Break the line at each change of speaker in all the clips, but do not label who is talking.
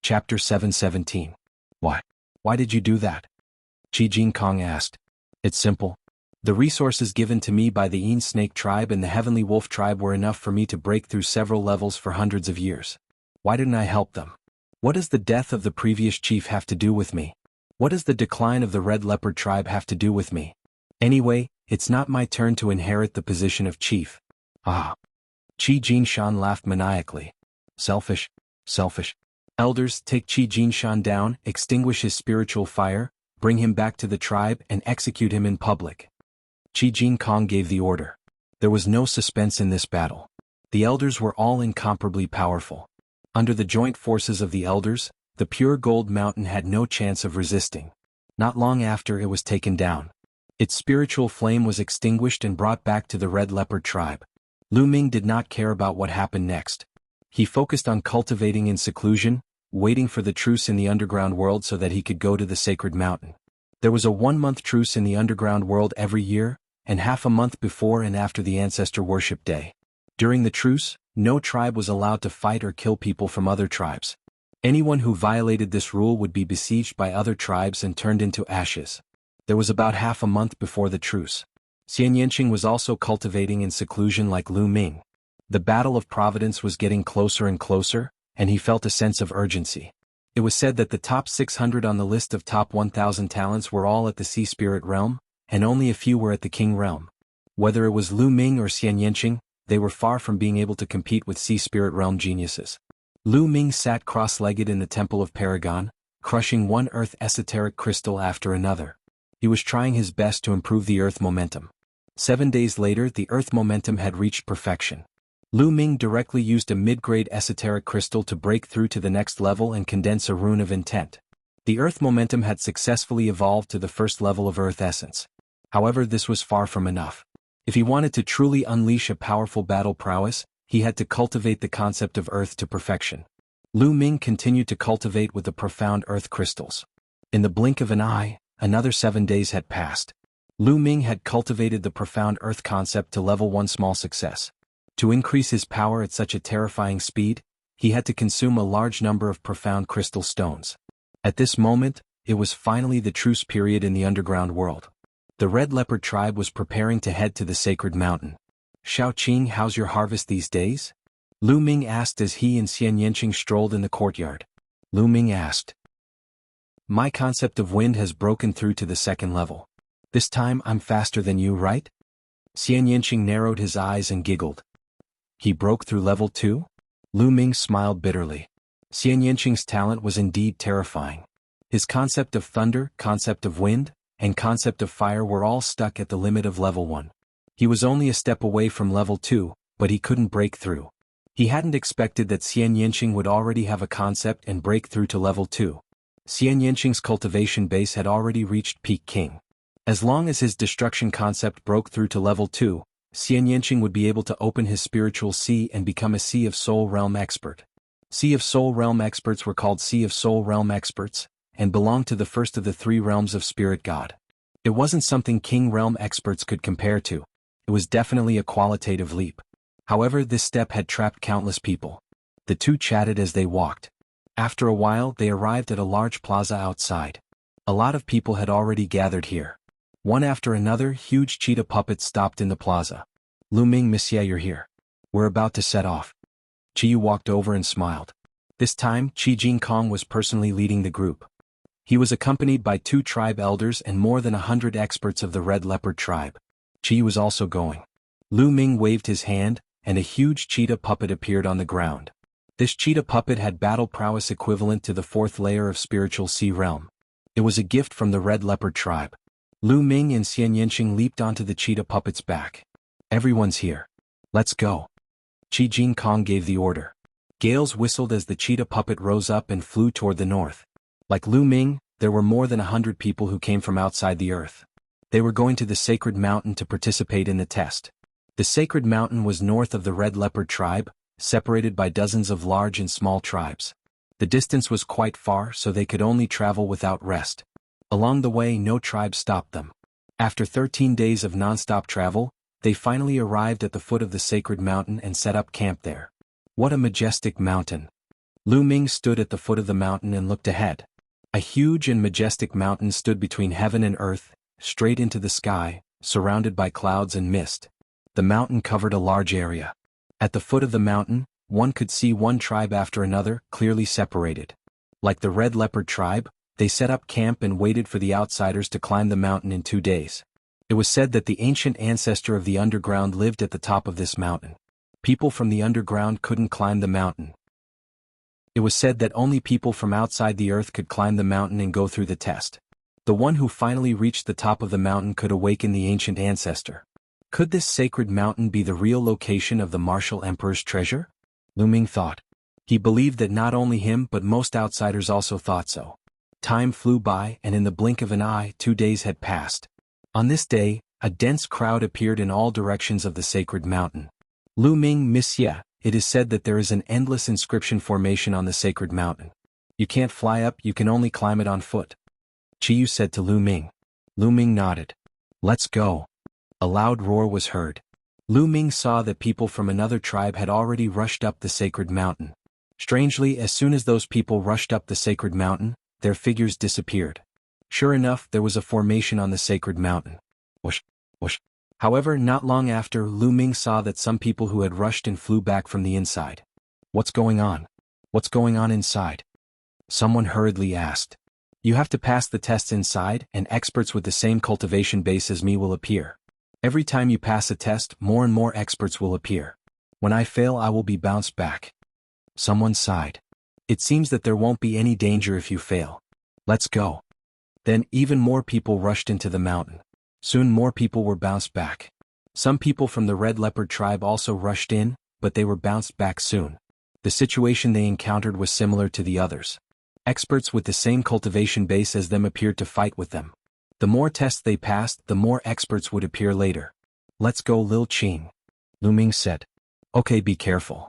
Chapter 717. Why? Why did you do that? Jianghu asked. It's simple. The resources given to me by the Yin Snake tribe and the Heavenly Wolf tribe were enough for me to break through several levels for hundreds of years. Why didn't I help them? What does the death of the previous chief have to do with me? What does the decline of the Red Leopard tribe have to do with me? Anyway, it's not my turn to inherit the position of chief. Ah. Jianghu laughed maniacally. Selfish. Elders, take Jianghu down, extinguish his spiritual fire, bring him back to the tribe and execute him in public. Jianghu gave the order. There was no suspense in this battle. The elders were all incomparably powerful. Under the joint forces of the elders, the pure gold mountain had no chance of resisting. Not long after it was taken down. Its spiritual flame was extinguished and brought back to the Red Leopard tribe. Lu Ming did not care about what happened next. He focused on cultivating in seclusion, waiting for the truce in the underground world so that he could go to the sacred mountain. There was a 1-month truce in the underground world every year, and half a month before and after the ancestor worship day. During the truce, no tribe was allowed to fight or kill people from other tribes. Anyone who violated this rule would be besieged by other tribes and turned into ashes. There was about half a month before the truce. Xianyanqing was also cultivating in seclusion like Lu Ming. The battle of Providence was getting closer and closer, and he felt a sense of urgency. It was said that the top 600 on the list of top 1,000 talents were all at the Sea Spirit realm, and only a few were at the King realm. Whether it was Lu Ming or Xianyanqing, they were far from being able to compete with Sea Spirit realm geniuses. Lu Ming sat cross-legged in the Temple of Paragon, crushing one earth esoteric crystal after another. He was trying his best to improve the earth momentum. 7 days later, the earth momentum had reached perfection. Lu Ming directly used a mid-grade esoteric crystal to break through to the next level and condense a rune of intent. The earth momentum had successfully evolved to the first level of earth essence. However, this was far from enough. If he wanted to truly unleash a powerful battle prowess, he had to cultivate the concept of earth to perfection. Lu Ming continued to cultivate with the profound earth crystals. In the blink of an eye, another 7 days had passed. Lu Ming had cultivated the profound earth concept to level 1 small success. To increase his power at such a terrifying speed, he had to consume a large number of profound crystal stones. At this moment, it was finally the truce period in the underground world. The Red Leopard tribe was preparing to head to the sacred mountain. Shaoqing, how's your harvest these days? Lu Ming asked as he and Xianyanqing strolled in the courtyard. Lu Ming asked. My concept of wind has broken through to the second level. This time I'm faster than you, right? Xianyanqing narrowed his eyes and giggled. He broke through level 2? Lu Ming smiled bitterly. Xianyanqing's talent was indeed terrifying. His concept of thunder, concept of wind, and concept of fire were all stuck at the limit of level 1. He was only a step away from level 2, but he couldn't break through. He hadn't expected that Xianyanqing would already have a concept and break through to level 2. Xianyanqing's cultivation base had already reached peak king. As long as his destruction concept broke through to level 2, Xianyanqing would be able to open his spiritual sea and become a Sea of Soul Realm expert. Sea of Soul Realm experts were called Sea of Soul Realm experts, and belonged to the first of the 3 realms of Spirit God. It wasn't something King Realm experts could compare to. It was definitely a qualitative leap. However, this step had trapped countless people. The two chatted as they walked. After a while, they arrived at a large plaza outside. A lot of people had already gathered here. One after another, huge cheetah puppets stopped in the plaza. Lu Ming, Monsieur, you're here. We're about to set off. Qiyu walked over and smiled. This time, Jianghu was personally leading the group. He was accompanied by 2 tribe elders and more than 100 experts of the Red Leopard tribe. Qiyu was also going. Lu Ming waved his hand, and a huge cheetah puppet appeared on the ground. This cheetah puppet had battle prowess equivalent to the 4th layer of spiritual sea realm. It was a gift from the Red Leopard tribe. Lu Ming and Xianyanqing leaped onto the cheetah puppet's back. Everyone's here. Let's go. Jianghu gave the order. Gales whistled as the cheetah puppet rose up and flew toward the north. Like Lu Ming, there were more than 100 people who came from outside the earth. They were going to the sacred mountain to participate in the test. The sacred mountain was north of the Red Leopard tribe, separated by dozens of large and small tribes. The distance was quite far, so they could only travel without rest. Along the way, no tribe stopped them. After 13 days of non-stop travel, they finally arrived at the foot of the sacred mountain and set up camp there. What a majestic mountain! Lu Ming stood at the foot of the mountain and looked ahead. A huge and majestic mountain stood between heaven and earth, straight into the sky, surrounded by clouds and mist. The mountain covered a large area. At the foot of the mountain, one could see one tribe after another, clearly separated. Like the Red Leopard tribe, they set up camp and waited for the outsiders to climb the mountain in 2 days. It was said that the ancient ancestor of the underground lived at the top of this mountain. People from the underground couldn't climb the mountain. It was said that only people from outside the earth could climb the mountain and go through the test. The one who finally reached the top of the mountain could awaken the ancient ancestor. Could this sacred mountain be the real location of the martial emperor's treasure? Lu Ming thought. He believed that not only him but most outsiders also thought so. Time flew by, and in the blink of an eye 2 days had passed. On this day, a dense crowd appeared in all directions of the sacred mountain. Lu Ming, Monsieur, it is said that there is an endless inscription formation on the sacred mountain. You can't fly up, you can only climb it on foot. Chiyu said to Lu Ming. Lu Ming nodded. Let's go. A loud roar was heard. Lu Ming saw that people from another tribe had already rushed up the sacred mountain. Strangely, as soon as those people rushed up the sacred mountain, their figures disappeared. Sure enough, there was a formation on the sacred mountain. Whoosh, whoosh. However, not long after, Lu Ming saw that some people who had rushed and flew back from the inside. What's going on? What's going on inside? Someone hurriedly asked. You have to pass the tests inside, and experts with the same cultivation base as me will appear. Every time you pass a test, more and more experts will appear. When I fail, I will be bounced back. Someone sighed. It seems that there won't be any danger if you fail. Let's go. Then even more people rushed into the mountain. Soon more people were bounced back. Some people from the Red Leopard tribe also rushed in, but they were bounced back soon. The situation they encountered was similar to the others. Experts with the same cultivation base as them appeared to fight with them. The more tests they passed, the more experts would appear later. Let's go, Lil Qing. Lu Ming said. Okay, be careful.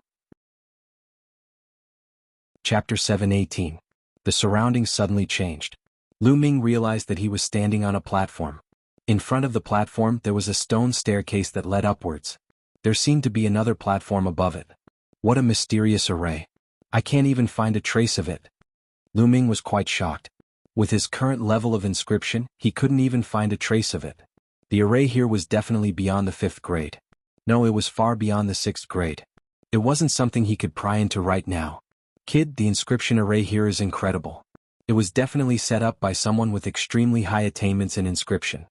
Chapter 7:18. The surroundings suddenly changed. Lu Ming realized that he was standing on a platform. In front of the platform there was a stone staircase that led upwards. There seemed to be another platform above it. What a mysterious array. I can't even find a trace of it. Lu Ming was quite shocked. With his current level of inscription, he couldn't even find a trace of it. The array here was definitely beyond the 5th grade. No, it was far beyond the 6th grade. It wasn't something he could pry into right now. Kid, the inscription array here is incredible. It was definitely set up by someone with extremely high attainments in inscription.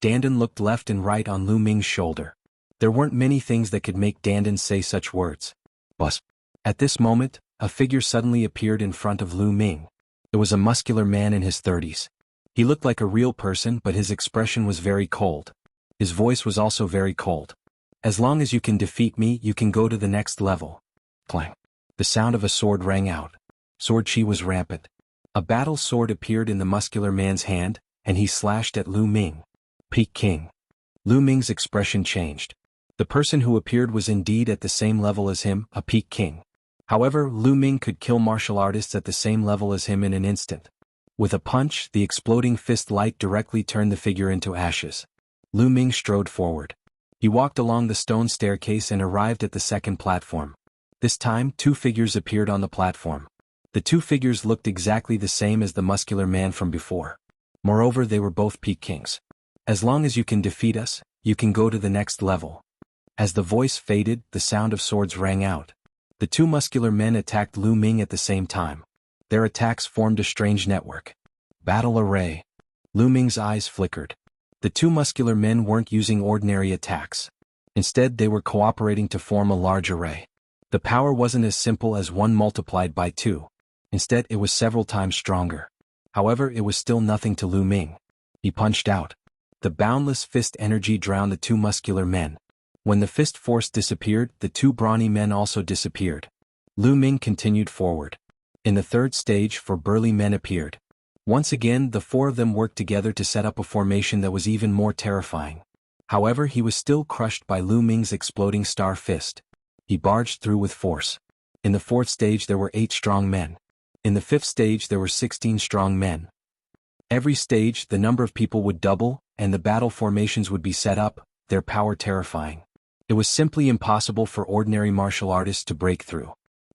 Dandan looked left and right on Lu Ming's shoulder. There weren't many things that could make Dandan say such words. But at this moment, a figure suddenly appeared in front of Lu Ming. It was a muscular man in his 30s. He looked like a real person, but his expression was very cold. His voice was also very cold. As long as you can defeat me, you can go to the next level. Clang. The sound of a sword rang out. Sword chi was rampant. A battle sword appeared in the muscular man's hand, and he slashed at Lu Ming. Peak King. Lu Ming's expression changed. The person who appeared was indeed at the same level as him, a Peak King. However, Lu Ming could kill martial artists at the same level as him in an instant. With a punch, the exploding fist light directly turned the figure into ashes. Lu Ming strode forward. He walked along the stone staircase and arrived at the second platform. This time, 2 figures appeared on the platform. The 2 figures looked exactly the same as the muscular man from before. Moreover, they were both Peak Kings. As long as you can defeat us, you can go to the next level. As the voice faded, the sound of swords rang out. The 2 muscular men attacked Lu Ming at the same time. Their attacks formed a strange network. Battle array. Lu Ming's eyes flickered. The 2 muscular men weren't using ordinary attacks. Instead, they were cooperating to form a large array. The power wasn't as simple as 1 multiplied by 2. Instead, it was several times stronger. However, it was still nothing to Lu Ming. He punched out. The boundless fist energy drowned the 2 muscular men. When the fist force disappeared, the 2 brawny men also disappeared. Lu Ming continued forward. In the 3rd stage, 4 burly men appeared. Once again, the 4 of them worked together to set up a formation that was even more terrifying. However, he was still crushed by Lu Ming's exploding star fist. He barged through with force. In the 4th stage there were 8 strong men. In the 5th stage there were 16 strong men. Every stage, the number of people would double, and the battle formations would be set up, their power terrifying. It was simply impossible for ordinary martial artists to break through.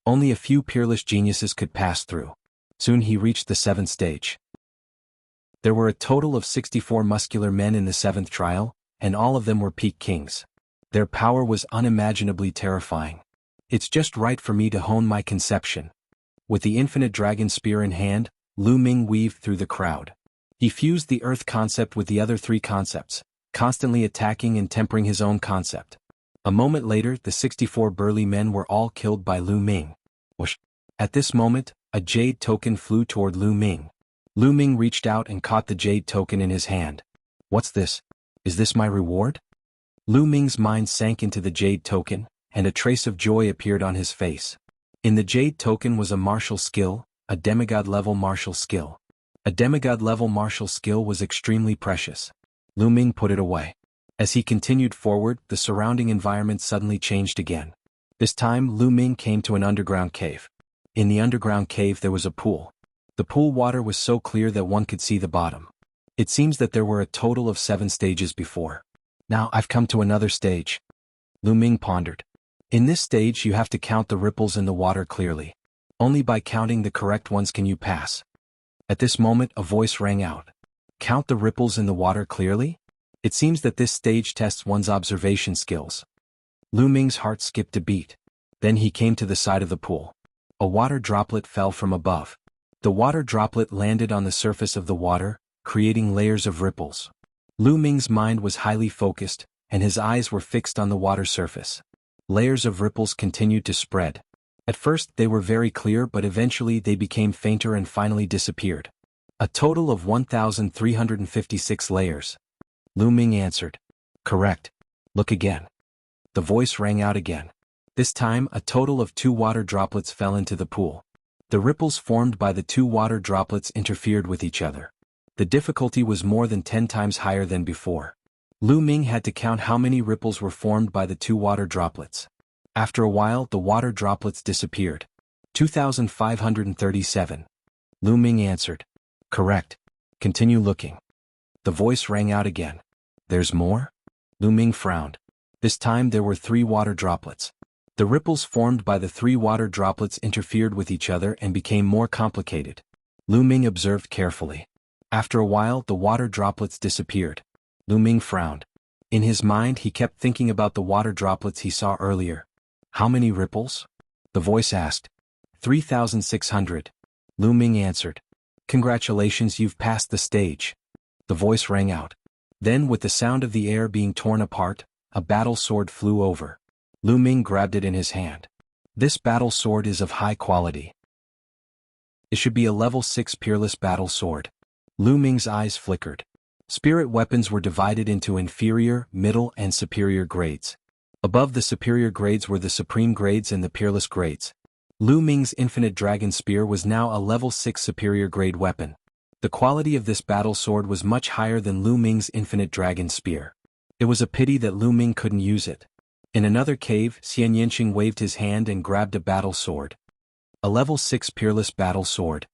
Only a few peerless geniuses could pass through. Soon he reached the 7th stage. There were a total of 64 muscular men in the 7th trial, and all of them were peak kings. Their power was unimaginably terrifying. It's just right for me to hone my conception. With the infinite dragon spear in hand, Lu Ming weaved through the crowd. He fused the earth concept with the other 3 concepts, constantly attacking and tempering his own concept. A moment later, the 64 burly men were all killed by Lu Ming. Whoosh! At this moment, a jade token flew toward Lu Ming. Lu Ming reached out and caught the jade token in his hand. What's this? Is this my reward? Lu Ming's mind sank into the jade token, and a trace of joy appeared on his face. In the jade token was a martial skill, a demigod-level martial skill. A demigod-level martial skill was extremely precious. Lu Ming put it away. As he continued forward, the surrounding environment suddenly changed again. This time, Lu Ming came to an underground cave. In the underground cave there was a pool. The pool water was so clear that one could see the bottom. It seems that there were a total of 7 stages before. Now I've come to another stage. Lu Ming pondered. In this stage you have to count the ripples in the water clearly. Only by counting the correct ones can you pass. At this moment a voice rang out. Count the ripples in the water clearly? It seems that this stage tests one's observation skills. Lu Ming's heart skipped a beat. Then he came to the side of the pool. A water droplet fell from above. The water droplet landed on the surface of the water, creating layers of ripples. Lu Ming's mind was highly focused, and his eyes were fixed on the water surface. Layers of ripples continued to spread. At first they were very clear, but eventually they became fainter and finally disappeared. A total of 1,356 layers. Lu Ming answered. Correct. Look again. The voice rang out again. This time a total of 2 water droplets fell into the pool. The ripples formed by the 2 water droplets interfered with each other. The difficulty was more than 10 times higher than before. Lu Ming had to count how many ripples were formed by the 2 water droplets. After a while the water droplets disappeared. 2,537. Lu Ming answered. Correct. Continue looking. The voice rang out again. There's more? Lu Ming frowned. This time there were 3 water droplets. The ripples formed by the 3 water droplets interfered with each other and became more complicated. Lu Ming observed carefully. After a while the water droplets disappeared. Lu Ming frowned. In his mind he kept thinking about the water droplets he saw earlier. How many ripples? The voice asked. 3,600. Lu Ming answered. Congratulations, you've passed the stage. The voice rang out. Then with the sound of the air being torn apart, a battle sword flew over. Lu Ming grabbed it in his hand. This battle sword is of high quality. It should be a level 6 peerless battle sword. Lu Ming's eyes flickered. Spirit weapons were divided into inferior, middle, and superior grades. Above the superior grades were the supreme grades and the peerless grades. Lu Ming's infinite dragon spear was now a level 6 superior grade weapon. The quality of this battle sword was much higher than Lu Ming's infinite dragon spear. It was a pity that Lu Ming couldn't use it. In another cave, Xian Yanqing waved his hand and grabbed a battle sword. A level 6 peerless battle sword.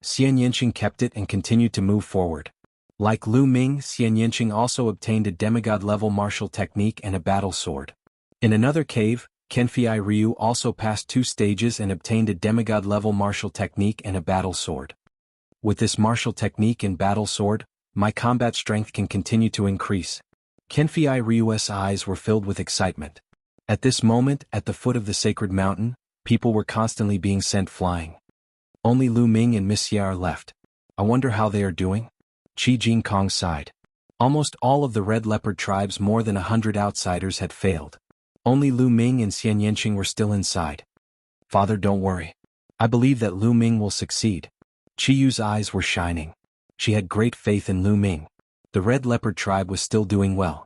Xian Yanqing kept it and continued to move forward. Like Lu Ming, Xian Yanqing also obtained a demigod-level martial technique and a battle sword. In another cave, Kenfei Ryu also passed 2 stages and obtained a demigod-level martial technique and a battle sword. With this martial technique and battle sword, my combat strength can continue to increase. Kenfei Ryu's eyes were filled with excitement. At this moment, at the foot of the sacred mountain, people were constantly being sent flying. Only Lu Ming and Miss Xia are left. I wonder how they are doing? Jianghu sighed. Almost all of the Red Leopard tribe's more than 100 outsiders had failed. Only Lu Ming and Xian Yanqing were still inside. Father, don't worry. I believe that Lu Ming will succeed. Qiyu's eyes were shining. She had great faith in Lu Ming. The Red Leopard tribe was still doing well.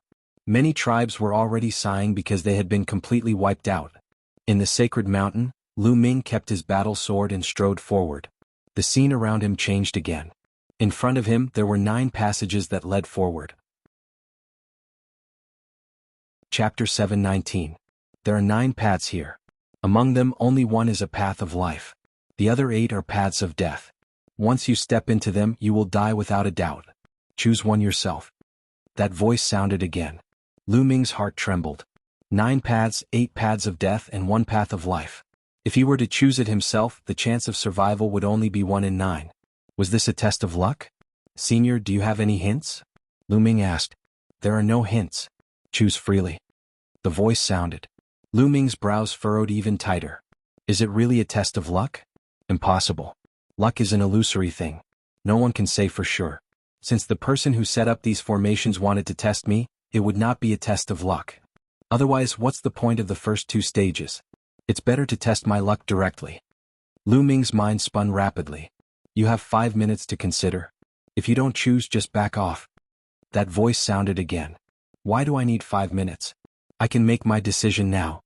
Many tribes were already sighing because they had been completely wiped out. In the sacred mountain, Lu Ming kept his battle sword and strode forward. The scene around him changed again. In front of him there were 9 passages that led forward. Chapter 7:19. There are 9 paths here. Among them only one is a path of life. The other 8 are paths of death. Once you step into them you will die without a doubt. Choose one yourself. That voice sounded again. Lu Ming's heart trembled. 9 paths, 8 paths of death and 1 path of life. If he were to choose it himself, the chance of survival would only be 1 in 9. Was this a test of luck? Senior, do you have any hints? Lu Ming asked. There are no hints. Choose freely. The voice sounded. Lu Ming's brows furrowed even tighter. Is it really a test of luck? Impossible. Luck is an illusory thing. No one can say for sure. Since the person who set up these formations wanted to test me, it would not be a test of luck. Otherwise, what's the point of the first 2 stages? It's better to test my luck directly. Lu Ming's mind spun rapidly. You have 5 minutes to consider. If you don't choose, just back off. That voice sounded again. Why do I need 5 minutes? I can make my decision now.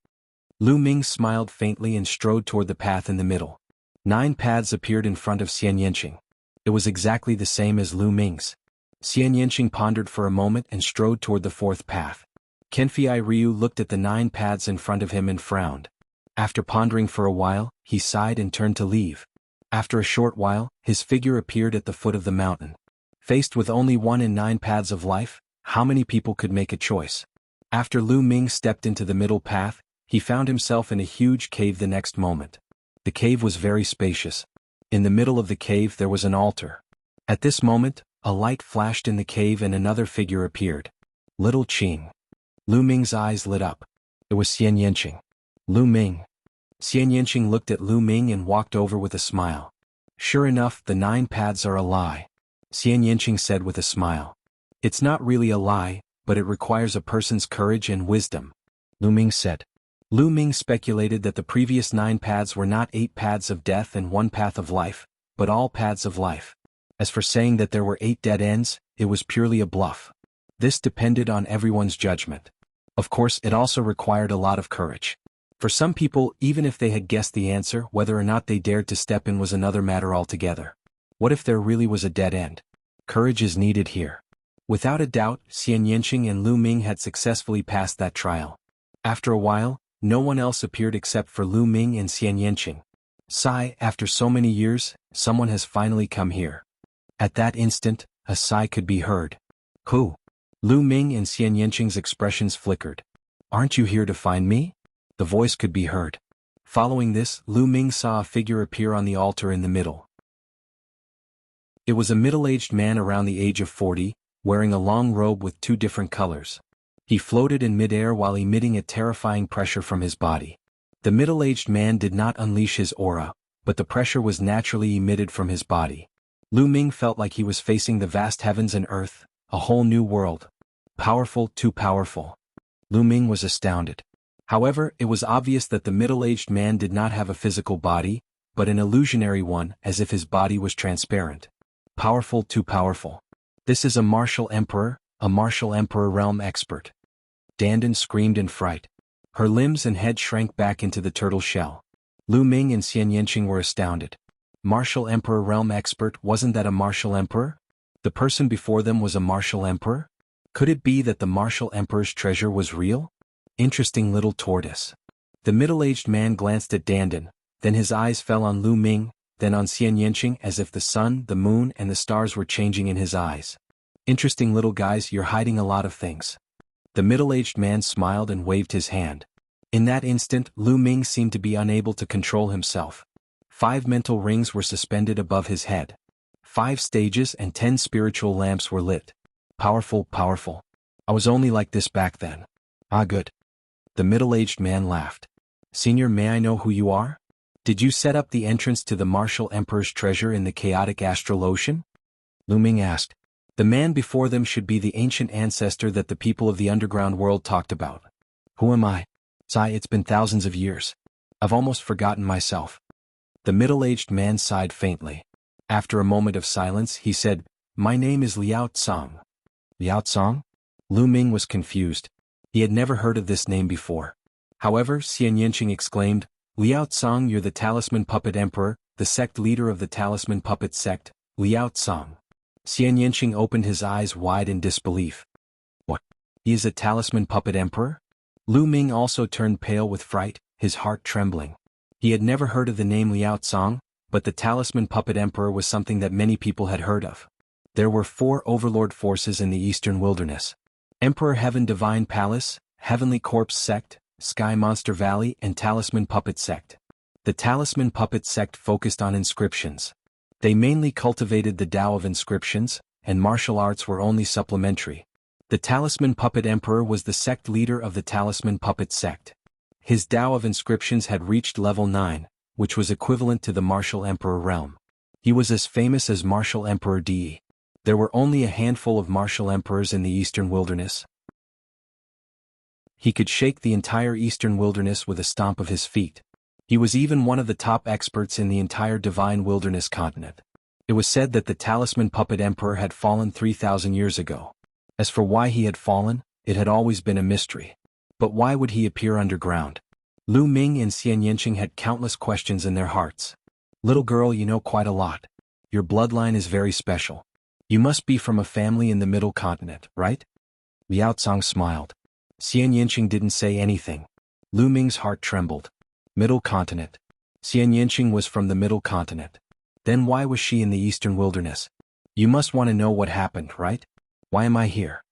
Lu Ming smiled faintly and strode toward the path in the middle. 9 paths appeared in front of Xian Yanqing. It was exactly the same as Lu Ming's. Xian Yanqing pondered for a moment and strode toward the 4th path. Kenfei Ryu looked at the 9 paths in front of him and frowned. After pondering for a while, he sighed and turned to leave. After a short while, his figure appeared at the foot of the mountain. Faced with only 1 in 9 paths of life, how many people could make a choice? After Lu Ming stepped into the middle path, he found himself in a huge cave the next moment. The cave was very spacious. In the middle of the cave there was an altar. At this moment, a light flashed in the cave and another figure appeared. Little Qing. Lu Ming's eyes lit up. It was Xian Yanqing. Lu Ming. Xian Yanqing looked at Lu Ming and walked over with a smile. Sure enough, the 9 paths are a lie. Xian Yanqing said with a smile. It's not really a lie, but it requires a person's courage and wisdom. Lu Ming said. Lu Ming speculated that the previous 9 paths were not 8 paths of death and 1 path of life, but all paths of life. As for saying that there were 8 dead ends, it was purely a bluff. This depended on everyone's judgment. Of course, it also required a lot of courage. For some people, even if they had guessed the answer, whether or not they dared to step in was another matter altogether. What if there really was a dead end? Courage is needed here. Without a doubt, Xian Yanqing and Lu Ming had successfully passed that trial. After a while, no one else appeared except for Lu Ming and Xian Yanqing. Sigh, after so many years, someone has finally come here. At that instant, a sigh could be heard. Who? Lu Ming and Xian Yanqing's expressions flickered. Aren't you here to find me? The voice could be heard. Following this, Lu Ming saw a figure appear on the altar in the middle. It was a middle-aged man around the age of 40, wearing a long robe with 2 different colors. He floated in midair while emitting a terrifying pressure from his body. The middle-aged man did not unleash his aura, but the pressure was naturally emitted from his body. Lu Ming felt like he was facing the vast heavens and earth, a whole new world. Powerful, too powerful. Lu Ming was astounded. However, it was obvious that the middle-aged man did not have a physical body, but an illusionary one, as if his body was transparent. Powerful, too powerful. This is a martial emperor realm expert. Dandan screamed in fright. Her limbs and head shrank back into the turtle shell. Lu Ming and Xian Yanqing were astounded. Martial emperor realm expert, wasn't that a martial emperor? The person before them was a martial emperor? Could it be that the martial emperor's treasure was real? Interesting little tortoise. The middle-aged man glanced at Dandan, then his eyes fell on Lu Ming, then on Xian Yanqing, as if the sun, the moon and the stars were changing in his eyes. Interesting little guys, you're hiding a lot of things. The middle-aged man smiled and waved his hand. In that instant, Lu Ming seemed to be unable to control himself. 5 mental rings were suspended above his head. 5 stages and 10 spiritual lamps were lit. Powerful, powerful. I was only like this back then. Ah, good. The middle-aged man laughed. Senior, may I know who you are? Did you set up the entrance to the martial emperor's treasure in the chaotic astral ocean? Lu Ming asked. The man before them should be the ancient ancestor that the people of the underground world talked about. Who am I? Sigh, it's been thousands of years. I've almost forgotten myself. The middle-aged man sighed faintly. After a moment of silence, he said, My name is Liao Tsang. Liao Tsang? Lu Ming was confused. He had never heard of this name before. However, Xian Yanqing exclaimed, Liao Tsang, you're the Talisman Puppet Emperor, the sect leader of the Talisman Puppet sect, Liao Tsang. Xian Yanqing opened his eyes wide in disbelief. What? He is a Talisman Puppet Emperor? Lu Ming also turned pale with fright, his heart trembling. He had never heard of the name Liao Tsang, but the Talisman Puppet Emperor was something that many people had heard of. There were 4 overlord forces in the eastern wilderness. Emperor Heaven Divine Palace, Heavenly Corpse Sect, Sky Monster Valley and Talisman Puppet Sect. The Talisman Puppet sect focused on inscriptions. They mainly cultivated the Tao of inscriptions, and martial arts were only supplementary. The Talisman Puppet Emperor was the sect leader of the Talisman Puppet sect. His Tao of inscriptions had reached level 9, which was equivalent to the Martial Emperor realm. He was as famous as Martial Emperor De. There were only a handful of martial emperors in the Eastern Wilderness. He could shake the entire Eastern Wilderness with a stomp of his feet. He was even one of the top experts in the entire Divine Wilderness continent. It was said that the Talisman Puppet Emperor had fallen 3,000 years ago. As for why he had fallen, it had always been a mystery. But why would he appear underground? Lu Ming and Xian Yanqing had countless questions in their hearts. Little girl, you know quite a lot. Your bloodline is very special. You must be from a family in the Middle Continent, right? Liao Cong smiled. Xian Yanqing didn't say anything. Lu Ming's heart trembled. Middle Continent. Xian Yanqing was from the Middle Continent. Then why was she in the Eastern Wilderness? You must want to know what happened, right? Why am I here?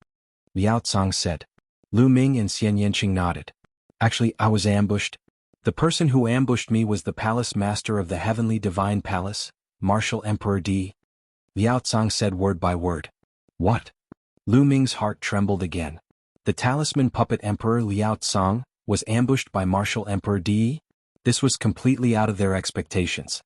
Liao Cong said. Lu Ming and Xian Yanqing nodded. Actually, I was ambushed. The person who ambushed me was the Palace Master of the Heavenly Divine Palace, Martial Emperor De. Liao Cong said word by word. What? Lu Ming's heart trembled again. The Talisman Puppet Emperor Liao Cong was ambushed by Martial Emperor De. This was completely out of their expectations.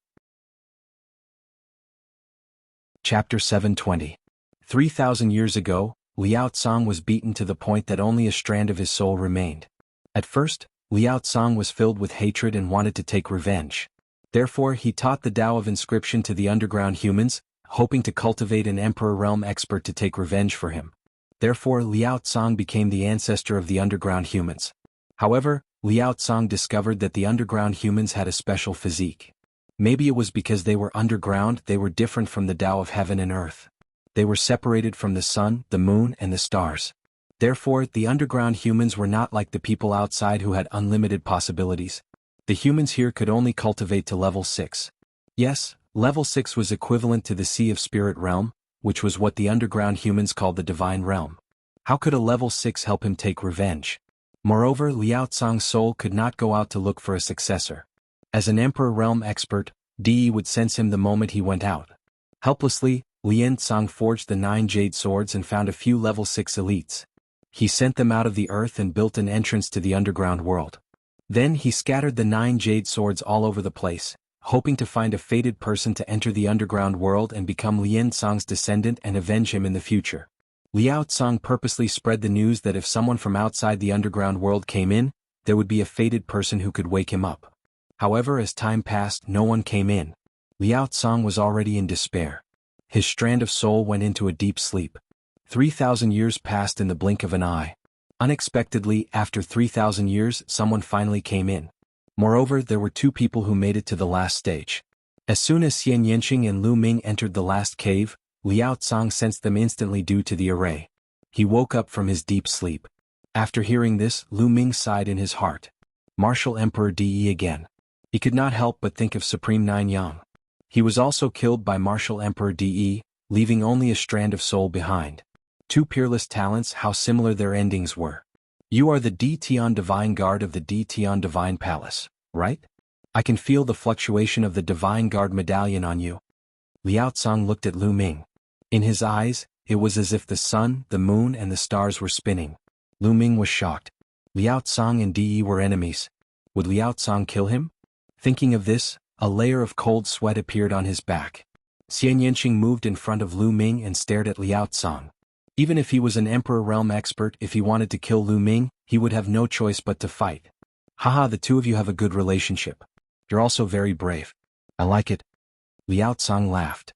Chapter 720. 3,000 years ago, Liao Cong was beaten to the point that only a strand of his soul remained. At first, Liao Cong was filled with hatred and wanted to take revenge. Therefore he taught the Tao of inscription to the underground humans, hoping to cultivate an Emperor realm expert to take revenge for him. Therefore Liao Cong became the ancestor of the underground humans. However, Liao Cong discovered that the underground humans had a special physique. Maybe it was because they were underground, they were different from the Tao of heaven and earth. They were separated from the sun, the moon, and the stars. Therefore, the underground humans were not like the people outside who had unlimited possibilities. The humans here could only cultivate to level 6. Yes, level 6 was equivalent to the Sea of Spirit realm, which was what the underground humans called the Divine realm. How could a level 6 help him take revenge? Moreover, Liao Cong's soul could not go out to look for a successor. As an Emperor realm expert, De would sense him the moment he went out. Helplessly, Lian Cong forged the 9 jade swords and found a few level 6 elites. He sent them out of the earth and built an entrance to the underground world. Then he scattered the 9 jade swords all over the place, hoping to find a fated person to enter the underground world and become Lian Cong's descendant and avenge him in the future. Liao Cong purposely spread the news that if someone from outside the underground world came in, there would be a fated person who could wake him up. However, as time passed, no one came in. Liao Cong was already in despair. His strand of soul went into a deep sleep. 3,000 years passed in the blink of an eye. Unexpectedly, after 3,000 years, someone finally came in. Moreover, there were 2 people who made it to the last stage. As soon as Xian Yanqing and Lu Ming entered the last cave, Liao Cong sensed them instantly due to the array. He woke up from his deep sleep. After hearing this, Lu Ming sighed in his heart. Martial Emperor De again. He could not help but think of Supreme Nine Yang. He was also killed by Martial Emperor De, leaving only a strand of soul behind. 2 peerless talents, how similar their endings were. You are the De Tian Divine Guard of the De Tian Divine Palace, right? I can feel the fluctuation of the Divine Guard medallion on you. Liao Cong looked at Lu Ming. In his eyes, it was as if the sun, the moon, and the stars were spinning. Lu Ming was shocked. Liao Cong and De were enemies. Would Liao Cong kill him? Thinking of this, a layer of cold sweat appeared on his back. Xian Yanqing moved in front of Lu Ming and stared at Liao Cong. Even if he was an Emperor realm expert, if he wanted to kill Lu Ming, he would have no choice but to fight. Haha, the 2 of you have a good relationship. You're also very brave. I like it. Liao Cong laughed.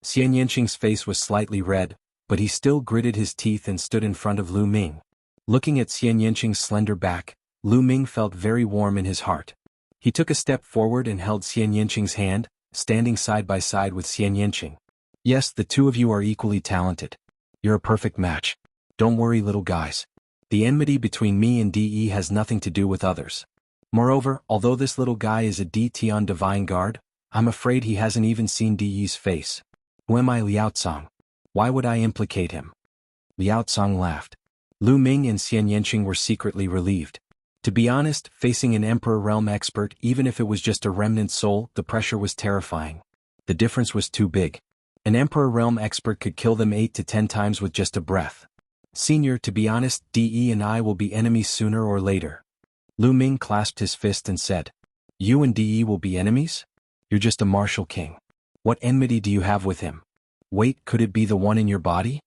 Xian Yanqing's face was slightly red, but he still gritted his teeth and stood in front of Lu Ming. Looking at Xian Yanqing's slender back, Lu Ming felt very warm in his heart. He took a step forward and held Xian Yanqing's hand, standing side by side with Xian Yanqing. Yes, the 2 of you are equally talented. You're a perfect match. Don't worry, little guys. The enmity between me and De has nothing to do with others. Moreover, although this little guy is a De Tian Divine Guard, I'm afraid he hasn't even seen De's face. Who am I, Liao Cong? Why would I implicate him? Liao Cong laughed. Lu Ming and Xian Yanqing were secretly relieved. To be honest, facing an Emperor Realm expert, even if it was just a remnant soul, the pressure was terrifying. The difference was too big. An Emperor Realm expert could kill them 8 to 10 times with just a breath. Senior, to be honest, DE and I will be enemies sooner or later. Lu Ming clasped his fist and said, You and DE will be enemies? You're just a martial king. What enmity do you have with him? Wait, could it be the one in your body?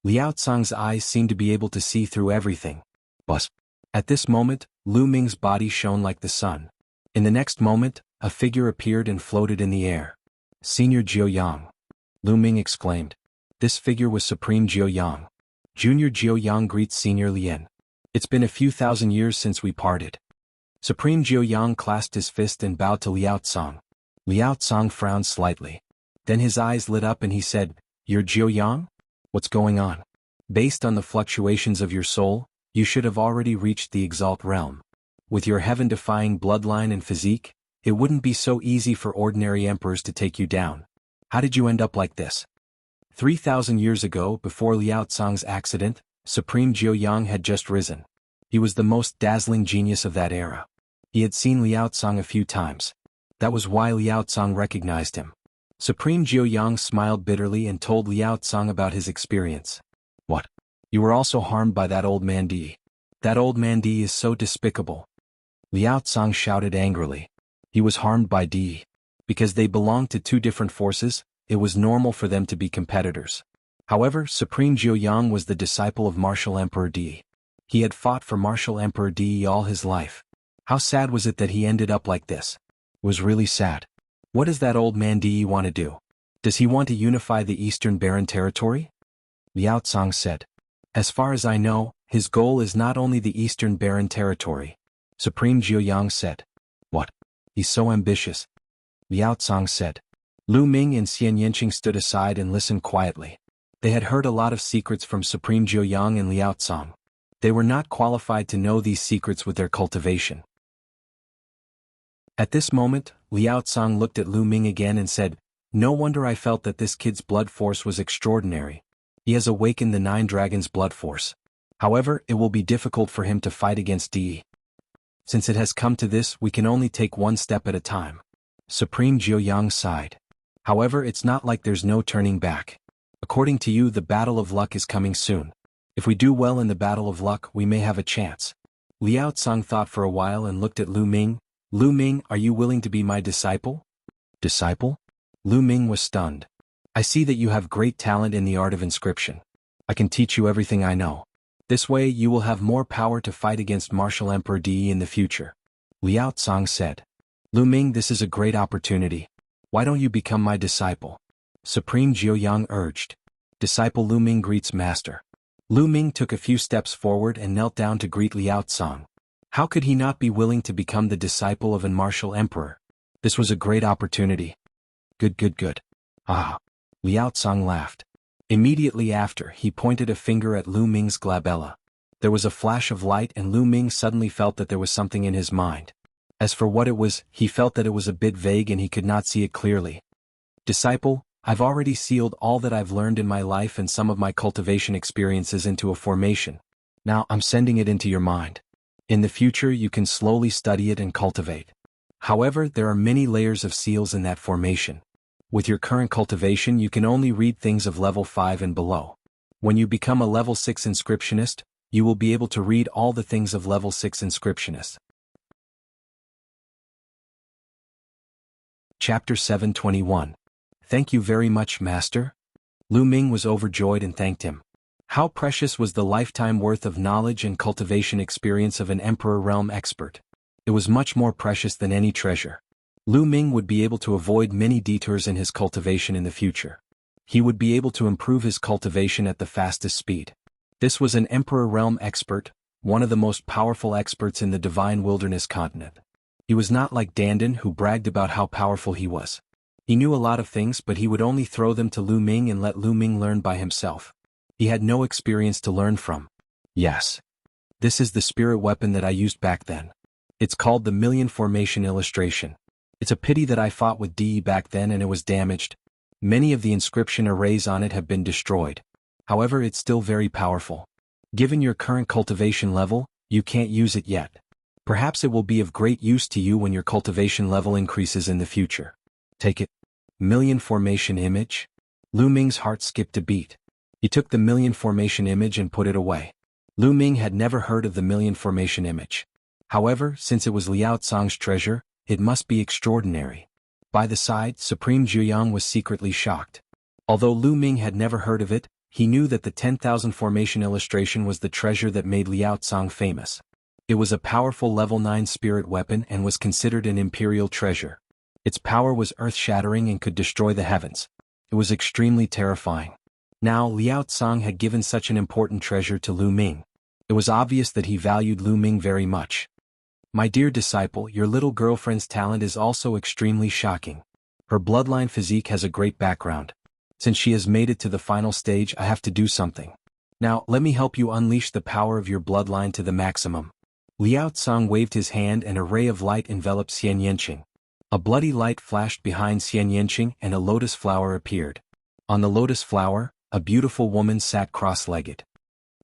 Liao Cang's eyes seemed to be able to see through everything. Buzz. At this moment, Lu Ming's body shone like the sun. In the next moment, a figure appeared and floated in the air. Senior Jiuyang. Lu Ming exclaimed. This figure was Supreme Jiuyang. Junior Jiuyang greets Senior Lien. It's been a few thousand years since we parted. Supreme Jiuyang clasped his fist and bowed to Liao Cang. Liao Cang frowned slightly. Then his eyes lit up and he said, You're Jiuyang? What's going on? Based on the fluctuations of your soul, you should have already reached the Exalt realm. With your heaven-defying bloodline and physique, it wouldn't be so easy for ordinary emperors to take you down. How did you end up like this? 3,000 years ago, before Liao Cang's accident, Supreme Jiuyang had just risen. He was the most dazzling genius of that era. He had seen Liao Cang a few times. That was why Liao Cang recognized him. Supreme Jiuyang smiled bitterly and told Liao Cang about his experience. What? You were also harmed by that old man Di. That old man Di is so despicable. Liao Cang shouted angrily. He was harmed by Di. Because they belonged to two different forces, it was normal for them to be competitors. However, Supreme Jiuyang was the disciple of Martial Emperor Di. He had fought for Martial Emperor Di all his life. How sad was it that he ended up like this? It was really sad. What does that old man Di want to do? Does he want to unify the Eastern Barren territory? Liao Cang said. As far as I know, his goal is not only the Eastern Barren territory. Supreme Jiuyang said. What? He's so ambitious. Liao Cang said. Lu Ming and Xian Yanqing stood aside and listened quietly. They had heard a lot of secrets from Supreme Jiuyang and Liao Cang. They were not qualified to know these secrets with their cultivation. At this moment, Liao Cang looked at Lu Ming again and said, No wonder I felt that this kid's blood force was extraordinary. He has awakened the 9 dragons' blood force. However, it will be difficult for him to fight against Di. Since it has come to this, we can only take one step at a time. Supreme Jiuyang sighed. However, it's not like there's no turning back. According to you, the battle of luck is coming soon. If we do well in the battle of luck, we may have a chance. Liao Cang thought for a while and looked at Lu Ming. Lu Ming, are you willing to be my disciple? Disciple? Lu Ming was stunned. I see that you have great talent in the art of inscription. I can teach you everything I know. This way you will have more power to fight against Martial Emperor Di in the future. Liao Cang said. Lu Ming, this is a great opportunity. Why don't you become my disciple? Supreme Jiuyang urged. Disciple Lu Ming greets master. Lu Ming took a few steps forward and knelt down to greet Liao Cang. How could he not be willing to become the disciple of an martial emperor? This was a great opportunity. Good. Ah. Liao Cang laughed. Immediately after, he pointed a finger at Lu Ming's glabella. There was a flash of light and Lu Ming suddenly felt that there was something in his mind. As for what it was, he felt that it was a bit vague and he could not see it clearly. Disciple, I've already sealed all that I've learned in my life and some of my cultivation experiences into a formation. Now I'm sending it into your mind. In the future you can slowly study it and cultivate. However, there are many layers of seals in that formation. With your current cultivation you can only read things of level 5 and below. When you become a level 6 inscriptionist, you will be able to read all the things of level 6 inscriptionist. Chapter 721. Thank you very much, Master. Lu Ming was overjoyed and thanked him. How precious was the lifetime worth of knowledge and cultivation experience of an Emperor Realm expert. It was much more precious than any treasure. Lu Ming would be able to avoid many detours in his cultivation in the future. He would be able to improve his cultivation at the fastest speed. This was an Emperor Realm expert, one of the most powerful experts in the Divine Wilderness continent. He was not like Dandan, who bragged about how powerful he was. He knew a lot of things, but he would only throw them to Lu Ming and let Lu Ming learn by himself. He had no experience to learn from. Yes. This is the spirit weapon that I used back then. It's called the Million Formation Illustration. It's a pity that I fought with DE back then and it was damaged. Many of the inscription arrays on it have been destroyed. However, it's still very powerful. Given your current cultivation level, you can't use it yet. Perhaps it will be of great use to you when your cultivation level increases in the future. Take it. Million formation image? Lu Ming's heart skipped a beat. He took the million formation image and put it away. Lu Ming had never heard of the million formation image. However, since it was Liao Cang's treasure, it must be extraordinary. By the side, Supreme Jianghu was secretly shocked. Although Lu Ming had never heard of it, he knew that the 10,000 formation illustration was the treasure that made Liao Cang famous. It was a powerful level 9 spirit weapon and was considered an imperial treasure. Its power was earth-shattering and could destroy the heavens. It was extremely terrifying. Now Liao Cang had given such an important treasure to Lu Ming. It was obvious that he valued Lu Ming very much. My dear disciple, your little girlfriend's talent is also extremely shocking. Her bloodline physique has a great background. Since she has made it to the final stage, I have to do something. Now, let me help you unleash the power of your bloodline to the maximum. Liao Cang waved his hand and a ray of light enveloped Xian Yanqing. A bloody light flashed behind Xian Yanqing and a lotus flower appeared. On the lotus flower, a beautiful woman sat cross-legged.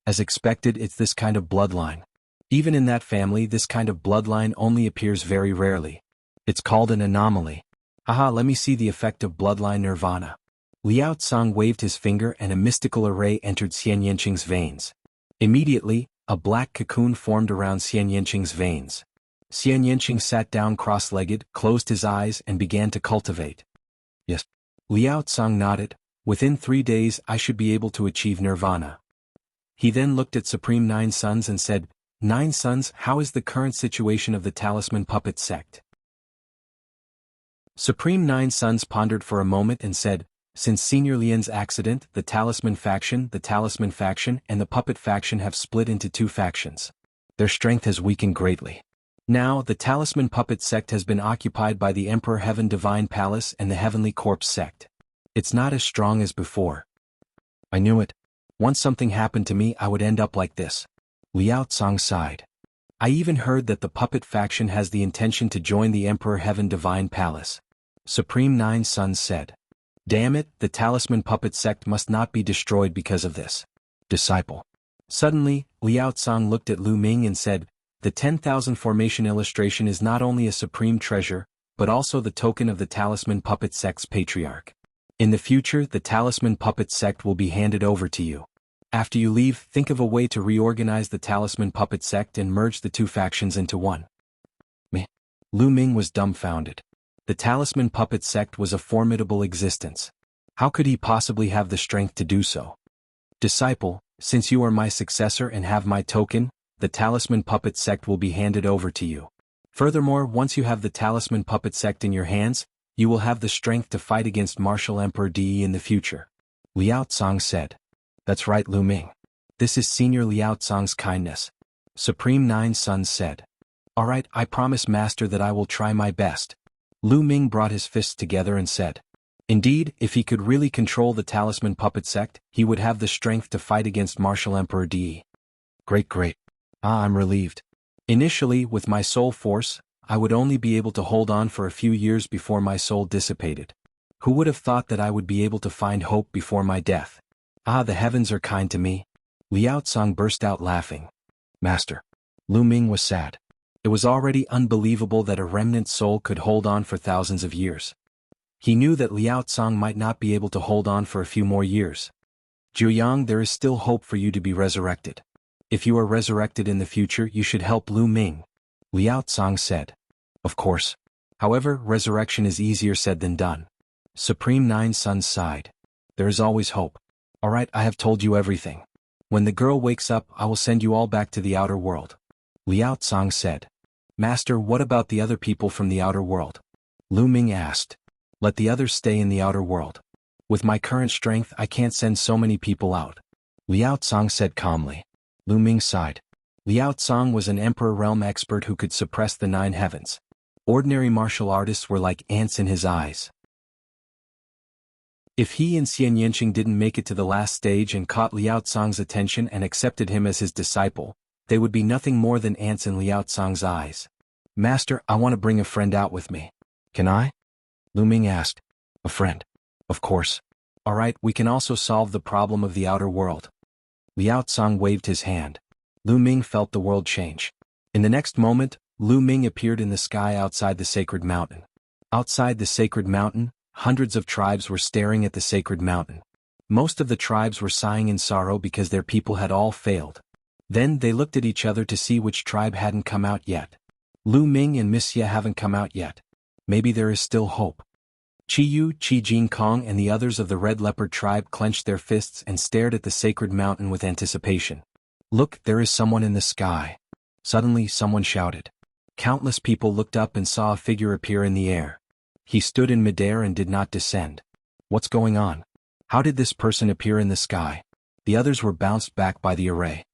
As expected, it's this kind of bloodline. Even in that family, this kind of bloodline only appears very rarely. It's called an anomaly. Aha, let me see the effect of bloodline nirvana. Liao Cang waved his finger and a mystical array entered Xian Yanqing's veins. Immediately, a black cocoon formed around Xian Yanqing's veins. Xian Yanqing sat down cross-legged, closed his eyes and began to cultivate. Yes. Liao Cang nodded. Within 3 days I should be able to achieve nirvana. He then looked at Supreme Nine Sons and said, 9 Sons, how is the current situation of the Talisman Puppet sect? Supreme Nine Sons pondered for a moment and said, since Senior Lian's accident, the Talisman faction and the Puppet faction have split into 2 factions. Their strength has weakened greatly. Now, the Talisman Puppet sect has been occupied by the Emperor Heaven Divine Palace and the Heavenly Corpse sect. It's not as strong as before. I knew it. Once something happened to me, I would end up like this. Liao Cang sighed. I even heard that the Puppet faction has the intention to join the Emperor Heaven Divine Palace. Supreme Nine Sons said. Damn it, the Talisman Puppet sect must not be destroyed because of this. Disciple. Suddenly, Liao Cang looked at Lu Ming and said, the 10,000 formation illustration is not only a supreme treasure, but also the token of the Talisman Puppet sect's patriarch. In the future, the Talisman Puppet sect will be handed over to you. After you leave, think of a way to reorganize the Talisman Puppet sect and merge the 2 factions into one. Me. Lu Ming was dumbfounded. The Talisman Puppet sect was a formidable existence. How could he possibly have the strength to do so? Disciple, since you are my successor and have my token, the Talisman Puppet sect will be handed over to you. Furthermore, once you have the Talisman Puppet sect in your hands, you will have the strength to fight against Martial Emperor De in the future. Liao Cang said. That's right, Lu Ming. This is Senior Liao Cang's kindness. Supreme Nine Sons said. Alright, I promise Master that I will try my best. Lu Ming brought his fists together and said. Indeed, if he could really control the Talisman Puppet sect, he would have the strength to fight against Martial Emperor De. Great. I'm relieved. Initially, with my soul force, I would only be able to hold on for a few years before my soul dissipated. Who would have thought that I would be able to find hope before my death? The heavens are kind to me. Liao Cang burst out laughing. Master. Lu Ming was sad. It was already unbelievable that a remnant soul could hold on for thousands of years. He knew that Liao Cang might not be able to hold on for a few more years. Jianghu, there is still hope for you to be resurrected. If you are resurrected in the future, you should help Lu Ming. Liao Cang said. Of course. However, resurrection is easier said than done. Supreme Nine Sons sighed. There is always hope. Alright, I have told you everything. When the girl wakes up, I will send you all back to the outer world. Liao Cang said. Master, what about the other people from the outer world? Lu Ming asked. Let the others stay in the outer world. With my current strength, I can't send so many people out. Liao Cang said calmly. Lu Ming sighed. Liao Cang was an Emperor Realm expert who could suppress the 9 heavens. Ordinary martial artists were like ants in his eyes. If he and Xian Yanqing didn't make it to the last stage and caught Liao Cang's attention and accepted him as his disciple, they would be nothing more than ants in Liao Cang's eyes. Master, I want to bring a friend out with me. Can I? Lu Ming asked. A friend. Of course. Alright, we can also solve the problem of the outer world. Liao Cang waved his hand. Lu Ming felt the world change. In the next moment, Lu Ming appeared in the sky outside the sacred mountain. Outside the sacred mountain, hundreds of tribes were staring at the sacred mountain. Most of the tribes were sighing in sorrow because their people had all failed. Then they looked at each other to see which tribe hadn't come out yet. Lu Ming and Wuxia haven't come out yet. Maybe there is still hope. Qiyu, Jianghu and the others of the Red Leopard tribe clenched their fists and stared at the sacred mountain with anticipation. Look, there is someone in the sky. Suddenly someone shouted. Countless people looked up and saw a figure appear in the air. He stood in midair and did not descend. What's going on? How did this person appear in the sky? The others were bounced back by the array.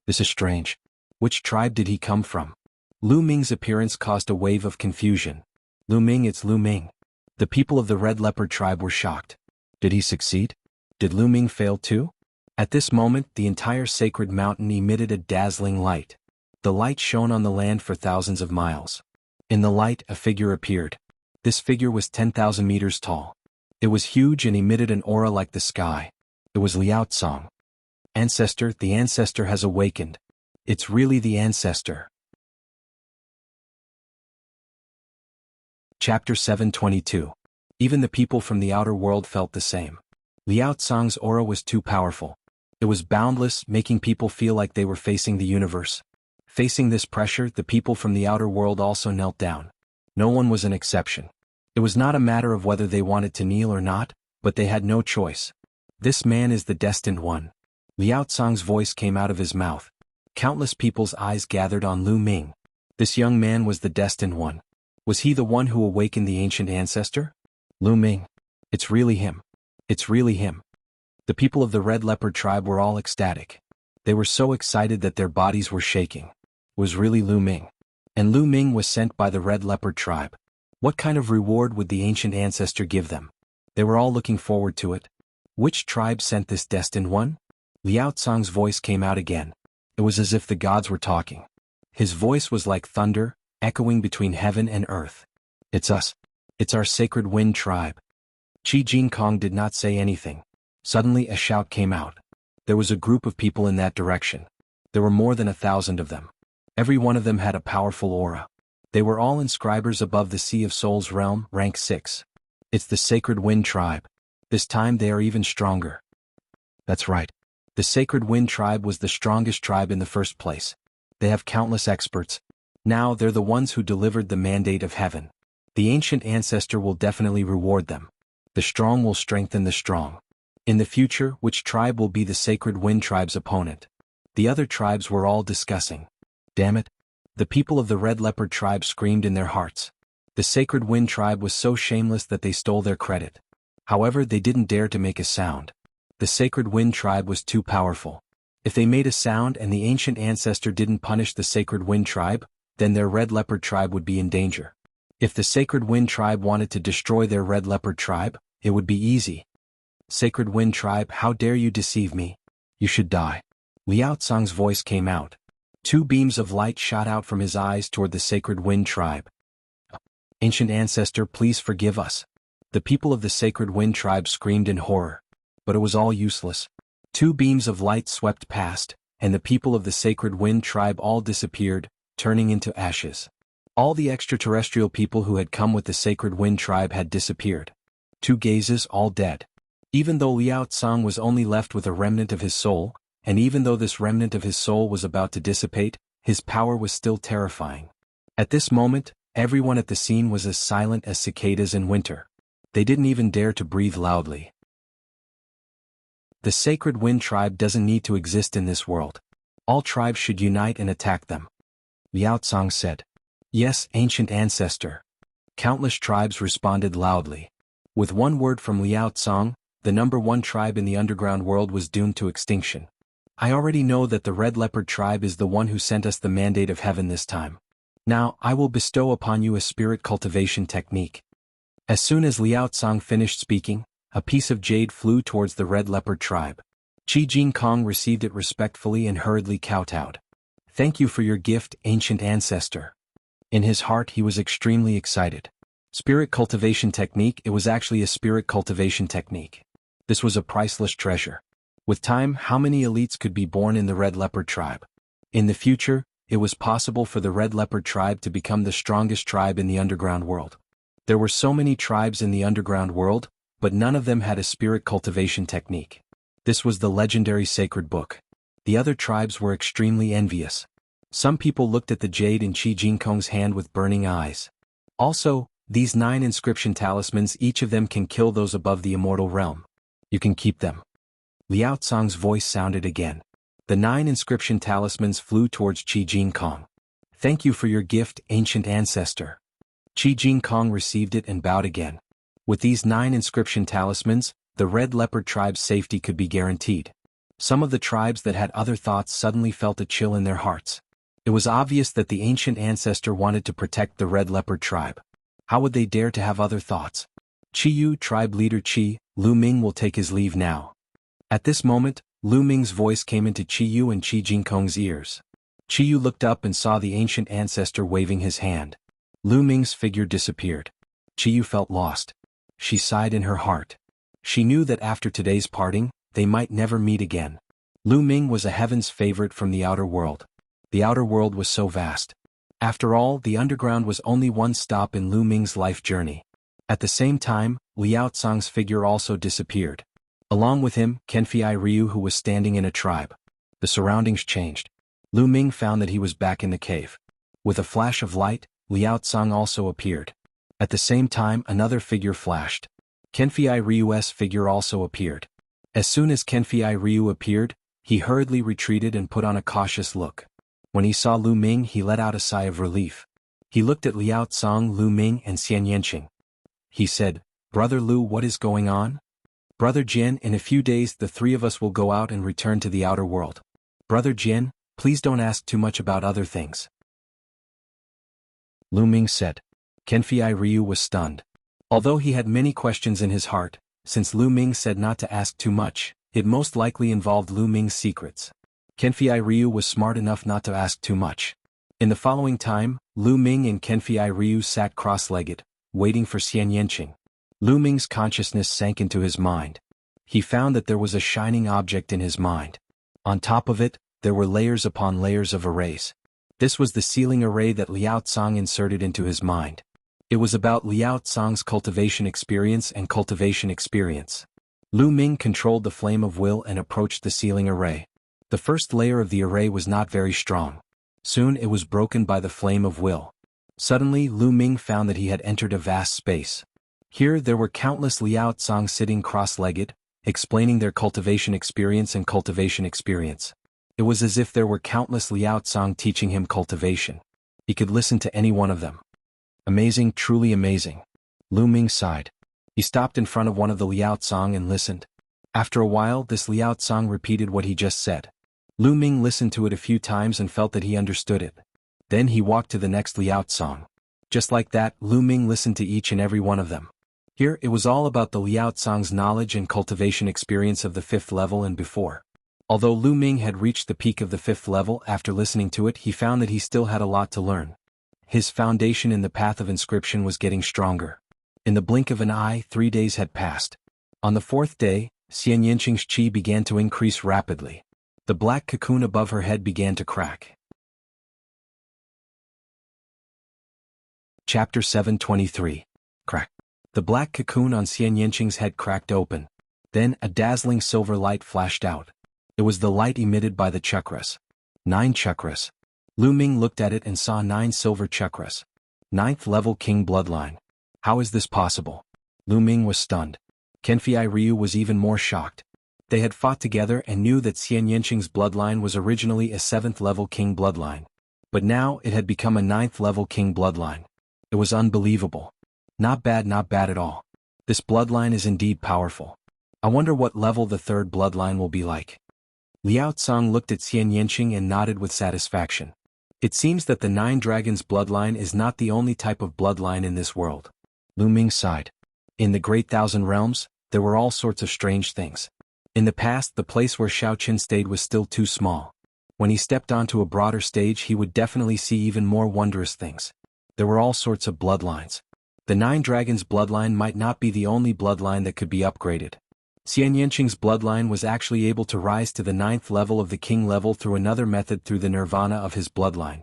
This is strange. Which tribe did he come from? Lu Ming's appearance caused a wave of confusion. Lu Ming, it's Lu Ming. The people of the Red Leopard tribe were shocked. Did he succeed? Did Lu Ming fail too? At this moment, the entire sacred mountain emitted a dazzling light. The light shone on the land for thousands of miles. In the light, a figure appeared. This figure was 10,000 meters tall. It was huge and emitted an aura like the sky. It was Liao Tsong. Ancestor, the ancestor has awakened. It's really the ancestor. Chapter 722. Even the people from the outer world felt the same. Liao Tsong's aura was too powerful. It was boundless, making people feel like they were facing the universe. Facing this pressure, the people from the outer world also knelt down. No one was an exception. It was not a matter of whether they wanted to kneel or not, but they had no choice. This man is the destined one. Liao Tsong's voice came out of his mouth. Countless people's eyes gathered on Lu Ming. This young man was the destined one. Was he the one who awakened the ancient ancestor? Lu Ming. It's really him. It's really him. The people of the Red Leopard tribe were all ecstatic. They were so excited that their bodies were shaking. It was really Lu Ming. And Lu Ming was sent by the Red Leopard tribe. What kind of reward would the ancient ancestor give them? They were all looking forward to it. Which tribe sent this destined one? Liao Tsong's voice came out again. It was as if the gods were talking. His voice was like thunder, echoing between heaven and earth. It's us. It's our sacred wind tribe. Jianghu did not say anything. Suddenly a shout came out. There was a group of people in that direction. There were more than 1,000 of them. Every one of them had a powerful aura. They were all inscribers above the Sea of Souls realm, rank 6. It's the sacred wind tribe. This time they are even stronger. That's right. The sacred wind tribe was the strongest tribe in the first place. They have countless experts. Now they're the ones who delivered the mandate of heaven. The ancient ancestor will definitely reward them. The strong will strengthen the strong. In the future, which tribe will be the sacred wind tribe's opponent? The other tribes were all discussing. Damn it. The people of the Red Leopard tribe screamed in their hearts. The sacred wind tribe was so shameless that they stole their credit. However, they didn't dare to make a sound. The sacred wind tribe was too powerful. If they made a sound and the ancient ancestor didn't punish the sacred wind tribe, then their Red Leopard tribe would be in danger. If the sacred wind tribe wanted to destroy their Red Leopard tribe, it would be easy. Sacred wind tribe, how dare you deceive me? You should die. Liao Tsong's voice came out. 2 beams of light shot out from his eyes toward the sacred wind tribe. Ancient ancestor, please forgive us. The people of the sacred wind tribe screamed in horror. But it was all useless. 2 beams of light swept past, and the people of the sacred wind tribe all disappeared, turning into ashes. All the extraterrestrial people who had come with the sacred wind tribe had disappeared. 2 gazes, all dead. Even though Liao Tsong was only left with a remnant of his soul, and even though this remnant of his soul was about to dissipate, his power was still terrifying. At this moment, everyone at the scene was as silent as cicadas in winter. They didn't even dare to breathe loudly. The sacred wind tribe doesn't need to exist in this world. All tribes should unite and attack them. Liao Tsong said. Yes, ancient ancestor. Countless tribes responded loudly. With one word from Liao Tsong, the #1 tribe in the underground world was doomed to extinction. I already know that the Red Leopard tribe is the one who sent us the mandate of heaven this time. Now, I will bestow upon you a spirit cultivation technique. As soon as Liao Tsong finished speaking, a piece of jade flew towards the Red Leopard tribe. Jianghu received it respectfully and hurriedly kowtowed. Thank you for your gift, ancient ancestor. In his heart he was extremely excited. Spirit cultivation technique, it was actually a spirit cultivation technique. This was a priceless treasure. With time, how many elites could be born in the Red Leopard tribe? In the future, it was possible for the Red Leopard tribe to become the strongest tribe in the underground world. There were so many tribes in the underground world, but none of them had a spirit cultivation technique. This was the legendary sacred book. The other tribes were extremely envious. Some people looked at the jade in Qi Jinkong's hand with burning eyes. Also, these 9 inscription talismans, each of them can kill those above the immortal realm. You can keep them. Liao Cang's voice sounded again. The 9 inscription talismans flew towards Qi Jinkong. Thank you for your gift, ancient ancestor. Qi Jinkong received it and bowed again. With these 9 inscription talismans, the Red Leopard tribe's safety could be guaranteed. Some of the tribes that had other thoughts suddenly felt a chill in their hearts. It was obvious that the ancient ancestor wanted to protect the Red Leopard tribe. How would they dare to have other thoughts? Qiyu tribe leader Qi, Lu Ming will take his leave now. At this moment, Lu Ming's voice came into Qiyu and Qi Jinkong's ears. Qiyu looked up and saw the ancient ancestor waving his hand. Lu Ming's figure disappeared. Qiyu felt lost. She sighed in her heart. She knew that after today's parting, they might never meet again. Lu Ming was a heaven's favorite from the outer world. The outer world was so vast. After all, the underground was only one stop in Lu Ming's life journey. At the same time, Liao Cang's figure also disappeared. Along with him, Kenfei Ryu, who was standing in a tribe. The surroundings changed. Lu Ming found that he was back in the cave. With a flash of light, Liao Cang also appeared. At the same time, another figure flashed. Kenfei Ryu's figure also appeared. As soon as Kenfei Ryu appeared, he hurriedly retreated and put on a cautious look. When he saw Lu Ming, he let out a sigh of relief. He looked at Liao Cang, Lu Ming, and Xian Yanqing. He said, "Brother Lu, what is going on?" "Brother Jian, in a few days the 3 of us will go out and return to the outer world. Brother Jian, please don't ask too much about other things," Lu Ming said. Kenfei Ryu was stunned. Although he had many questions in his heart, since Lu Ming said not to ask too much, it most likely involved Lu Ming's secrets. Kenfei Ryu was smart enough not to ask too much. In the following time, Lu Ming and Kenfei Ryu sat cross-legged, waiting for Xian Yanqing. Lu Ming's consciousness sank into his mind. He found that there was a shining object in his mind. On top of it, there were layers upon layers of arrays. This was the sealing array that Liao Cang inserted into his mind. It was about Liao Cang's cultivation experience and cultivation experience. Lu Ming controlled the flame of will and approached the sealing array. The first layer of the array was not very strong. Soon it was broken by the flame of will. Suddenly Lu Ming found that he had entered a vast space. Here there were countless Liao Cang sitting cross-legged, explaining their cultivation experience and cultivation experience. It was as if there were countless Liao Cang teaching him cultivation. He could listen to any one of them. Amazing, truly amazing. Lu Ming sighed. He stopped in front of one of the Liao Cang and listened. After a while, this Liao Cang repeated what he just said. Lu Ming listened to it a few times and felt that he understood it. Then he walked to the next Liao Cang. Just like that, Lu Ming listened to each and every one of them. Here, it was all about the Liao Cang's knowledge and cultivation experience of the 5th level and before. Although Lu Ming had reached the peak of the 5th level, after listening to it he found that he still had a lot to learn. His foundation in the path of inscription was getting stronger. In the blink of an eye, 3 days had passed. On the 4th day, Xian Yanqing's qi began to increase rapidly. The black cocoon above her head began to crack. Chapter 723. Crack. The black cocoon on Xian Yanqing's head cracked open. Then a dazzling silver light flashed out. It was the light emitted by the chakras. 9 chakras. Lu Ming looked at it and saw 9 silver chakras. 9th level king bloodline. How is this possible? Lu Ming was stunned. Kenfei Ryu was even more shocked. They had fought together and knew that Xian Yanqing's bloodline was originally a 7th level king bloodline. But now it had become a 9th level king bloodline. It was unbelievable. Not bad at all. This bloodline is indeed powerful. I wonder what level the 3rd bloodline will be like. Liao Cang looked at Xian Yanqing and nodded with satisfaction. It seems that the 9 dragons bloodline is not the only type of bloodline in this world. Lu Ming sighed. In the Great Thousand Realms, there were all sorts of strange things. In the past, the place where Xiaoqin stayed was still too small. When he stepped onto a broader stage, he would definitely see even more wondrous things. There were all sorts of bloodlines. The 9 dragons bloodline might not be the only bloodline that could be upgraded. Xian Yanqing's bloodline was actually able to rise to the 9th level of the king level through another method through the nirvana of his bloodline.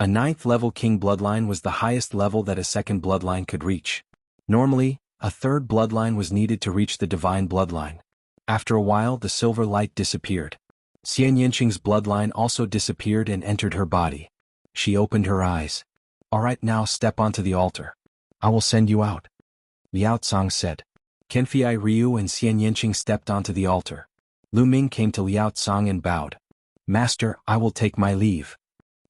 A 9th level king bloodline was the highest level that a second bloodline could reach. Normally, a third bloodline was needed to reach the divine bloodline. After a while, the silver light disappeared. Xian Yanqing's bloodline also disappeared and entered her body. She opened her eyes. "Alright, now step onto the altar. I will send you out," Liao Cong said. Kenfei Ryu and Xian Yanqing stepped onto the altar. Lu Ming came to Liao Cong and bowed. "Master, I will take my leave.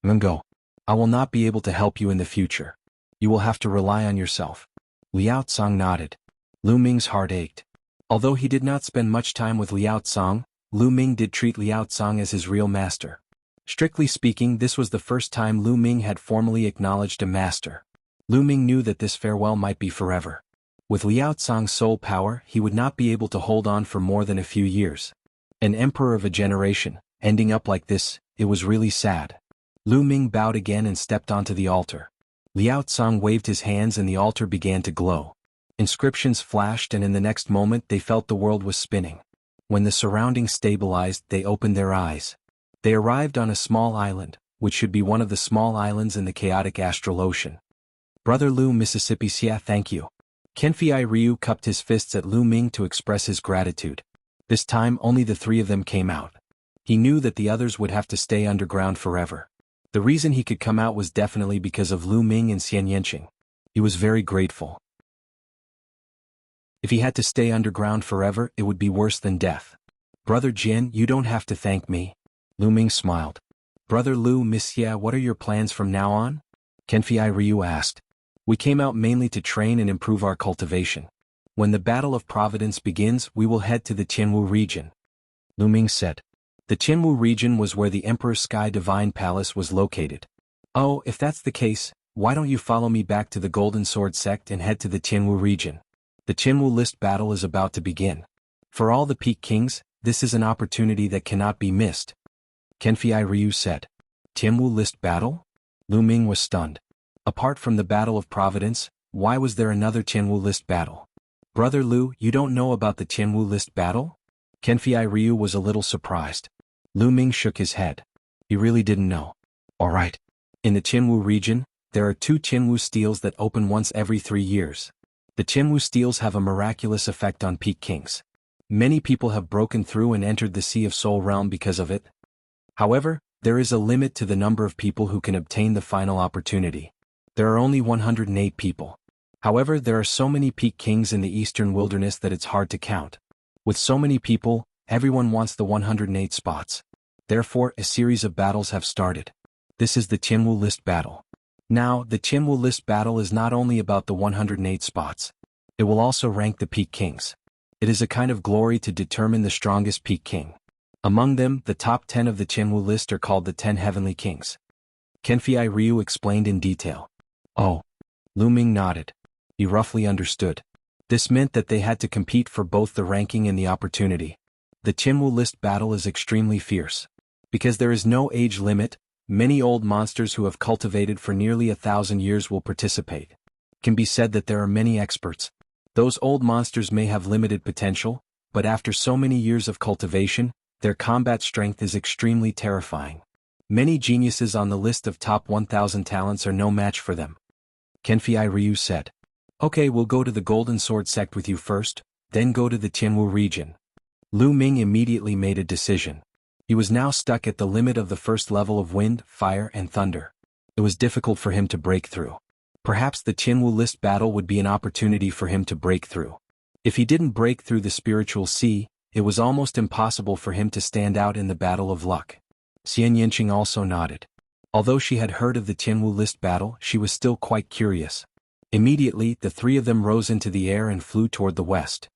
Go. I will not be able to help you in the future. You will have to rely on yourself." Liao Cong nodded. Lu Ming's heart ached. Although he did not spend much time with Liao Cong, Lu Ming did treat Liao Cong as his real master. Strictly speaking, this was the first time Lu Ming had formally acknowledged a master. Lu Ming knew that this farewell might be forever. With Liao Cong's soul power, he would not be able to hold on for more than a few years. An emperor of a generation, ending up like this, it was really sad. Lu Ming bowed again and stepped onto the altar. Liao Cong waved his hands and the altar began to glow. Inscriptions flashed and in the next moment they felt the world was spinning. When the surroundings stabilized, they opened their eyes. They arrived on a small island, which should be one of the small islands in the chaotic astral ocean. "Brother Lu, Mississippi Xia, thank you." Kenfei Ryu cupped his fists at Lu Ming to express his gratitude. This time only the three of them came out. He knew that the others would have to stay underground forever. The reason he could come out was definitely because of Lu Ming and Xian Yanqing. He was very grateful. If he had to stay underground forever, it would be worse than death. "Brother Jin, you don't have to thank me." Lu Ming smiled. "Brother Lu, Miss Xia, what are your plans from now on?" Kenfei Ryu asked. "We came out mainly to train and improve our cultivation. When the Battle of Providence begins, we will head to the Jianghu region," Lu Ming said. The Jianghu region was where the Emperor's Sky Divine Palace was located. "Oh, if that's the case, why don't you follow me back to the Golden Sword sect and head to the Jianghu region? The Jianghu list battle is about to begin. For all the Peak Kings, this is an opportunity that cannot be missed," Kenfei Ryu said. "Jianghu list battle?" Lu Ming was stunned. Apart from the Battle of Providence, why was there another Jianghu list battle? "Brother Lu, you don't know about the Jianghu list battle?" Kenfei Ryu was a little surprised. Lu Ming shook his head. He really didn't know. "Alright. In the Jianghu region, there are 2 Jianghu steels that open once every 3 years. The Jianghu steels have a miraculous effect on Peak Kings. Many people have broken through and entered the Sea of Soul realm because of it. However, there is a limit to the number of people who can obtain the final opportunity. There are only 108 people. However, there are so many Peak Kings in the Eastern Wilderness that it's hard to count. With so many people, everyone wants the 108 spots. Therefore, a series of battles have started. This is the Jianghu list battle. Now, the Jianghu list battle is not only about the 108 spots. It will also rank the Peak Kings. It is a kind of glory to determine the strongest Peak King. Among them, the top 10 of the Jianghu list are called the 10 Heavenly Kings. Kenfei Ryu explained in detail. "Oh." Lu Ming nodded. He roughly understood. This meant that they had to compete for both the ranking and the opportunity. The Jianghu list battle is extremely fierce. Because there is no age limit, many old monsters who have cultivated for nearly 1,000 years will participate. It can be said that there are many experts. Those old monsters may have limited potential, but after so many years of cultivation, their combat strength is extremely terrifying. Many geniuses on the list of top 1,000 talents are no match for them. Kenfei Ryu said. "Okay, we'll go to the Golden Sword sect with you first, then go to the Jianghu region." Lu Ming immediately made a decision. He was now stuck at the limit of the first level of wind, fire, and thunder. It was difficult for him to break through. Perhaps the Jianghu list battle would be an opportunity for him to break through. If he didn't break through the spiritual sea, it was almost impossible for him to stand out in the battle of luck. Xian Yanqing also nodded. Although she had heard of the Jianghu list battle, she was still quite curious. Immediately, the three of them rose into the air and flew toward the west.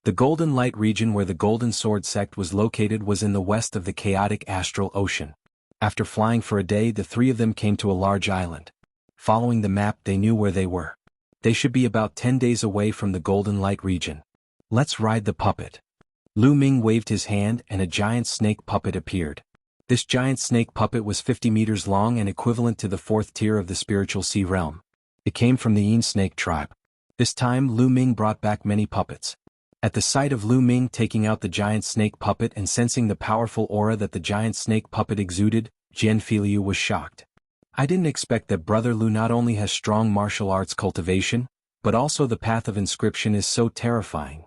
The Golden Light region where the Golden Sword sect was located was in the west of the chaotic astral ocean. After flying for a day, the three of them came to a large island. Following the map, they knew where they were. They should be about 10 days away from the Golden Light region. "Let's ride the puppet." Lu Ming waved his hand and a giant snake puppet appeared. This giant snake puppet was 50 meters long and equivalent to the 4th tier of the spiritual sea realm. It came from the Yin snake tribe. This time Lu Ming brought back many puppets. At the sight of Lu Ming taking out the giant snake puppet and sensing the powerful aura that the giant snake puppet exuded, Jian Filiu was shocked. I didn't expect that Brother Lu not only has strong martial arts cultivation, but also the path of inscription is so terrifying.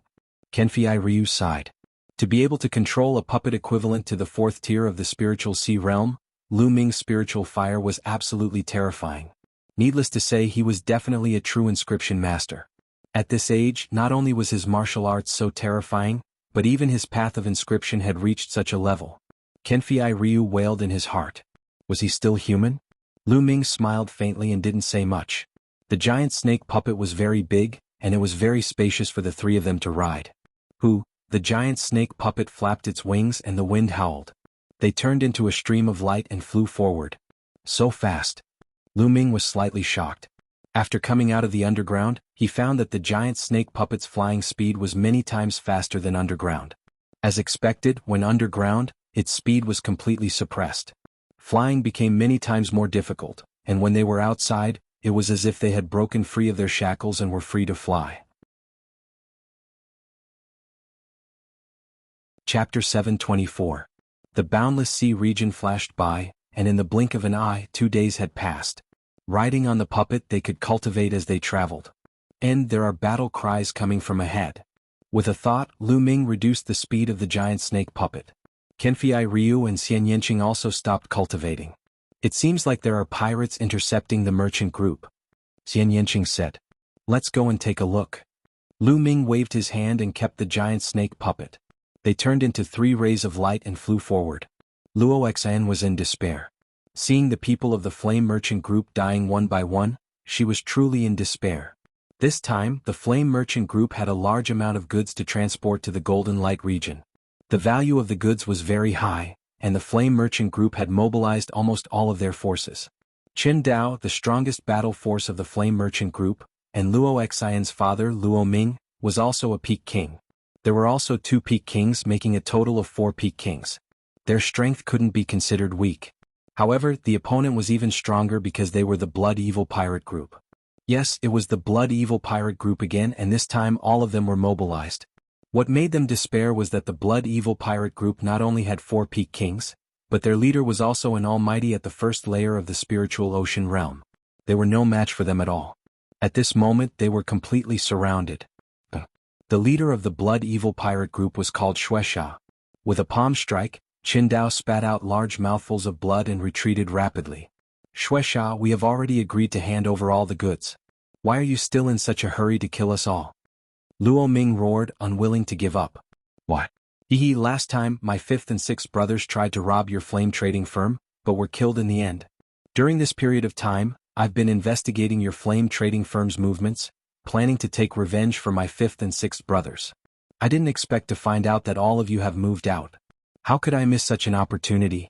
Kenfei Ryu sighed. To be able to control a puppet equivalent to the fourth tier of the spiritual sea realm, Lu Ming's spiritual fire was absolutely terrifying. Needless to say, he was definitely a true inscription master. At this age, not only was his martial arts so terrifying, but even his path of inscription had reached such a level. Kenfei Ryu wailed in his heart. Was he still human? Lu Ming smiled faintly and didn't say much. The giant snake puppet was very big, and it was very spacious for the three of them to ride. The giant snake puppet flapped its wings and the wind howled. They turned into a stream of light and flew forward. So fast. Lu Ming was slightly shocked. After coming out of the underground, he found that the giant snake puppet's flying speed was many times faster than underground. As expected, when underground, its speed was completely suppressed. Flying became many times more difficult, and when they were outside, it was as if they had broken free of their shackles and were free to fly. Chapter 724. The boundless sea region flashed by, and in the blink of an eye 2 days had passed. Riding on the puppet they could cultivate as they traveled. And there are battle cries coming from ahead. With a thought, Lu Ming reduced the speed of the giant snake puppet. Kenfei Ryu and Xian Yanqing also stopped cultivating. It seems like there are pirates intercepting the merchant group. Xian Yanqing said. Let's go and take a look. Lu Ming waved his hand and kept the giant snake puppet. They turned into 3 rays of light and flew forward. Luo Xian was in despair. Seeing the people of the flame merchant group dying one by one, she was truly in despair. This time, the flame merchant group had a large amount of goods to transport to the Golden Light region. The value of the goods was very high, and the flame merchant group had mobilized almost all of their forces. Qin Dao, the strongest battle force of the flame merchant group, and Luo Xian's father Luo Ming, was also a peak king. There were also 2 peak kings, making a total of 4 peak kings. Their strength couldn't be considered weak. However, the opponent was even stronger because they were the Blood Evil Pirate Group. Yes, it was the Blood Evil Pirate Group again, and this time all of them were mobilized. What made them despair was that the Blood Evil Pirate Group not only had 4 peak kings, but their leader was also an almighty at the first layer of the spiritual ocean realm. They were no match for them at all. At this moment they were completely surrounded. The leader of the Blood Evil Pirate Group was called Shueisha. With a palm strike, Qin Dao spat out large mouthfuls of blood and retreated rapidly. Shueisha, we have already agreed to hand over all the goods. Why are you still in such a hurry to kill us all? Luo Ming roared, unwilling to give up. What? Last time, my 5th and 6th brothers tried to rob your flame trading firm, but were killed in the end. During this period of time, I've been investigating your flame trading firm's movements, planning to take revenge for my 5th and 6th brothers. I didn't expect to find out that all of you have moved out. How could I miss such an opportunity?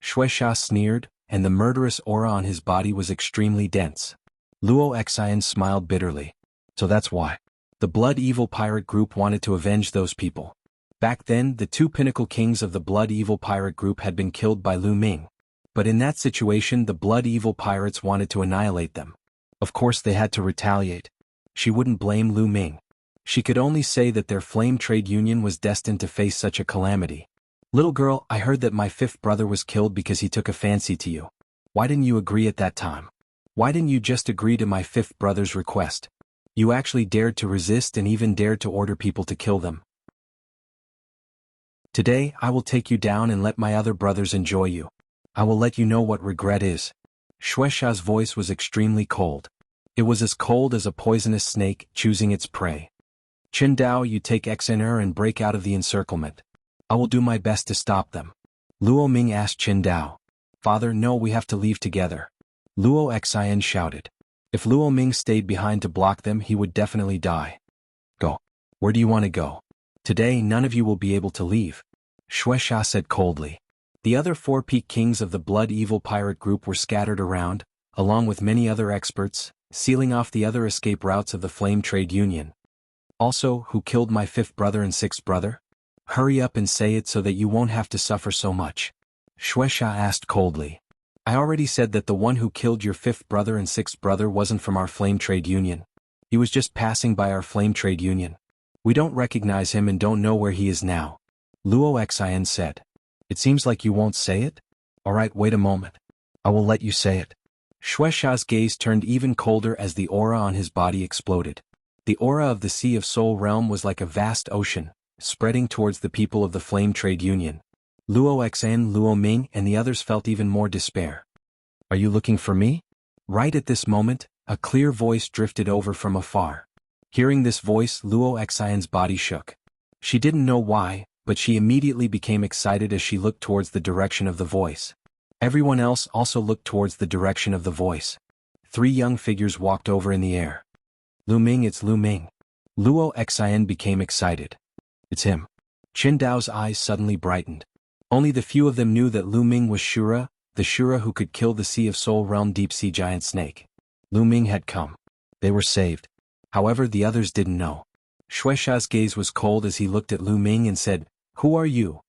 Shueisha sneered, and the murderous aura on his body was extremely dense. Luo Xian smiled bitterly. So that's why. The Blood Evil Pirate Group wanted to avenge those people. Back then, the 2 pinnacle kings of the Blood Evil Pirate Group had been killed by Lu Ming. But in that situation, the Blood Evil Pirates wanted to annihilate them. Of course they had to retaliate. She wouldn't blame Lu Ming. She could only say that their flame trade union was destined to face such a calamity. Little girl, I heard that my 5th brother was killed because he took a fancy to you. Why didn't you agree at that time? Why didn't you just agree to my 5th brother's request? You actually dared to resist and even dared to order people to kill them. Today, I will take you down and let my other brothers enjoy you. I will let you know what regret is. Shueisha's voice was extremely cold. It was as cold as a poisonous snake choosing its prey. Qin Dao, you take XNR and break out of the encirclement. I will do my best to stop them. Luo Ming asked Qin Dao. Father, no, we have to leave together. Luo Xian shouted. If Luo Ming stayed behind to block them, he would definitely die. Go. Where do you want to go? Today none of you will be able to leave. Shueisha said coldly. The other 4 peak kings of the Blood Evil Pirate Group were scattered around, along with many other experts, sealing off the other escape routes of the Flame Trade Union. Also, who killed my 5th brother and 6th brother? Hurry up and say it so that you won't have to suffer so much. Shueisha asked coldly. I already said that the one who killed your 5th brother and 6th brother wasn't from our Flame Trade Union. He was just passing by our Flame Trade Union. We don't recognize him and don't know where he is now. Luo Xian said. It seems like you won't say it? Alright, wait a moment. I will let you say it. Shueisha's gaze turned even colder as the aura on his body exploded. The aura of the Sea of Soul realm was like a vast ocean, spreading towards the people of the Flame Trade Union. Luo Xian, Luo Ming and the others felt even more despair. Are you looking for me? Right at this moment, a clear voice drifted over from afar. Hearing this voice, Luo Xian's body shook. She didn't know why, but she immediately became excited as she looked towards the direction of the voice. Everyone else also looked towards the direction of the voice. 3 young figures walked over in the air. Lu Ming, it's Lu Ming. Luo Xian became excited. It's him. Qin Dao's eyes suddenly brightened. Only the few of them knew that Lu Ming was Shura, the Shura who could kill the Sea of Soul realm deep sea giant snake. Lu Ming had come. They were saved. However, the others didn't know. Shueisha's gaze was cold as he looked at Lu Ming and said, Who are you?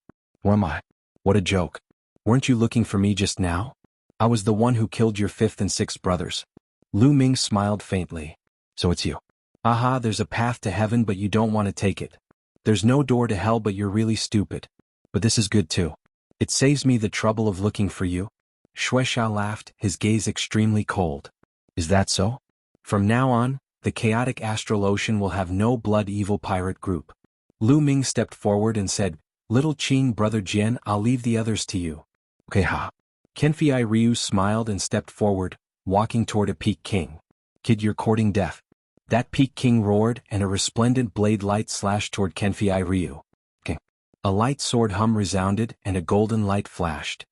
Who am I? What a joke. Weren't you looking for me just now? I was the one who killed your 5th and 6th brothers. Lu Ming smiled faintly. So it's you. Aha, there's a path to heaven but you don't want to take it. There's no door to hell but you're really stupid. But this is good too. It saves me the trouble of looking for you. Shueisha laughed, his gaze extremely cold. Is that so? From now on, the chaotic astral ocean will have no blood evil pirate group. Lu Ming stepped forward and said, Little Qin brother Jian, I'll leave the others to you. Okay ha. Kenfei Ryu smiled and stepped forward, walking toward a Peak King. Kid, you're courting death. That Peak King roared and a resplendent blade light slashed toward Kenfei Ryu. Okay. A light sword hum resounded and a golden light flashed.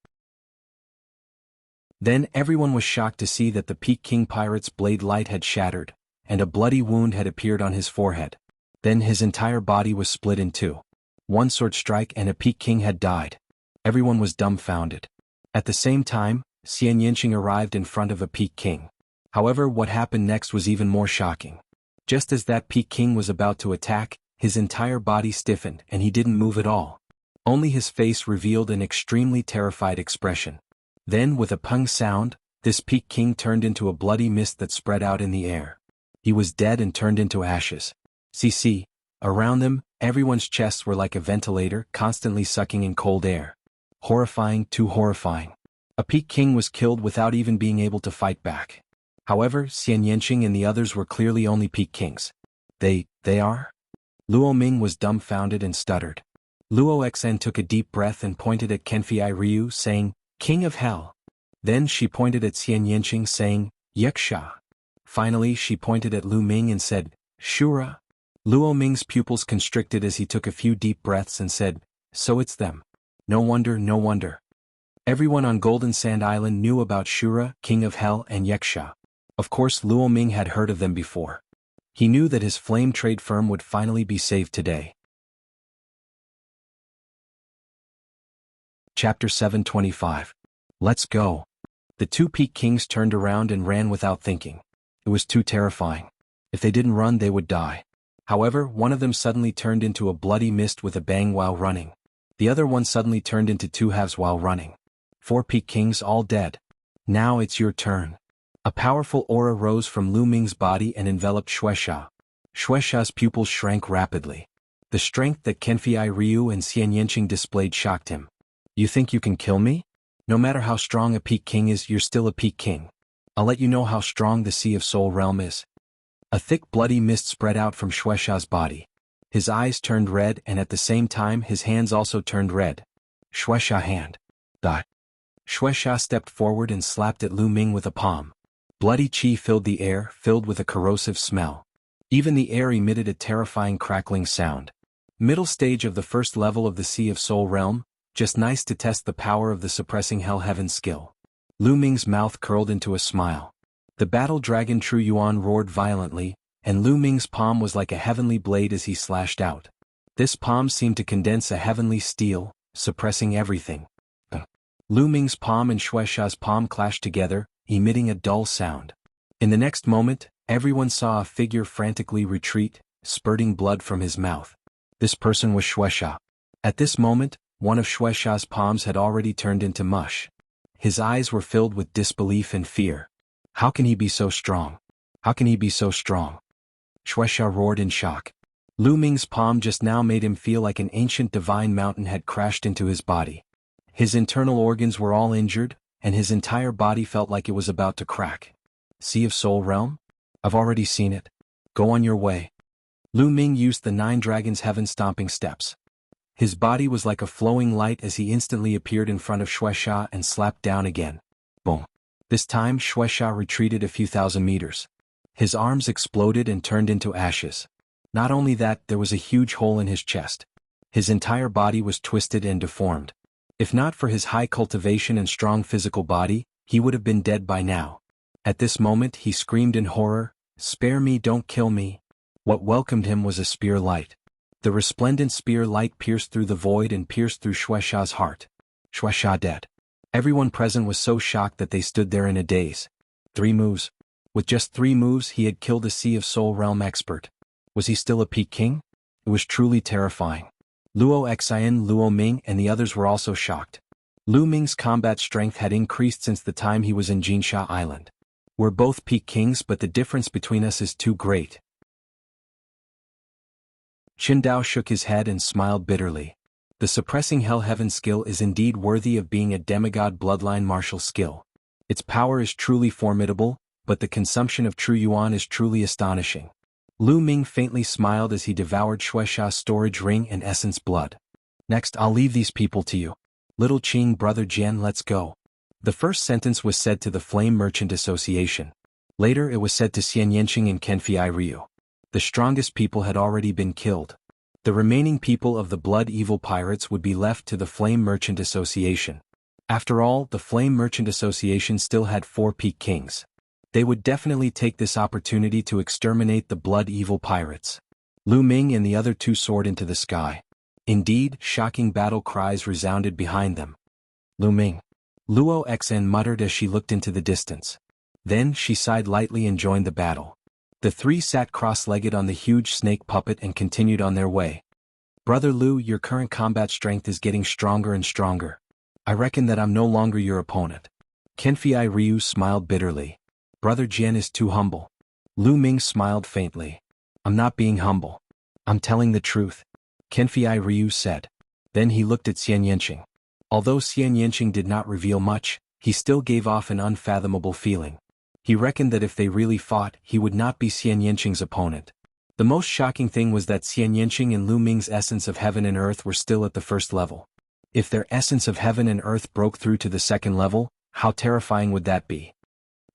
Then everyone was shocked to see that the Peak King pirate's blade light had shattered, and a bloody wound had appeared on his forehead. Then his entire body was split in 2. 1 sword strike and a Peak King had died. Everyone was dumbfounded. At the same time, Xian Yinqing arrived in front of a Peak King. However, what happened next was even more shocking. Just as that Peak King was about to attack, his entire body stiffened and he didn't move at all. Only his face revealed an extremely terrified expression. Then, with a pung sound, this Peak King turned into a bloody mist that spread out in the air. He was dead and turned into ashes. See, around them, everyone's chests were like a ventilator, constantly sucking in cold air. Horrifying, too horrifying. A Peak King was killed without even being able to fight back. However, Xian Yinqing and the others were clearly only Peak Kings. They are? Luo Ming was dumbfounded and stuttered. Luo Xian took a deep breath and pointed at Kenfei Ryu, saying, King of Hell. Then she pointed at Xian Yinqing, saying, Yuxia. Finally, she pointed at Lu Ming and said, Shura. Luo Ming's pupils constricted as he took a few deep breaths and said, So it's them. No wonder, no wonder. Everyone on Golden Sand Island knew about Shura, King of Hell and Yuxia. Of course, Luo Ming had heard of them before. He knew that his flame trade firm would finally be saved today. Chapter 725. Let's go. The 2 Peak Kings turned around and ran without thinking. It was too terrifying. If they didn't run, they would die. However, one of them suddenly turned into a bloody mist with a bang while running. The other one suddenly turned into 2 halves while running. 4 Peak Kings all dead. Now it's your turn. A powerful aura rose from Lu Ming's body and enveloped Shueisha. Shueisha's pupils shrank rapidly. The strength that Kenfei Ryu and Xian Yinqing displayed shocked him. You think you can kill me? No matter how strong a Peak King is, you're still a Peak King. I'll let you know how strong the Sea of Soul realm is. A thick bloody mist spread out from Shueisha's body. His eyes turned red and at the same time his hands also turned red. Shueisha hand. Die. Shueisha stepped forward and slapped at Lu Ming with a palm. Bloody qi filled the air, filled with a corrosive smell. Even the air emitted a terrifying crackling sound. Middle stage of the first level of the Sea of Soul realm, just nice to test the power of the suppressing Hell Heaven skill. Lu Ming's mouth curled into a smile. The battle dragon True Yuan roared violently, and Lu Ming's palm was like a heavenly blade as he slashed out. This palm seemed to condense a heavenly steel, suppressing everything. Lu Ming's palm and Shueisha's palm clashed together, emitting a dull sound. In the next moment, everyone saw a figure frantically retreat, spurting blood from his mouth. This person was Shueisha. At this moment, one of Shueisha's palms had already turned into mush. His eyes were filled with disbelief and fear. How can he be so strong? How can he be so strong? Shueisha roared in shock. Lu Ming's palm just now made him feel like an ancient divine mountain had crashed into his body. His internal organs were all injured, and his entire body felt like it was about to crack. Sea of Soul Realm? I've already seen it. Go on your way. Lu Ming used the 9 dragons' heaven-stomping steps. His body was like a flowing light as he instantly appeared in front of Shueisha and slapped down again. Boom. This time Shueisha retreated a few thousand meters. His arms exploded and turned into ashes. Not only that, there was a huge hole in his chest. His entire body was twisted and deformed. If not for his high cultivation and strong physical body, he would have been dead by now. At this moment he screamed in horror, "Spare me, don't kill me." What welcomed him was a spear light. The resplendent spear light pierced through the void and pierced through Shueisha's heart. Shueisha dead. Everyone present was so shocked that they stood there in a daze. 3 moves. With just 3 moves he had killed a Sea of Soul Realm expert. Was he still a peak king? It was truly terrifying. Luo Xian, Luo Ming and the others were also shocked. Lu Ming's combat strength had increased since the time he was in Jinsha Island. We're both peak kings, but the difference between us is too great. Qindao shook his head and smiled bitterly. The suppressing Hell Heaven skill is indeed worthy of being a demigod bloodline martial skill. Its power is truly formidable, but the consumption of true yuan is truly astonishing. Lu Ming faintly smiled as he devoured Shueisha's storage ring and essence blood. Next, I'll leave these people to you. Little Qing, brother Jian, let's go. The first sentence was said to the Flame Merchant Association. Later it was said to Xian Yanqing and Kenfei Ryu. The strongest people had already been killed. The remaining people of the Blood Evil Pirates would be left to the Flame Merchant Association. After all, the Flame Merchant Association still had 4 peak kings. They would definitely take this opportunity to exterminate the Blood Evil Pirates. Lu Ming and the other 2 soared into the sky. Indeed, shocking battle cries resounded behind them. Lu Ming. Luo Xen muttered as she looked into the distance. Then she sighed lightly and joined the battle. The 3 sat cross-legged on the huge snake puppet and continued on their way. Brother Lu, your current combat strength is getting stronger and stronger. I reckon that I'm no longer your opponent. Kenfei Ryu smiled bitterly. Brother Jian is too humble. Lu Ming smiled faintly. I'm not being humble. I'm telling the truth. Kenfei Ryu said. Then he looked at Xian Yanqing. Although Xian Yanqing did not reveal much, he still gave off an unfathomable feeling. He reckoned that if they really fought, he would not be Xian Yanqing's opponent. The most shocking thing was that Xian Yanqing and Lu Ming's essence of heaven and earth were still at the first level. If their essence of heaven and earth broke through to the second level, how terrifying would that be?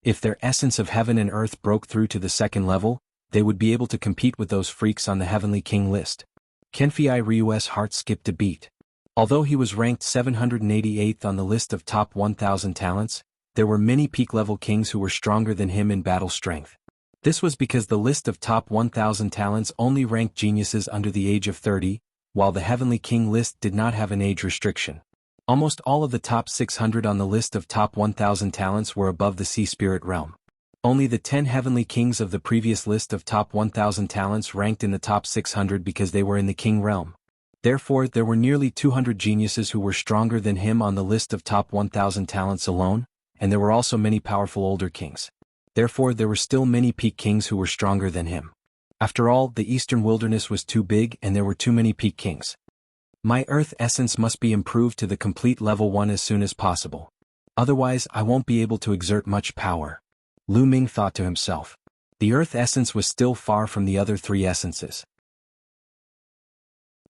If their essence of heaven and earth broke through to the second level, they would be able to compete with those freaks on the Heavenly King list. Kenfei Ryu's heart skipped a beat. Although he was ranked 788th on the list of top 1,000 talents, there were many peak-level kings who were stronger than him in battle strength. This was because the list of top 1,000 talents only ranked geniuses under the age of 30, while the Heavenly King list did not have an age restriction. Almost all of the top 600 on the list of top 1,000 talents were above the Sea Spirit realm. Only the 10 Heavenly Kings of the previous list of top 1,000 talents ranked in the top 600 because they were in the King realm. Therefore, there were nearly 200 geniuses who were stronger than him on the list of top 1,000 talents alone, and there were also many powerful older kings. Therefore, there were still many peak kings who were stronger than him. After all, the Eastern Wilderness was too big and there were too many peak kings. My Earth essence must be improved to the complete level 1 as soon as possible. Otherwise, I won't be able to exert much power. Lu Ming thought to himself. The Earth essence was still far from the other 3 essences.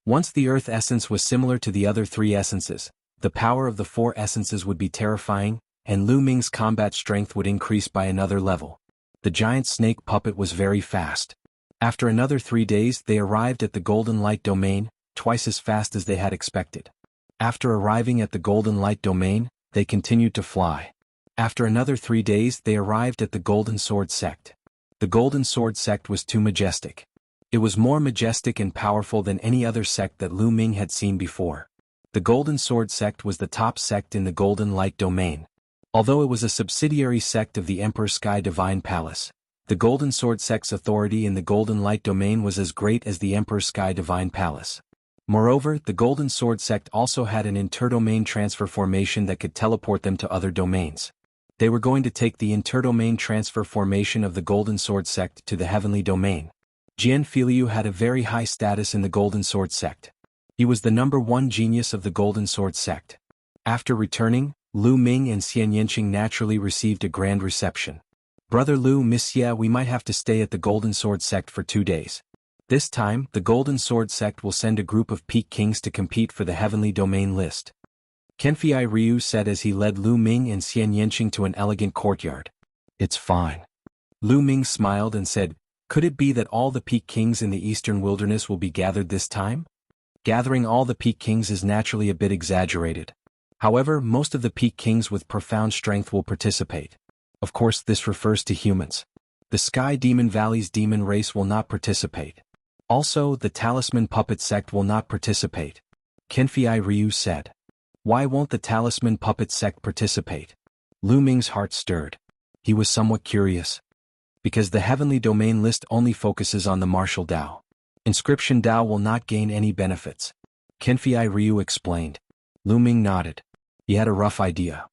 Once the Earth essence was similar to the other 3 essences, the power of the 4 essences would be terrifying, and Lu Ming's combat strength would increase by another level. The giant snake puppet was very fast. After another 3 days they arrived at the Golden Light Domain, twice as fast as they had expected. After arriving at the Golden Light Domain, they continued to fly. After another 3 days they arrived at the Golden Sword Sect. The Golden Sword Sect was too majestic. It was more majestic and powerful than any other sect that Lu Ming had seen before. The Golden Sword Sect was the top sect in the Golden Light Domain. Although it was a subsidiary sect of the Emperor Sky Divine Palace, the Golden Sword Sect's authority in the Golden Light Domain was as great as the Emperor Sky Divine Palace. Moreover, the Golden Sword Sect also had an interdomain transfer formation that could teleport them to other domains. They were going to take the interdomain transfer formation of the Golden Sword Sect to the Heavenly Domain. Jianhu had a very high status in the Golden Sword sect. He was the #1 genius of the Golden Sword sect. After returning, Lu Ming and Xian Yanqing naturally received a grand reception. Brother Lu, Wuxia, we might have to stay at the Golden Sword sect for 2 days. This time, the Golden Sword sect will send a group of peak kings to compete for the heavenly domain list. Kenfei Ryu said as he led Lu Ming and Xian Yanqing to an elegant courtyard. It's fine. Lu Ming smiled and said, could it be that all the peak kings in the eastern wilderness will be gathered this time? Gathering all the peak kings is naturally a bit exaggerated. However, most of the peak kings with profound strength will participate. Of course, this refers to humans. The Sky Demon Valley's demon race will not participate. Also, the Talisman Puppet sect will not participate. Kenfei Ryu said. Why won't the Talisman Puppet sect participate? Lu Ming's heart stirred. He was somewhat curious. Because the heavenly domain list only focuses on the martial Dao. Inscription Dao will not gain any benefits. Kenfei Ryu explained. Lu Ming nodded. He had a rough idea.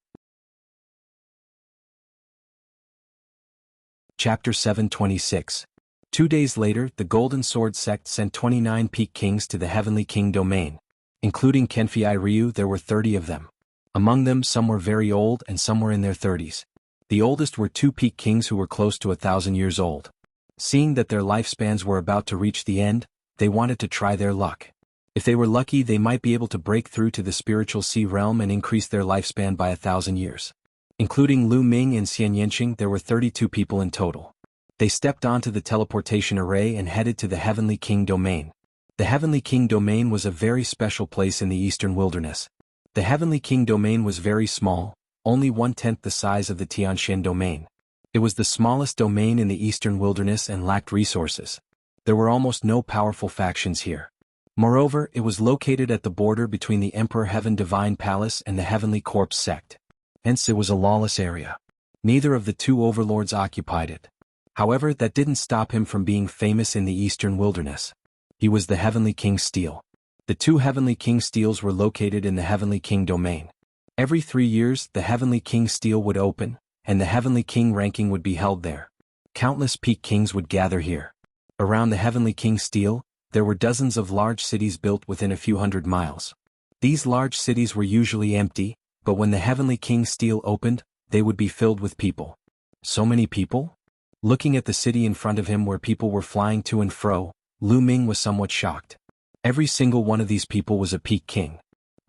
Chapter 726. 2 days later, the Golden Sword sect sent 29 peak kings to the Heavenly King domain. Including Kenfei Ryu, there were 30 of them. Among them, some were very old and some were in their 30s. The oldest were 2 peak kings who were close to 1,000 years old. Seeing that their lifespans were about to reach the end, they wanted to try their luck. If they were lucky, they might be able to break through to the spiritual sea realm and increase their lifespan by 1,000 years. Including Lu Ming and Xian Yanqing, there were 32 people in total. They stepped onto the teleportation array and headed to the Heavenly King domain. The Heavenly King domain was a very special place in the eastern wilderness. The Heavenly King domain was very small, only 1/10 the size of the Tianxian domain. It was the smallest domain in the eastern wilderness and lacked resources. There were almost no powerful factions here. Moreover, it was located at the border between the Emperor Heaven Divine Palace and the Heavenly Corpse sect. Hence it was a lawless area. Neither of the 2 overlords occupied it. However, that didn't stop him from being famous in the eastern wilderness. He was the Heavenly King Steel. The 2 Heavenly King Steels were located in the Heavenly King domain. Every 3 years, the Heavenly King Steel would open, and the Heavenly King ranking would be held there. Countless peak kings would gather here. Around the Heavenly King Steel, there were dozens of large cities built within a few hundred miles. These large cities were usually empty, but when the Heavenly King Steel opened, they would be filled with people. So many people? Looking at the city in front of him where people were flying to and fro, Lu Ming was somewhat shocked. Every single one of these people was a peak king.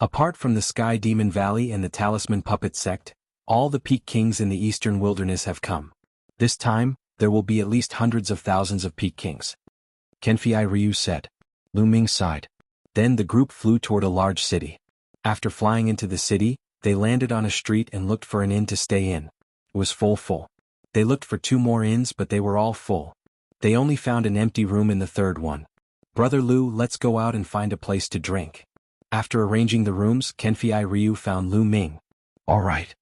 Apart from the Sky Demon Valley and the Talisman Puppet sect, all the peak kings in the eastern wilderness have come. This time, there will be at least hundreds of thousands of peak kings. Kenfei Ryu said. Lu Ming sighed. Then the group flew toward a large city. After flying into the city, they landed on a street and looked for an inn to stay in. It was full. They looked for 2 more inns, but they were all full. They only found an empty room in the 3rd one. Brother Lu, let's go out and find a place to drink. After arranging the rooms, Kenfei Ryu found Lu Ming. All right.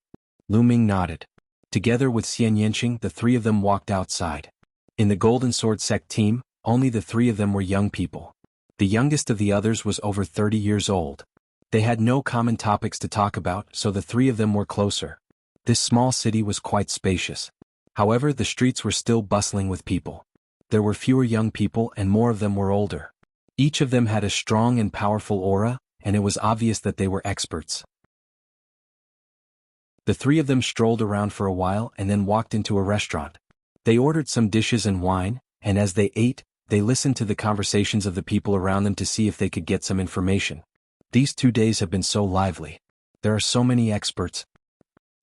Lu Ming nodded. Together with Xian Yanqing, the 3 of them walked outside. In the Golden Sword sect team, only the 3 of them were young people. The youngest of the others was over 30 years old. They had no common topics to talk about, so the 3 of them were closer. This small city was quite spacious. However, the streets were still bustling with people. There were fewer young people and more of them were older. Each of them had a strong and powerful aura, and it was obvious that they were experts. The 3 of them strolled around for a while and then walked into a restaurant. They ordered some dishes and wine, and as they ate, they listened to the conversations of the people around them to see if they could get some information. These 2 days have been so lively. There are so many experts.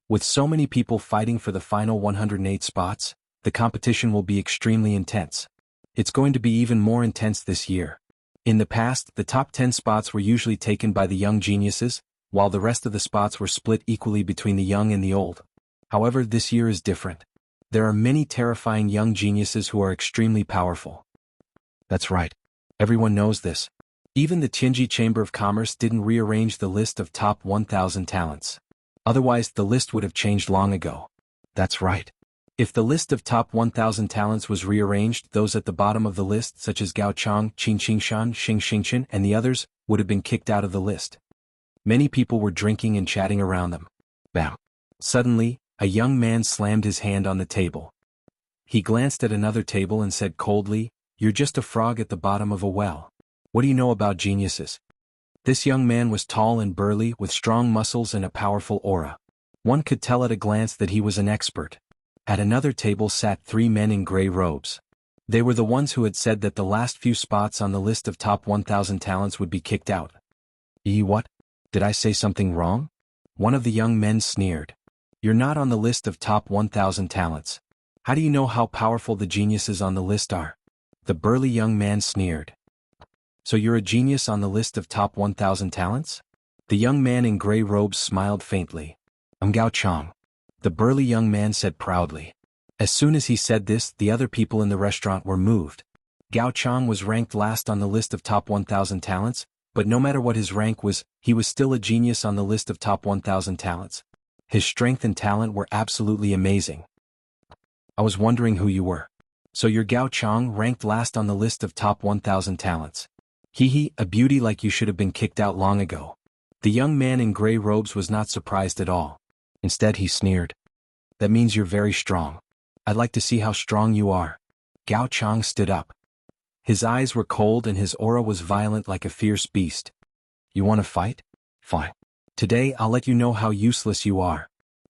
With so many people fighting for the final 108 spots, the competition will be extremely intense. It's going to be even more intense this year. In the past, the top 10 spots were usually taken by the young geniuses, while the rest of the spots were split equally between the young and the old. However, this year is different. There are many terrifying young geniuses who are extremely powerful. That's right. Everyone knows this. Even the Tianji Chamber of Commerce didn't rearrange the list of top 1,000 talents. Otherwise, the list would have changed long ago. That's right. If the list of top 1,000 talents was rearranged, those at the bottom of the list, such as Gao Chang, Qin Qingshan, Xing Xingchen, and the others, would have been kicked out of the list. Many people were drinking and chatting around them. Bam! Suddenly, a young man slammed his hand on the table. He glanced at another table and said coldly, You're just a frog at the bottom of a well. What do you know about geniuses? This young man was tall and burly with strong muscles and a powerful aura. One could tell at a glance that he was an expert. At another table sat 3 men in gray robes. They were the ones who had said that the last few spots on the list of top 1,000 talents would be kicked out. What? Did I say something wrong? One of the young men sneered. You're not on the list of top 1,000 talents. How do you know how powerful the geniuses on the list are? The burly young man sneered. So you're a genius on the list of top 1,000 talents? The young man in gray robes smiled faintly. I'm Gao Chang. The burly young man said proudly. As soon as he said this, the other people in the restaurant were moved. Gao Chang was ranked last on the list of top 1,000 talents, but no matter what his rank was, he was still a genius on the list of top 1,000 talents. His strength and talent were absolutely amazing. I was wondering who you were. So you're Gao Chang, ranked last on the list of top 1,000 talents. A beauty like you should have been kicked out long ago. The young man in gray robes was not surprised at all. Instead he sneered. That means you're very strong. I'd like to see how strong you are. Gao Chang stood up. His eyes were cold and his aura was violent like a fierce beast. You want to fight? Fine. Today I'll let you know how useless you are.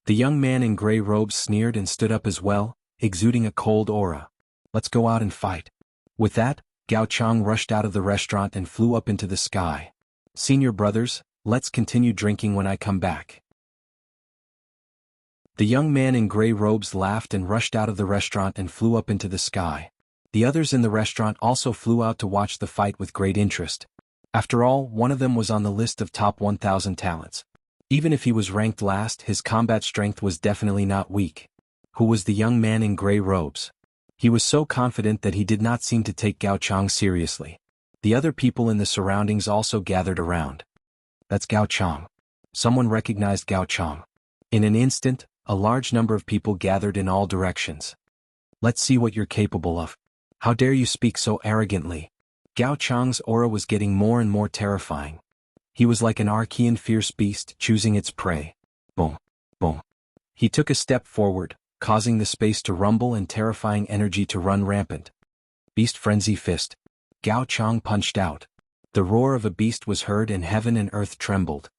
The young man in gray robes sneered and stood up as well, exuding a cold aura. Let's go out and fight. With that, Gao Chang rushed out of the restaurant and flew up into the sky. Senior brothers, let's continue drinking when I come back. The young man in gray robes laughed and rushed out of the restaurant and flew up into the sky. The others in the restaurant also flew out to watch the fight with great interest. After all, one of them was on the list of top 1,000 talents. Even if he was ranked last, his combat strength was definitely not weak. Who was the young man in gray robes? He was so confident that he did not seem to take Gao Chang seriously. The other people in the surroundings also gathered around. That's Gao Chang. Someone recognized Gao Chang. In an instant, a large number of people gathered in all directions. Let's see what you're capable of. How dare you speak so arrogantly? Gao Chang's aura was getting more and more terrifying. He was like an Archean fierce beast choosing its prey. Boom, boom. He took a step forward, causing the space to rumble and terrifying energy to run rampant. Beast Frenzy Fist. Gao Chang punched out. The roar of a beast was heard and heaven and earth trembled.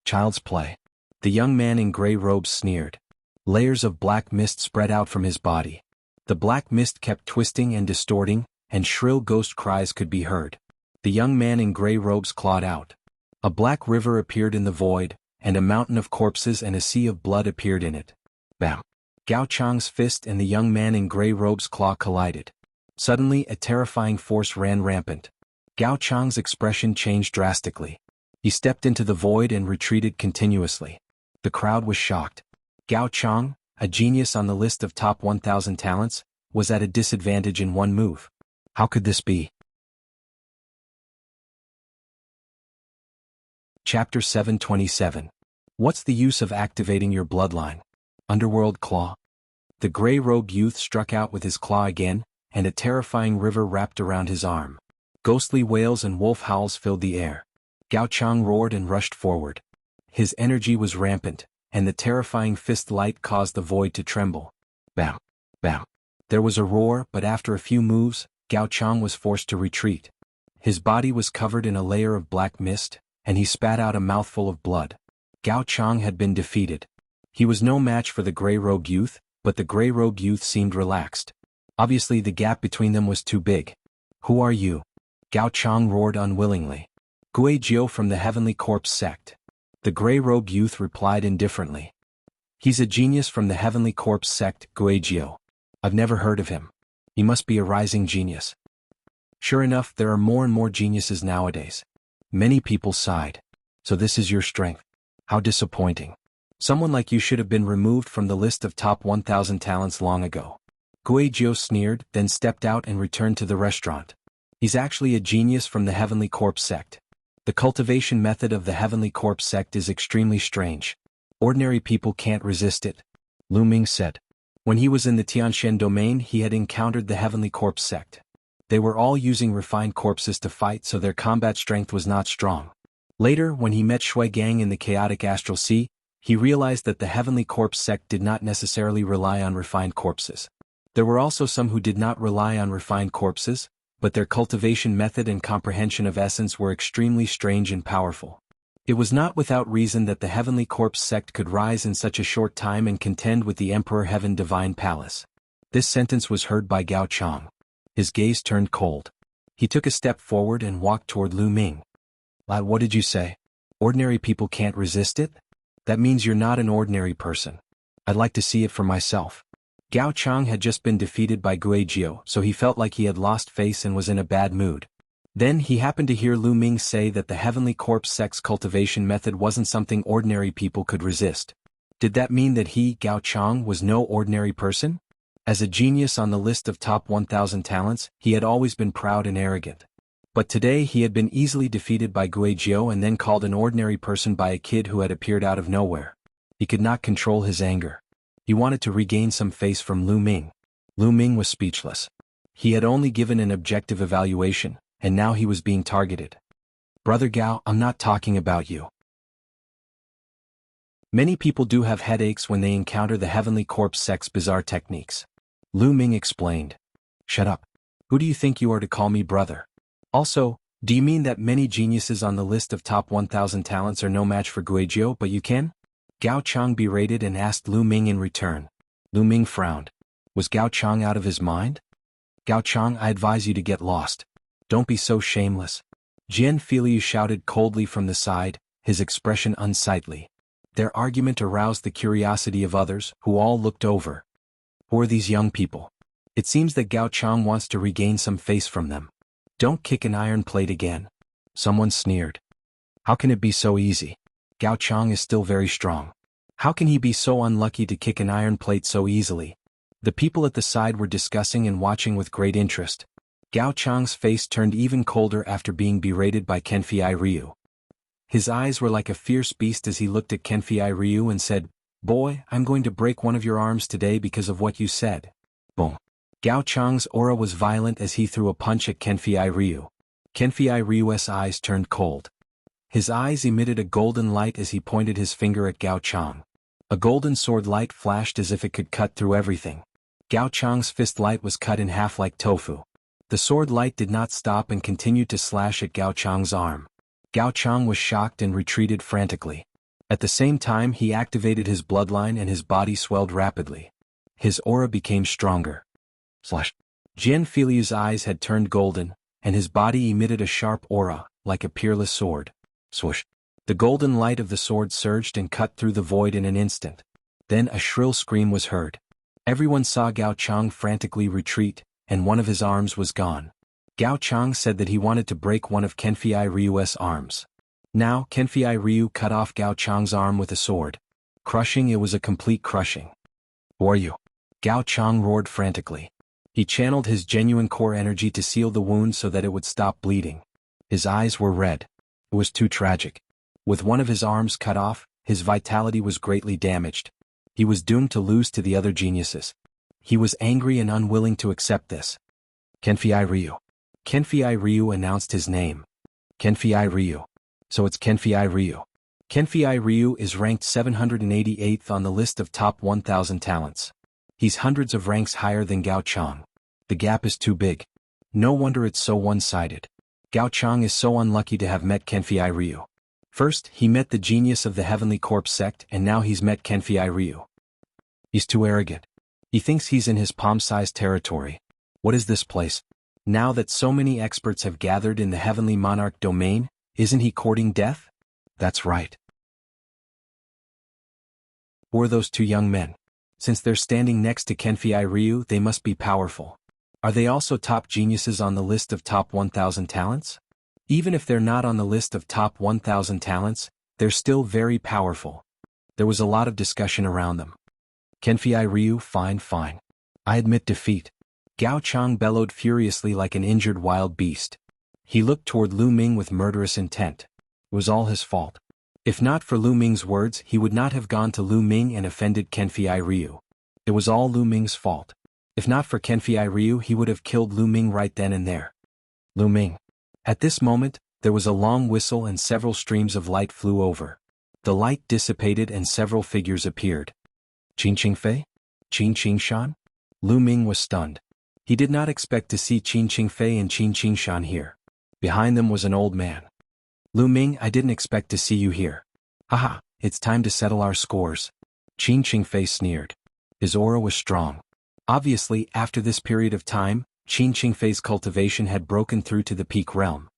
Child's play. The young man in gray robes sneered. Layers of black mist spread out from his body. The black mist kept twisting and distorting, and shrill ghost cries could be heard. The young man in gray robes clawed out. A black river appeared in the void, and a mountain of corpses and a sea of blood appeared in it. Bam! Gao Chang's fist and the young man in gray robes' claw collided. Suddenly a terrifying force ran rampant. Gao Chang's expression changed drastically. He stepped into the void and retreated continuously. The crowd was shocked. Gao Chang, a genius on the list of top 1,000 talents, was at a disadvantage in one move. How could this be? Chapter 727. What's the use of activating your bloodline? Underworld Claw. The gray-robed youth struck out with his claw again, and a terrifying river wrapped around his arm. Ghostly wails and wolf howls filled the air. Gao Chang roared and rushed forward. His energy was rampant, and the terrifying fist light caused the void to tremble. Bam! Bam! There was a roar, but after a few moves, Gao Chang was forced to retreat. His body was covered in a layer of black mist, and he spat out a mouthful of blood. Gao Chang had been defeated. He was no match for the gray-robed youth, but the gray-robed youth seemed relaxed. Obviously the gap between them was too big. Who are you? Gao Chang roared unwillingly. Guizhou from the Heavenly Corpse sect. The gray-robed youth replied indifferently. He's a genius from the Heavenly Corpse sect, Guizhou. I've never heard of him. He must be a rising genius. Sure enough, there are more and more geniuses nowadays. Many people sighed. So this is your strength. How disappointing. Someone like you should have been removed from the list of top 1,000 talents long ago. Guizhou sneered, then stepped out and returned to the restaurant. He's actually a genius from the Heavenly Corpse sect. The cultivation method of the Heavenly Corpse sect is extremely strange. Ordinary people can't resist it. Lu Ming said. When he was in the Tianshan domain, he had encountered the Heavenly Corpse sect. They were all using refined corpses to fight, so their combat strength was not strong. Later, when he met Shui Gang in the chaotic astral sea, he realized that the Heavenly Corpse sect did not necessarily rely on refined corpses. There were also some who did not rely on refined corpses, but their cultivation method and comprehension of essence were extremely strange and powerful. It was not without reason that the Heavenly Corpse sect could rise in such a short time and contend with the Emperor Heaven Divine Palace. This sentence was heard by Gao Chang. His gaze turned cold. He took a step forward and walked toward Lu Ming. What did you say? Ordinary people can't resist it? That means you're not an ordinary person. I'd like to see it for myself. Gao Chang had just been defeated by Guizhou, so he felt like he had lost face and was in a bad mood. Then he happened to hear Lu Ming say that the Heavenly Corpse sect's cultivation method wasn't something ordinary people could resist. Did that mean that he, Gao Chang, was no ordinary person? As a genius on the list of top 1,000 talents, he had always been proud and arrogant. But today he had been easily defeated by Guizhou and then called an ordinary person by a kid who had appeared out of nowhere. He could not control his anger. He wanted to regain some face from Lu Ming. Lu Ming was speechless. He had only given an objective evaluation, and now he was being targeted. Brother Gao, I'm not talking about you. Many people do have headaches when they encounter the Heavenly Corpse sect's bizarre techniques. Lu Ming explained. Shut up. Who do you think you are to call me brother? Also, do you mean that many geniuses on the list of top 1,000 talents are no match for Guizhou but you can? Gao Chang berated and asked Lu Ming in return. Lu Ming frowned. Was Gao Chang out of his mind? Gao Chang, I advise you to get lost. Don't be so shameless. Jian Filiu shouted coldly from the side, his expression unsightly. Their argument aroused the curiosity of others, who all looked over. Who are these young people? It seems that Gao Chang wants to regain some face from them. Don't kick an iron plate again. Someone sneered. How can it be so easy? Gao Chang is still very strong. How can he be so unlucky to kick an iron plate so easily? The people at the side were discussing and watching with great interest. Gao Chang's face turned even colder after being berated by Kenfei Ryu. His eyes were like a fierce beast as he looked at Kenfei Ryu and said, Boy, I'm going to break one of your arms today because of what you said. Boom. Gao Chang's aura was violent as he threw a punch at Kenfei Ryu. Kenfei Ryu's eyes turned cold. His eyes emitted a golden light as he pointed his finger at Gao Chang. A golden sword light flashed as if it could cut through everything. Gao Chang's fist light was cut in half like tofu. The sword light did not stop and continued to slash at Gao Chang's arm. Gao Chang was shocked and retreated frantically. At the same time he activated his bloodline and his body swelled rapidly. His aura became stronger. Slash. Jian Filiu's eyes had turned golden, and his body emitted a sharp aura, like a peerless sword. Swoosh. The golden light of the sword surged and cut through the void in an instant. Then a shrill scream was heard. Everyone saw Gao Chang frantically retreat, and one of his arms was gone. Gao Chang said that he wanted to break one of Kenfei Ryu's arms. Now Kenfei Ryu cut off Gao Chang's arm with a sword. Crushing, it was a complete crushing. Who are you? Gao Chang roared frantically. He channeled his genuine core energy to seal the wound so that it would stop bleeding. His eyes were red. It was too tragic. With one of his arms cut off, his vitality was greatly damaged. He was doomed to lose to the other geniuses. He was angry and unwilling to accept this. Kenfei Ryu. Kenfei Ryu announced his name. Kenfei Ryu. So it's Kenfei Ryu. Kenfei Ryu is ranked 788th on the list of top 1,000 talents. He's hundreds of ranks higher than Gao Chang. The gap is too big. No wonder it's so one-sided. Gao Chang is so unlucky to have met Kenfei Ryu. First, he met the genius of the Heavenly Corpse sect and now he's met Kenfei Ryu. He's too arrogant. He thinks he's in his palm-sized territory. What is this place? Now that so many experts have gathered in the Heavenly Monarch domain, isn't he courting death? That's right. Who are those two young men? Since they're standing next to Kenfei Ryu, they must be powerful. Are they also top geniuses on the list of top 1,000 talents? Even if they're not on the list of top 1,000 talents, they're still very powerful. There was a lot of discussion around them. Kenfei Ryu, fine. I admit defeat. Gao Chang bellowed furiously like an injured wild beast. He looked toward Lu Ming with murderous intent. It was all his fault. If not for Lu Ming's words, he would not have gone to Lu Ming and offended Kenfei Ryu. It was all Lu Ming's fault. If not for Kenfei Ryu, he would have killed Lu Ming right then and there. Lu Ming. At this moment, there was a long whistle and several streams of light flew over. The light dissipated and several figures appeared. Qin Qingfei? Qin Qingshan? Lu Ming was stunned. He did not expect to see Qin Qingfei and Qin Qingshan here. Behind them was an old man. Lu Ming, I didn't expect to see you here. Haha, it's time to settle our scores. Qin Qingfei sneered. His aura was strong. Obviously, after this period of time, Qin Qingfei's cultivation had broken through to the peak realm.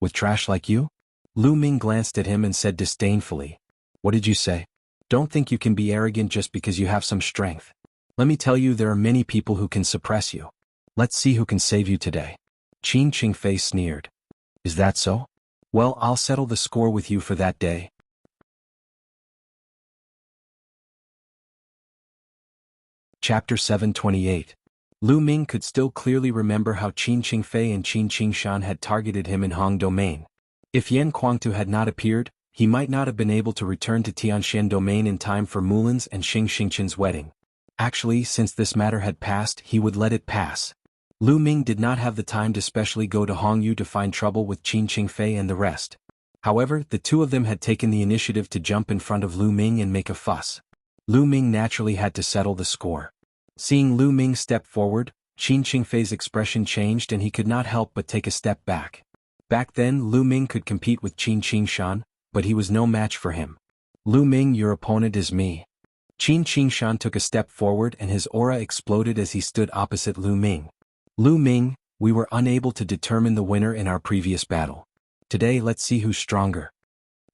With trash like you? Lu Ming glanced at him and said disdainfully. What did you say? Don't think you can be arrogant just because you have some strength. Let me tell you, there are many people who can suppress you. Let's see who can save you today. Qin Qingfei sneered. Is that so? Well, I'll settle the score with you for that day. Chapter 728. Lu Ming could still clearly remember how Qin Qingfei and Qin Qingshan had targeted him in Hong Domain. If Yan Kuangtu had not appeared, he might not have been able to return to Tianxian Domain in time for Mulan's and Xing Xingchen's wedding. Actually, since this matter had passed, he would let it pass. Lu Ming did not have the time to specially go to Hongyu to find trouble with Qin Qingfei and the rest. However, the two of them had taken the initiative to jump in front of Lu Ming and make a fuss. Lu Ming naturally had to settle the score. Seeing Lu Ming step forward, Qin Qingfei's expression changed and he could not help but take a step back. Back then, Lu Ming could compete with Qin Qingshan, but he was no match for him. Lu Ming, your opponent is me. Qin Qingshan took a step forward and his aura exploded as he stood opposite Lu Ming. Lu Ming, we were unable to determine the winner in our previous battle. Today let's see who's stronger.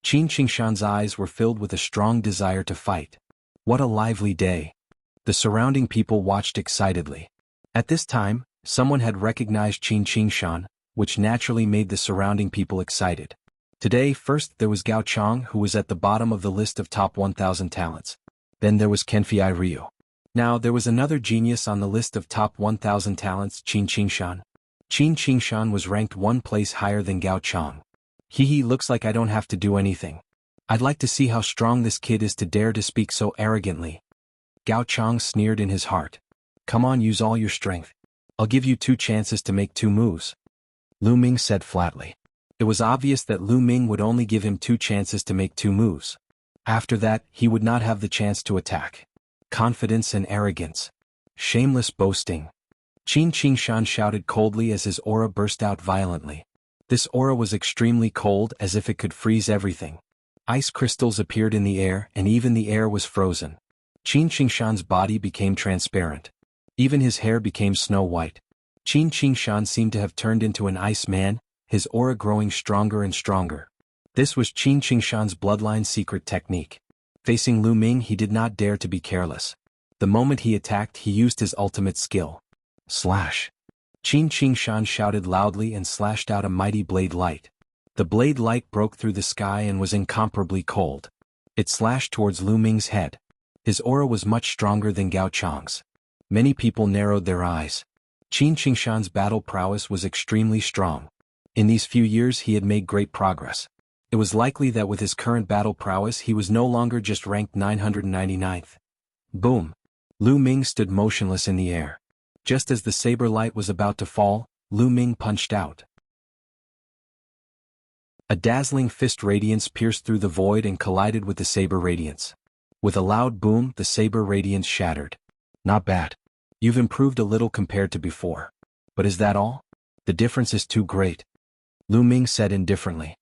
Qin Qingshan's eyes were filled with a strong desire to fight. What a lively day. The surrounding people watched excitedly. At this time, someone had recognized Qin Qingshan, which naturally made the surrounding people excited. Today, first there was Gao Chong, who was at the bottom of the list of top 1,000 talents. Then there was Kenfei Ryu. Now there was another genius on the list of top 1,000 talents, Qin Qingshan. Qin Qingshan was ranked one place higher than Gao Chong. He looks like I don't have to do anything. I'd like to see how strong this kid is to dare to speak so arrogantly. Gao Chong sneered in his heart. Come on, use all your strength. I'll give you 2 chances to make 2 moves. Lu Ming said flatly. It was obvious that Lu Ming would only give him 2 chances to make 2 moves. After that, he would not have the chance to attack. Confidence and arrogance. Shameless boasting. Qin Qingshan shouted coldly as his aura burst out violently. This aura was extremely cold, as if it could freeze everything. Ice crystals appeared in the air and even the air was frozen. Qin Qingshan's body became transparent. Even his hair became snow white. Qin Qingshan seemed to have turned into an ice man, his aura growing stronger and stronger. This was Qin Qingshan's bloodline secret technique. Facing Lu Ming, he did not dare to be careless. The moment he attacked, he used his ultimate skill. Slash. Qin Qingshan shouted loudly and slashed out a mighty blade light. The blade light broke through the sky and was incomparably cold. It slashed towards Lu Ming's head. His aura was much stronger than Gao Chong's. Many people narrowed their eyes. Qin Qingshan's battle prowess was extremely strong. In these few years he had made great progress. It was likely that with his current battle prowess he was no longer just ranked 999th. Boom! Lu Ming stood motionless in the air. Just as the saber light was about to fall, Lu Ming punched out. A dazzling fist radiance pierced through the void and collided with the saber radiance. With a loud boom, the saber radiance shattered. Not bad. You've improved a little compared to before. But is that all? The difference is too great. Lu Ming said indifferently.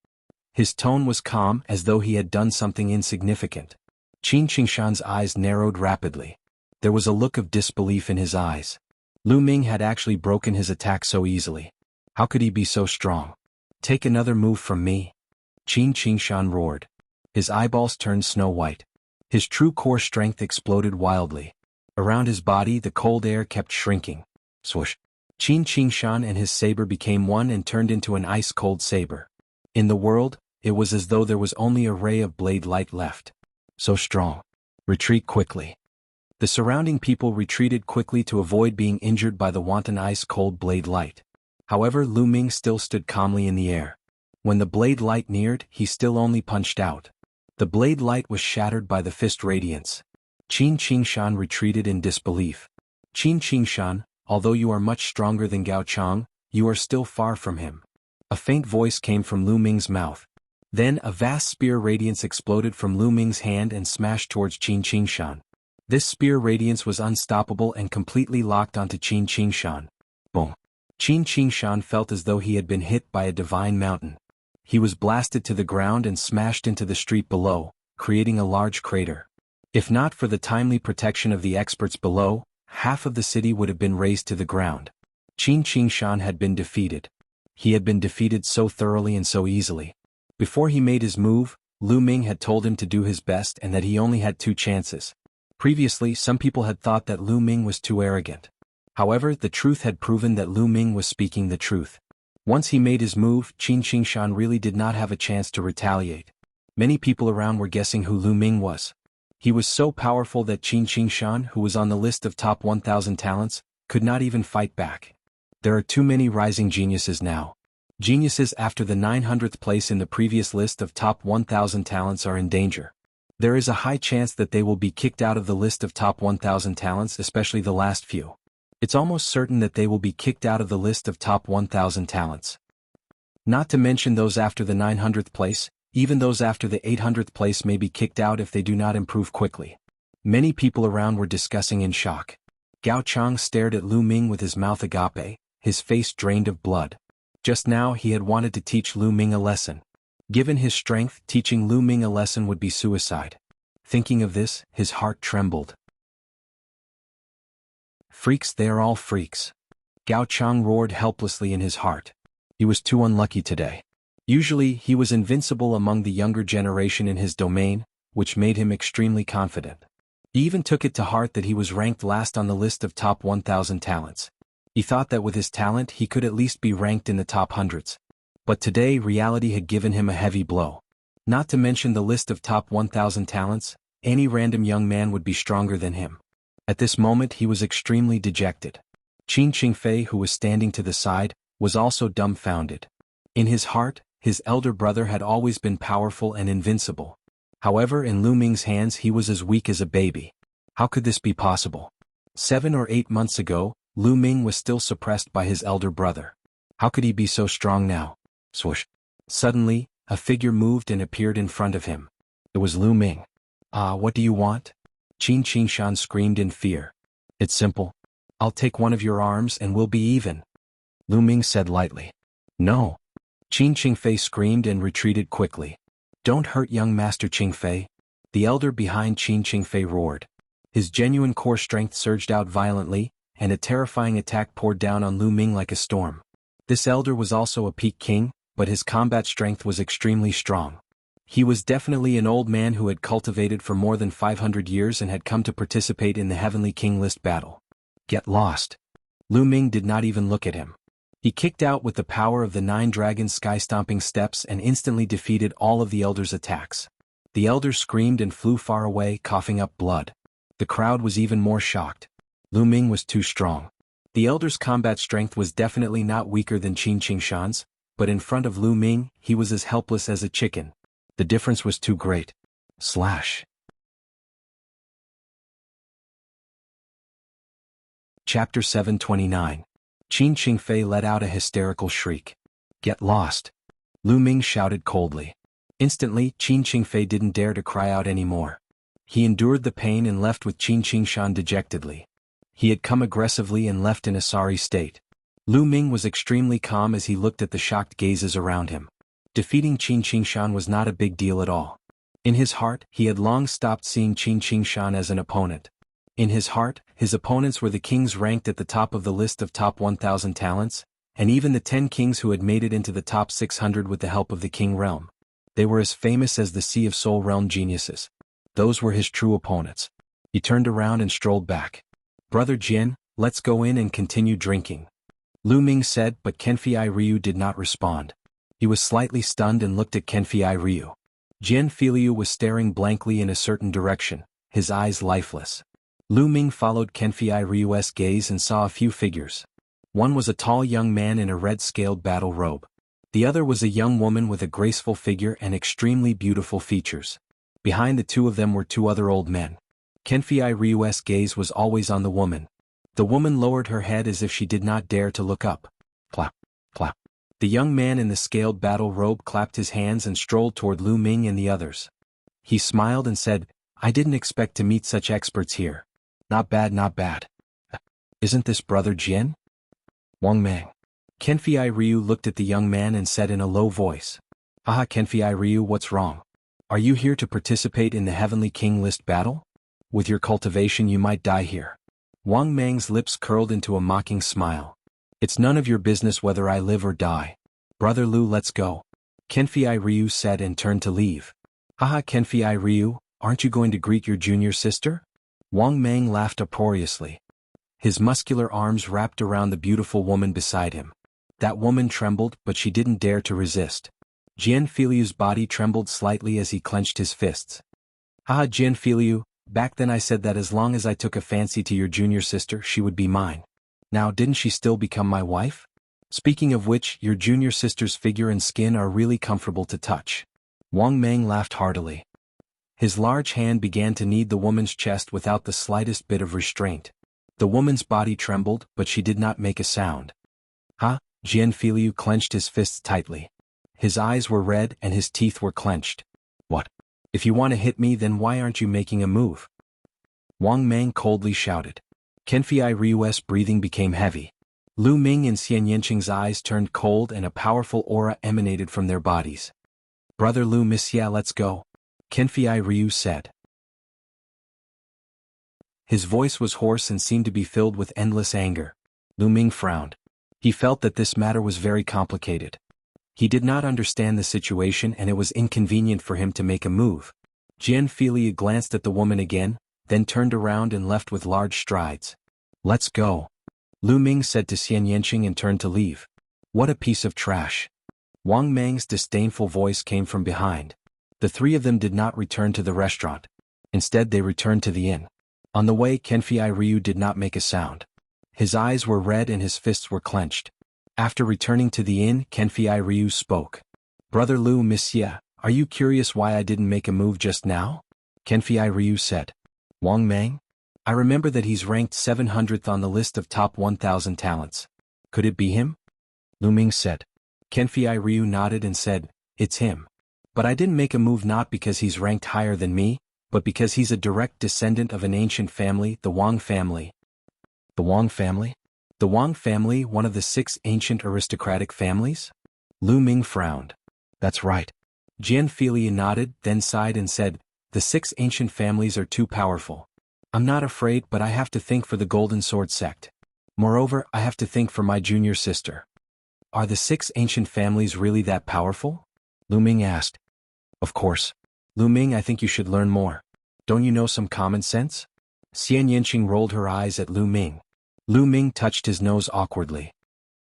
His tone was calm, as though he had done something insignificant. Qin Qingshan's eyes narrowed rapidly. There was a look of disbelief in his eyes. Lu Ming had actually broken his attack so easily. How could he be so strong? Take another move from me. Qin Qingshan roared. His eyeballs turned snow white. His true core strength exploded wildly. Around his body the cold air kept shrinking. Swoosh. Qin Qingshan and his saber became one and turned into an ice-cold saber. In the world, it was as though there was only a ray of blade light left. So strong. Retreat quickly. The surrounding people retreated quickly to avoid being injured by the wanton ice-cold blade light. However, Lu Ming still stood calmly in the air. When the blade light neared, he still only punched out. The blade light was shattered by the fist radiance. Qin Qingshan retreated in disbelief. Qin Qingshan, although you are much stronger than Gao Chong, you are still far from him. A faint voice came from Lu Ming's mouth. Then a vast spear radiance exploded from Lu Ming's hand and smashed towards Qin Qingshan. This spear radiance was unstoppable and completely locked onto Qin Qingshan. Boom. Qin Qingshan felt as though he had been hit by a divine mountain. He was blasted to the ground and smashed into the street below, creating a large crater. If not for the timely protection of the experts below, half of the city would have been razed to the ground. Qin Qingshan had been defeated. He had been defeated so thoroughly and so easily. Before he made his move, Lu Ming had told him to do his best and that he only had 2 chances. Previously, some people had thought that Lu Ming was too arrogant. However, the truth had proven that Lu Ming was speaking the truth. Once he made his move, Qin Qingshan really did not have a chance to retaliate. Many people around were guessing who Lu Ming was. He was so powerful that Qin Qingshan, who was on the list of top 1,000 talents, could not even fight back. There are too many rising geniuses now. Geniuses after the 900th place in the previous list of top 1,000 talents are in danger. There is a high chance that they will be kicked out of the list of top 1,000 talents, especially the last few. It's almost certain that they will be kicked out of the list of top 1,000 talents. Not to mention those after the 900th place, even those after the 800th place may be kicked out if they do not improve quickly. Many people around were discussing in shock. Gao Chang stared at Lu Ming with his mouth agape, his face drained of blood. Just now he had wanted to teach Lu Ming a lesson. Given his strength, teaching Lu Ming a lesson would be suicide. Thinking of this, his heart trembled. Freaks, they are all freaks. Gao Chang roared helplessly in his heart. He was too unlucky today. Usually, he was invincible among the younger generation in his domain, which made him extremely confident. He even took it to heart that he was ranked last on the list of top 1,000 talents. He thought that with his talent he could at least be ranked in the top hundreds. But today reality had given him a heavy blow. Not to mention the list of top 1,000 talents, any random young man would be stronger than him. At this moment he was extremely dejected. Qin Qingfei, who was standing to the side, was also dumbfounded. In his heart, his elder brother had always been powerful and invincible. However, in Lu Ming's hands he was as weak as a baby. How could this be possible? 7 or 8 months ago, Lu Ming was still suppressed by his elder brother. How could he be so strong now? Swoosh. Suddenly, a figure moved and appeared in front of him. It was Lu Ming. What do you want? Qin Qingshan screamed in fear. It's simple. I'll take one of your arms and we'll be even. Lu Ming said lightly. No. Qin Qingfei screamed and retreated quickly. Don't hurt young Master Qingfei. The elder behind Qin Qingfei roared. His genuine core strength surged out violently, and a terrifying attack poured down on Lu Ming like a storm. This elder was also a peak king, but his combat strength was extremely strong. He was definitely an old man who had cultivated for more than 500 years and had come to participate in the Heavenly King list battle. Get lost. Lu Ming did not even look at him. He kicked out with the power of the 9 dragon sky-stomping steps and instantly defeated all of the elder's attacks. The elder screamed and flew far away, coughing up blood. The crowd was even more shocked. Lu Ming was too strong. The elder's combat strength was definitely not weaker than Qin Qingshan's, but in front of Lu Ming, he was as helpless as a chicken. The difference was too great. Slash. Chapter 729. Qin Qingfei let out a hysterical shriek. Get lost. Lu Ming shouted coldly. Instantly, Qin Qingfei didn't dare to cry out anymore. He endured the pain and left with Qin Qingshan dejectedly. He had come aggressively and left in a sorry state. Lu Ming was extremely calm as he looked at the shocked gazes around him. Defeating Qin Qingshan was not a big deal at all. In his heart, he had long stopped seeing Qin Qingshan as an opponent. In his heart, his opponents were the kings ranked at the top of the list of top 1,000 talents, and even the 10 kings who had made it into the top 600 with the help of the King Realm. They were as famous as the Sea of Soul Realm geniuses. Those were his true opponents. He turned around and strolled back. Brother Jian, let's go in and continue drinking. Lu Ming said, but Kenfei Ryu did not respond. He was slightly stunned and looked at Kenfei Ryu. Jian Filiu was staring blankly in a certain direction, his eyes lifeless. Lu Ming followed Kenfei Ryu's gaze and saw a few figures. One was a tall young man in a red-scaled battle robe. The other was a young woman with a graceful figure and extremely beautiful features. Behind the two of them were 2 other old men. Kenfei Ryu's gaze was always on the woman. The woman lowered her head as if she did not dare to look up. Clap, clap. The young man in the scaled battle robe clapped his hands and strolled toward Lu Ming and the others. He smiled and said, I didn't expect to meet such experts here. Not bad, not bad. Isn't this Brother Jian? Wang Mang. Kenfei Ryu looked at the young man and said in a low voice. Haha, Kenfei Ryu, what's wrong? Are you here to participate in the Heavenly King list battle? With your cultivation you might die here. Wang Mang's lips curled into a mocking smile. It's none of your business whether I live or die. Brother Lu, let's go. Kenfei Ryu said and turned to leave. Haha, Kenfei Ryu, aren't you going to greet your junior sister? Wang Mang laughed uproariously. His muscular arms wrapped around the beautiful woman beside him. That woman trembled, but she didn't dare to resist. Jianfiliu's body trembled slightly as he clenched his fists. Haha, Jianfiliu, back then I said that as long as I took a fancy to your junior sister, she would be mine. Now didn't she still become my wife? Speaking of which, your junior sister's figure and skin are really comfortable to touch. Wang Mang laughed heartily. His large hand began to knead the woman's chest without the slightest bit of restraint. The woman's body trembled, but she did not make a sound. Ha! Jianfiliu clenched his fists tightly. His eyes were red and his teeth were clenched. What? If you want to hit me, then why aren't you making a move? Wang Mang coldly shouted. Kenfei Ryu's breathing became heavy. Lu Ming and Xian Yanqing's eyes turned cold and a powerful aura emanated from their bodies. Brother Lu, Monsieur, let's go, Kenfei Ryu said. His voice was hoarse and seemed to be filled with endless anger. Lu Ming frowned. He felt that this matter was very complicated. He did not understand the situation and it was inconvenient for him to make a move. Jianfiliu glanced at the woman again, then turned around and left with large strides. Let's go, Lu Ming said to Xian Yanqing and turned to leave. What a piece of trash. Wang Mang's disdainful voice came from behind. The three of them did not return to the restaurant. Instead they returned to the inn. On the way, Kenfei Ryu did not make a sound. His eyes were red and his fists were clenched. After returning to the inn, Kenfei Ryu spoke. Brother Lu, Monsieur, are you curious why I didn't make a move just now? Kenfei Ryu said. Wang Mang? I remember that he's ranked 700th on the list of top 1,000 talents. Could it be him? Lu Ming said. Kenfei Ryu nodded and said, it's him. But I didn't make a move not because he's ranked higher than me, but because he's a direct descendant of an ancient family, the Wang family. The Wang family? The Wang family, one of the 6 ancient aristocratic families? Lu Ming frowned. That's right. Jianfiliu nodded, then sighed and said, the 6 ancient families are too powerful. I'm not afraid, but I have to think for the Golden Sword sect. Moreover, I have to think for my junior sister. Are the 6 ancient families really that powerful? Lu Ming asked. Of course. Lu Ming, I think you should learn more. Don't you know some common sense? Xian Yanqing rolled her eyes at Lu Ming. Lu Ming touched his nose awkwardly.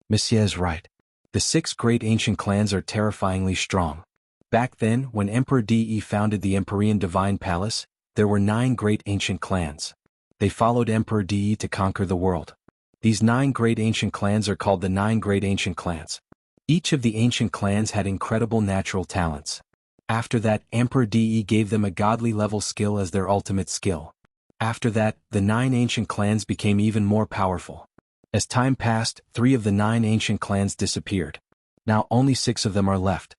Monsieur is right. The 6 great ancient clans are terrifyingly strong. Back then, when Emperor De founded the Empyrean Divine Palace, there were 9 great ancient clans. They followed Emperor De to conquer the world. These 9 great ancient clans are called the 9 great ancient clans. Each of the ancient clans had incredible natural talents. After that, Emperor De gave them a godly level skill as their ultimate skill. After that, the 9 ancient clans became even more powerful. As time passed, 3 of the 9 ancient clans disappeared. Now only 6 of them are left.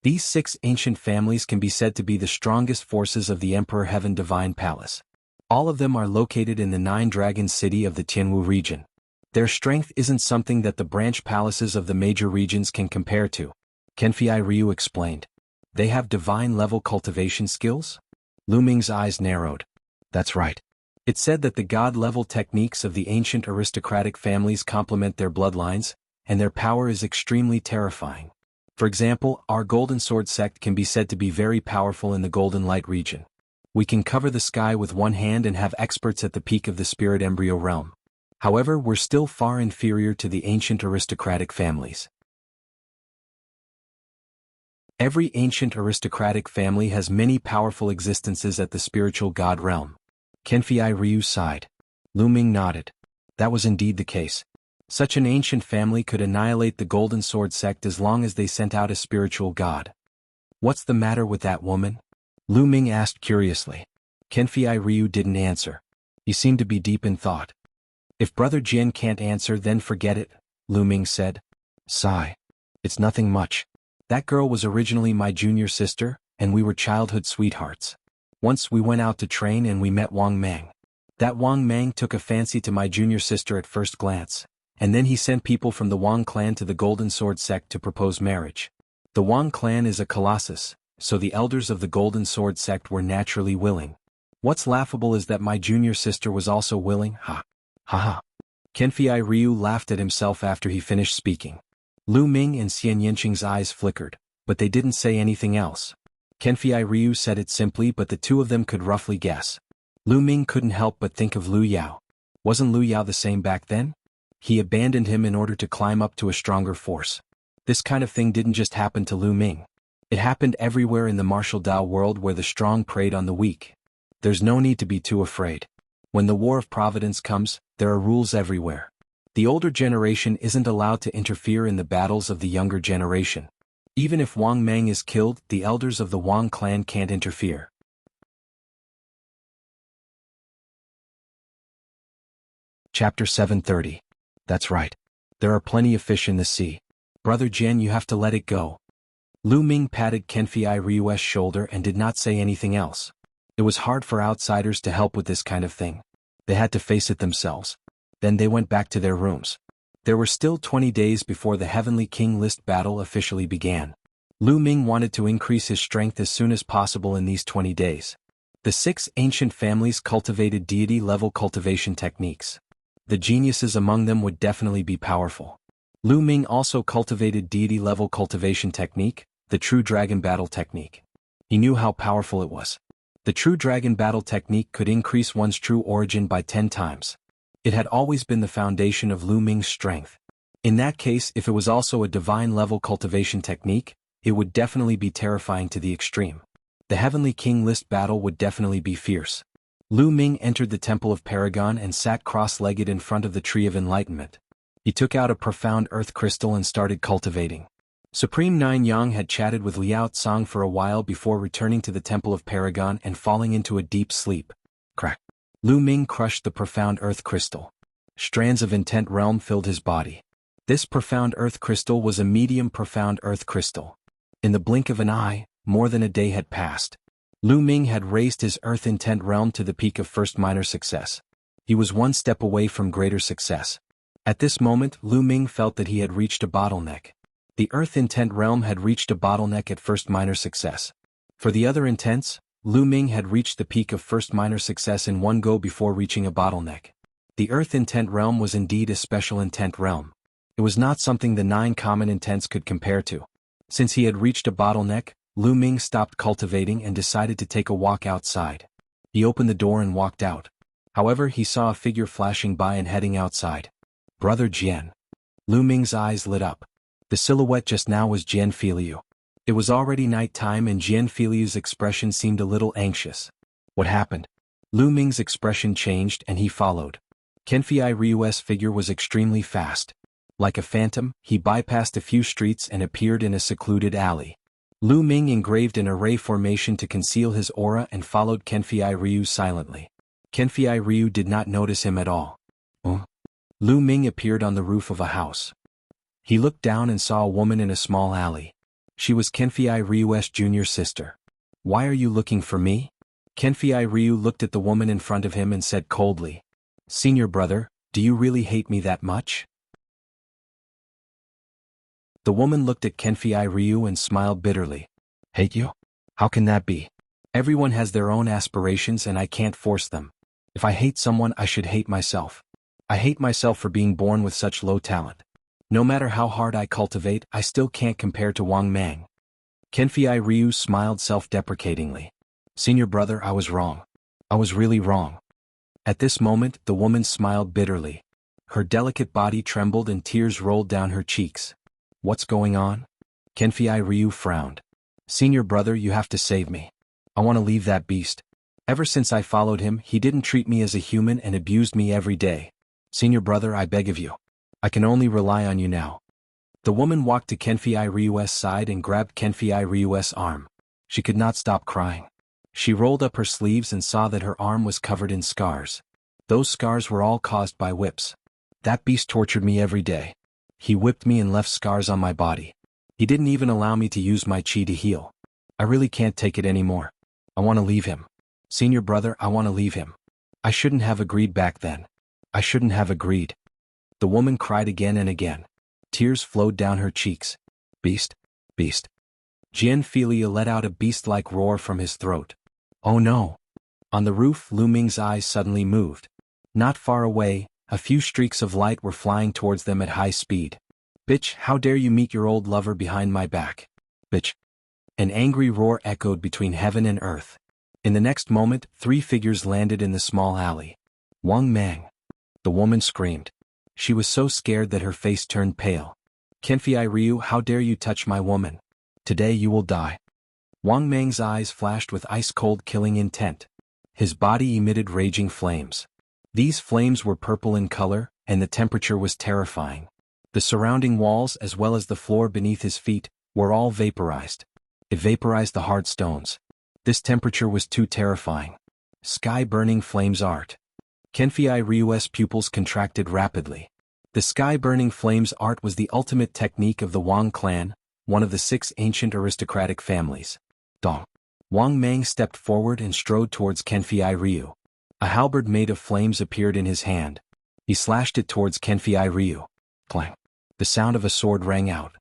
These 6 ancient families can be said to be the strongest forces of the Emperor Heaven Divine Palace. All of them are located in the 9 Dragon City of the Jianghu region. Their strength isn't something that the branch palaces of the major regions can compare to. Kenfei Ryu explained. They have divine-level cultivation skills? Lu Ming's eyes narrowed. That's right. It's said that the god-level techniques of the ancient aristocratic families complement their bloodlines, and their power is extremely terrifying. For example, our Golden Sword sect can be said to be very powerful in the Golden Light region. We can cover the sky with one hand and have experts at the peak of the spirit embryo realm. However, we're still far inferior to the ancient aristocratic families. Every ancient aristocratic family has many powerful existences at the spiritual god realm. Kenfei Ryu sighed. Lu Ming nodded. That was indeed the case. Such an ancient family could annihilate the Golden Sword sect as long as they sent out a spiritual god. What's the matter with that woman? Lu Ming asked curiously. Kenfei Ryu didn't answer. He seemed to be deep in thought. If Brother Jian can't answer, then forget it, Lu Ming said. Sigh. It's nothing much. That girl was originally my junior sister, and we were childhood sweethearts. Once we went out to train and we met Wang Mang. That Wang Mang took a fancy to my junior sister at first glance, And then he sent people from the Wang clan to the Golden Sword sect to propose marriage. The Wang clan is a colossus, so the elders of the Golden Sword sect were naturally willing. What's laughable is that my junior sister was also willing, ha. Ha ha. Kenfei Ryu laughed at himself after he finished speaking. Lu Ming and Xian Yanqing's eyes flickered, but they didn't say anything else. Kenfei Ryu said it simply, but the two of them could roughly guess. Lu Ming couldn't help but think of Lu Yao. Wasn't Lu Yao the same back then? He abandoned him in order to climb up to a stronger force. This kind of thing didn't just happen to Lu Ming. It happened everywhere in the martial Dao world where the strong preyed on the weak. There's no need to be too afraid. When the War of Providence comes, there are rules everywhere. The older generation isn't allowed to interfere in the battles of the younger generation. Even if Wang Mang is killed, the elders of the Wang clan can't interfere. Chapter 730. That's right. There are plenty of fish in the sea. Brother Jian, you have to let it go. Lu Ming patted Kenfei Ryu's shoulder and did not say anything else. It was hard for outsiders to help with this kind of thing. They had to face it themselves. Then they went back to their rooms. There were still 20 days before the Heavenly King List battle officially began. Lu Ming wanted to increase his strength as soon as possible in these 20 days. The 6 ancient families cultivated deity-level cultivation techniques. The geniuses among them would definitely be powerful. Lu Ming also cultivated deity-level cultivation technique, the True Dragon Battle Technique. He knew how powerful it was. The True Dragon Battle Technique could increase one's true origin by 10 times. It had always been the foundation of Lu Ming's strength. In that case, if it was also a divine-level cultivation technique, it would definitely be terrifying to the extreme. The Heavenly King List battle would definitely be fierce. Lu Ming entered the Temple of Paragon and sat cross-legged in front of the Tree of Enlightenment. He took out a profound earth crystal and started cultivating. Supreme Nine Yang had chatted with Liao Tsang for a while before returning to the Temple of Paragon and falling into a deep sleep. Crack. Lu Ming crushed the profound earth crystal. Strands of intent realm filled his body. This profound earth crystal was a medium profound earth crystal. In the blink of an eye, more than a day had passed. Lu Ming had raised his earth intent realm to the peak of first minor success. He was one step away from greater success. At this moment, Lu Ming felt that he had reached a bottleneck. The earth intent realm had reached a bottleneck at first minor success. For the other intents, Lu Ming had reached the peak of first minor success in one go before reaching a bottleneck. The earth intent realm was indeed a special intent realm. It was not something the 9 common intents could compare to. Since he had reached a bottleneck, Lu Ming stopped cultivating and decided to take a walk outside. He opened the door and walked out. However, he saw a figure flashing by and heading outside. Brother Jian. Lu Ming's eyes lit up. The silhouette just now was Jian Filiu. It was already night time and Jian Filiu's expression seemed a little anxious. What happened? Lu Ming's expression changed and he followed. Kenfei Ryu's figure was extremely fast. Like a phantom, he bypassed a few streets and appeared in a secluded alley. Lu Ming engraved an array formation to conceal his aura and followed Kenfei Ryu silently. Kenfei Ryu did not notice him at all. Lu Ming appeared on the roof of a house. He looked down and saw a woman in a small alley. She was Kenfei Ryu's junior sister. Why are you looking for me? Kenfei Ryu looked at the woman in front of him and said coldly. Senior brother, do you really hate me that much? The woman looked at Kenfei Ryu and smiled bitterly. Hate you? How can that be? Everyone has their own aspirations and I can't force them. If I hate someone, I should hate myself. I hate myself for being born with such low talent. No matter how hard I cultivate, I still can't compare to Wang Mang. Kenfei Ryu smiled self-deprecatingly. Senior brother, I was wrong. I was really wrong. At this moment, the woman smiled bitterly. Her delicate body trembled and tears rolled down her cheeks. What's going on? Kenfei Ryu frowned. Senior brother, you have to save me. I want to leave that beast. Ever since I followed him, he didn't treat me as a human and abused me every day. Senior brother, I beg of you. I can only rely on you now. The woman walked to Kenfei Ryu's side and grabbed Kenfei Ryu's arm. She could not stop crying. She rolled up her sleeves and saw that her arm was covered in scars. Those scars were all caused by whips. That beast tortured me every day. He whipped me and left scars on my body. He didn't even allow me to use my chi to heal. I really can't take it anymore. I want to leave him. Senior brother, I want to leave him. I shouldn't have agreed back then. I shouldn't have agreed. The woman cried again and again. Tears flowed down her cheeks. Beast, beast. Jianhu let out a beast-like roar from his throat. Oh no! On the roof, Lu Ming's eyes suddenly moved. Not far away, a few streaks of light were flying towards them at high speed. Bitch, how dare you meet your old lover behind my back? Bitch. An angry roar echoed between heaven and earth. In the next moment, 3 figures landed in the small alley. Wang Mang. The woman screamed. She was so scared that her face turned pale. Kenfei Ryu, how dare you touch my woman? Today you will die. Wang Mang's eyes flashed with ice-cold killing intent. His body emitted raging flames. These flames were purple in color, and the temperature was terrifying. The surrounding walls as well as the floor beneath his feet were all vaporized. It vaporized the hard stones. This temperature was too terrifying. Sky-burning flames art. Kenfei Ryu's pupils contracted rapidly. The sky-burning flames art was the ultimate technique of the Wang clan, one of the 6 ancient aristocratic families. Dong. Wang Mang stepped forward and strode towards Kenfei Ryu. A halberd made of flames appeared in his hand. He slashed it towards Kenfei Ryu. Clang. The sound of a sword rang out.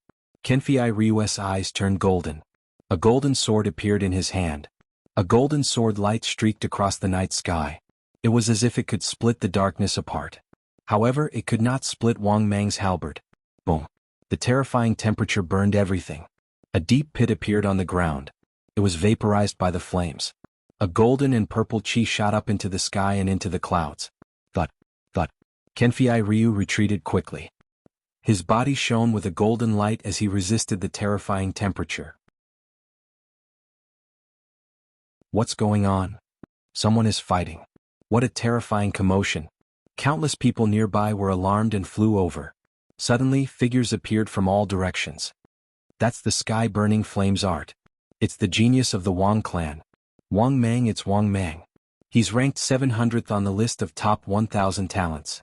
Kenfei Ryu's eyes turned golden. A golden sword appeared in his hand. A golden sword light streaked across the night sky. It was as if it could split the darkness apart. However, it could not split Wang Mang's halberd. Boom. The terrifying temperature burned everything. A deep pit appeared on the ground. It was vaporized by the flames. A golden and purple chi shot up into the sky and into the clouds. Thud, thud. Kenfei Ryu retreated quickly. His body shone with a golden light as he resisted the terrifying temperature. What's going on? Someone is fighting. What a terrifying commotion. Countless people nearby were alarmed and flew over. Suddenly, figures appeared from all directions. That's the sky-burning flames art. It's the genius of the Wang clan. Wang Mang, it's Wang Mang. He's ranked 700th on the list of top 1,000 talents.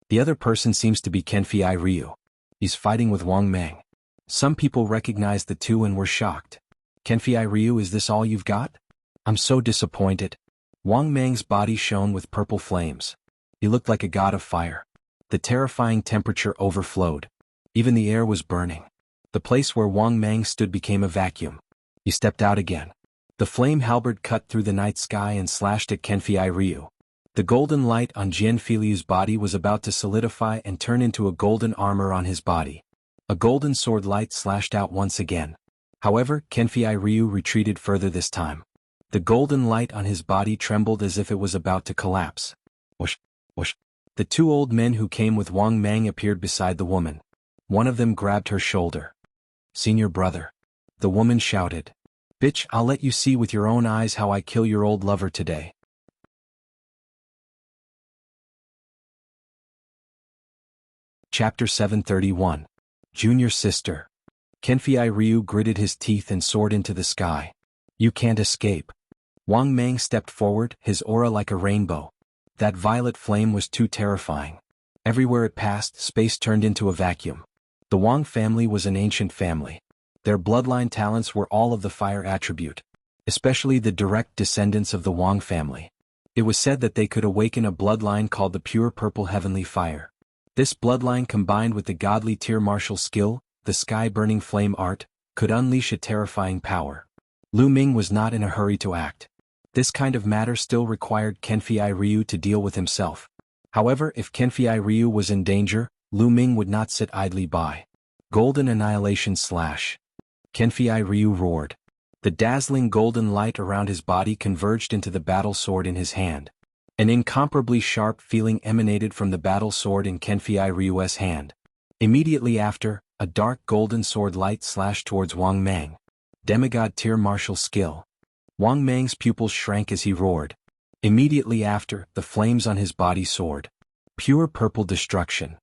The other person seems to be Kenfei Ryu. He's fighting with Wang Mang. Some people recognized the two and were shocked. Kenfei Ryu, is this all you've got? I'm so disappointed. Wang Mang's body shone with purple flames. He looked like a god of fire. The terrifying temperature overflowed. Even the air was burning. The place where Wang Mang stood became a vacuum. He stepped out again. The flame halberd cut through the night sky and slashed at Kenfei Ryu. The golden light on Jianhu's body was about to solidify and turn into a golden armor on his body. A golden sword light slashed out once again. However, Kenfei Ryu retreated further this time. The golden light on his body trembled as if it was about to collapse. Whoosh, whoosh. The 2 old men who came with Wang Mang appeared beside the woman. One of them grabbed her shoulder. Senior brother. The woman shouted. Bitch, I'll let you see with your own eyes how I kill your old lover today. Chapter 731. Junior Sister. Kenfei Ryu gritted his teeth and soared into the sky. You can't escape. Wang Mang stepped forward, his aura like a rainbow. That violet flame was too terrifying. Everywhere it passed, space turned into a vacuum. The Wang family was an ancient family. Their bloodline talents were all of the fire attribute, especially the direct descendants of the Wang family. It was said that they could awaken a bloodline called the pure purple heavenly fire. This bloodline combined with the godly tier martial skill, the sky-burning flame art, could unleash a terrifying power. Lu Ming was not in a hurry to act. This kind of matter still required Kenfei Ryu to deal with himself. However, if Kenfei Ryu was in danger, Lu Ming would not sit idly by. Golden Annihilation Slash. Kenfei Ryu roared. The dazzling golden light around his body converged into the battle sword in his hand. An incomparably sharp feeling emanated from the battle sword in Kenfei Ryu's hand. Immediately after, a dark golden sword light slashed towards Wang Mang. Demigod tier martial skill. Wang Mang's pupils shrank as he roared. Immediately after, the flames on his body soared. Pure purple destruction.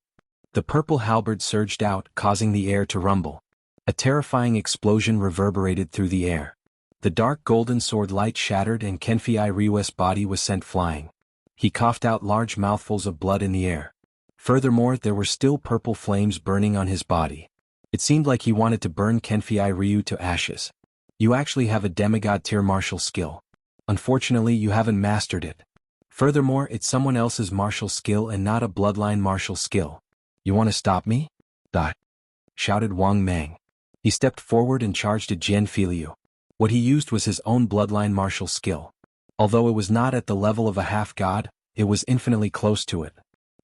The purple halberd surged out, causing the air to rumble. A terrifying explosion reverberated through the air. The dark golden sword light shattered and Kenfei Ryu's body was sent flying. He coughed out large mouthfuls of blood in the air. Furthermore, there were still purple flames burning on his body. It seemed like he wanted to burn Kenfei Ryu to ashes. You actually have a demigod tier martial skill. Unfortunately, you haven't mastered it. Furthermore, it's someone else's martial skill and not a bloodline martial skill. You want to stop me? Die! Shouted Wang Mang. He stepped forward and charged at Jianhu. What he used was his own bloodline martial skill. Although it was not at the level of a half-god, it was infinitely close to it.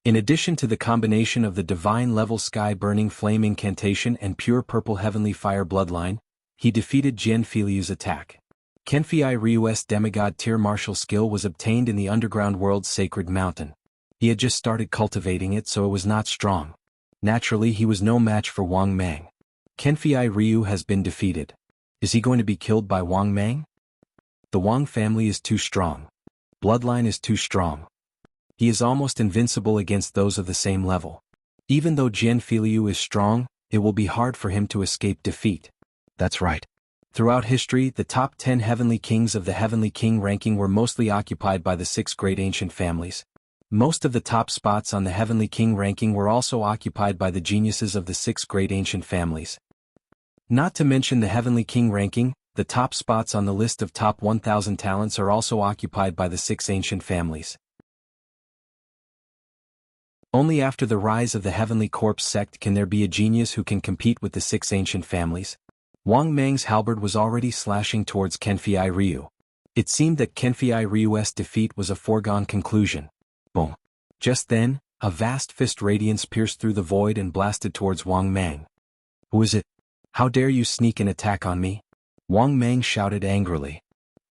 In addition to the combination of the divine-level sky-burning flame incantation and pure purple heavenly fire bloodline, he defeated Jianhu's attack. Kenfei Ryu's demigod tier martial skill was obtained in the underground world's sacred mountain. He had just started cultivating it, so it was not strong. Naturally, he was no match for Wang Mang. Kenfei Ryu has been defeated. Is he going to be killed by Wang Mang? The Wang family is too strong. Bloodline is too strong. He is almost invincible against those of the same level. Even though Jianhu is strong, it will be hard for him to escape defeat. That's right. Throughout history, the top 10 heavenly kings of the heavenly king ranking were mostly occupied by the 6 great ancient families. Most of the top spots on the heavenly king ranking were also occupied by the geniuses of the 6 great ancient families. Not to mention the heavenly king ranking, the top spots on the list of top 1,000 talents are also occupied by the 6 ancient families. Only after the rise of the Heavenly Corpse sect can there be a genius who can compete with the 6 ancient families. Wang Mang's halberd was already slashing towards Kenfei Ryu. It seemed that Kenfei Ryu's defeat was a foregone conclusion. Boom. Just then, a vast fist radiance pierced through the void and blasted towards Wang Mang. Who is it? How dare you sneak an attack on me? Wang Mang shouted angrily.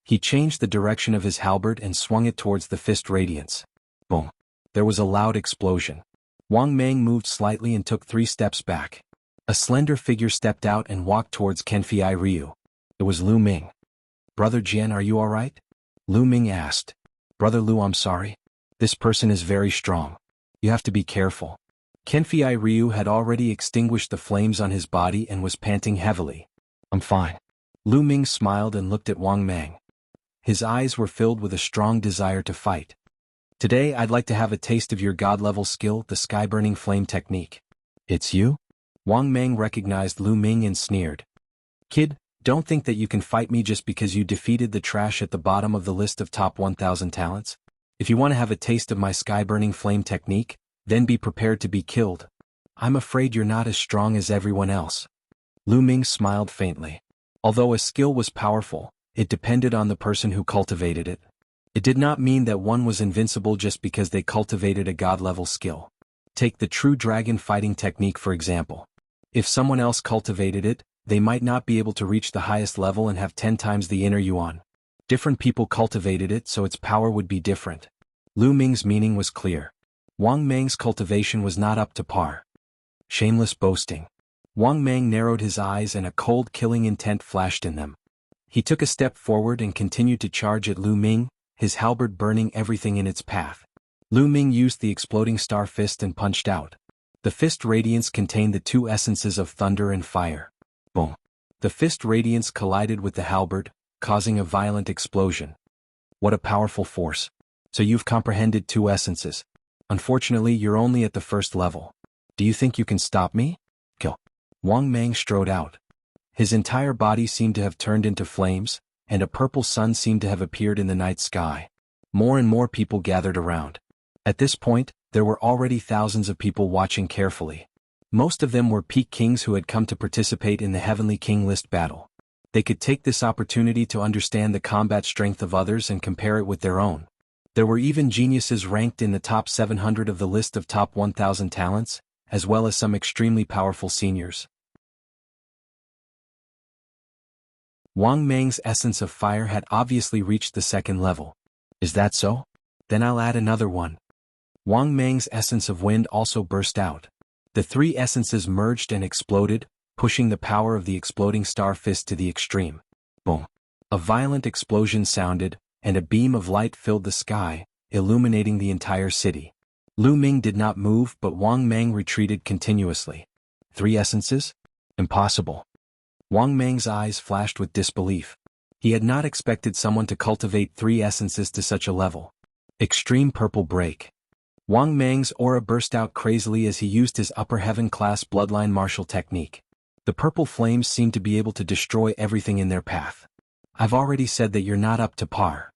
He changed the direction of his halberd and swung it towards the fist radiance. Boom. There was a loud explosion. Wang Mang moved slightly and took 3 steps back. A slender figure stepped out and walked towards Kenfei Ryu. It was Lu Ming. Brother Jian, are you alright? Lu Ming asked. Brother Lu, I'm sorry. This person is very strong. You have to be careful. Kenfei Ryu had already extinguished the flames on his body and was panting heavily. I'm fine. Lu Ming smiled and looked at Wang Mang. His eyes were filled with a strong desire to fight. Today I'd like to have a taste of your god-level skill, the sky-burning flame technique. It's you? Wang Mang recognized Lu Ming and sneered. Kid, don't think that you can fight me just because you defeated the trash at the bottom of the list of top 1,000 talents. If you want to have a taste of my sky-burning flame technique, then be prepared to be killed. I'm afraid you're not as strong as everyone else. Lu Ming smiled faintly. Although a skill was powerful, it depended on the person who cultivated it. It did not mean that one was invincible just because they cultivated a god-level skill. Take the true dragon fighting technique for example. If someone else cultivated it, they might not be able to reach the highest level and have 10 times the inner yuan. Different people cultivated it, so its power would be different. Lu Ming's meaning was clear. Wang Mang's cultivation was not up to par. Shameless boasting. Wang Mang narrowed his eyes and a cold killing intent flashed in them. He took a step forward and continued to charge at Lu Ming, his halberd burning everything in its path. Lu Ming used the exploding star fist and punched out. The fist radiance contained the 2 essences of thunder and fire. Boom. The fist radiance collided with the halberd, causing a violent explosion. What a powerful force. So you've comprehended 2 essences. Unfortunately, you're only at the first level. Do you think you can stop me? Kill. Wang Mang strode out. His entire body seemed to have turned into flames, and a purple sun seemed to have appeared in the night sky. More and more people gathered around. At this point, there were already thousands of people watching carefully. Most of them were peak kings who had come to participate in the Heavenly King List battle. They could take this opportunity to understand the combat strength of others and compare it with their own. There were even geniuses ranked in the top 700 of the list of top 1,000 talents, as well as some extremely powerful seniors. Wang Mang's essence of fire had obviously reached the 2nd level. Is that so? Then I'll add another one. Wang Mang's essence of wind also burst out. The 3 essences merged and exploded, pushing the power of the exploding star fist to the extreme. Boom. A violent explosion sounded, and a beam of light filled the sky, illuminating the entire city. Lu Ming did not move, but Wang Mang retreated continuously. 3 essences? Impossible. Wang Mang's eyes flashed with disbelief. He had not expected someone to cultivate 3 essences to such a level. Extreme purple break. Wang Mang's aura burst out crazily as he used his upper heaven class bloodline martial technique. The purple flames seemed to be able to destroy everything in their path. I've already said that you're not up to par.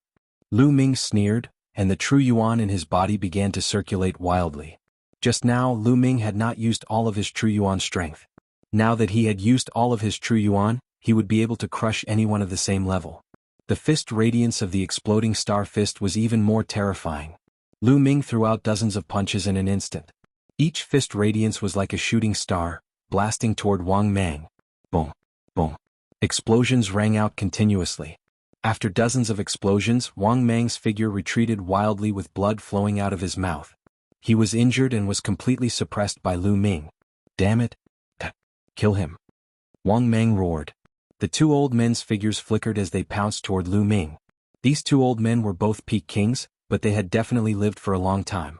Lu Ming sneered, and the true yuan in his body began to circulate wildly. Just now Lu Ming had not used all of his true yuan strength. Now that he had used all of his true yuan, he would be able to crush anyone of the same level. The fist radiance of the exploding star fist was even more terrifying. Lu Ming threw out dozens of punches in an instant. Each fist radiance was like a shooting star, blasting toward Wang Mang. Boom, boom. Explosions rang out continuously. After dozens of explosions, Wang Mang's figure retreated wildly with blood flowing out of his mouth. He was injured and was completely suppressed by Lu Ming. Damn it! Kill him! Wang Mang roared. The two old men's figures flickered as they pounced toward Lu Ming. These two old men were both peak kings, but they had definitely lived for a long time.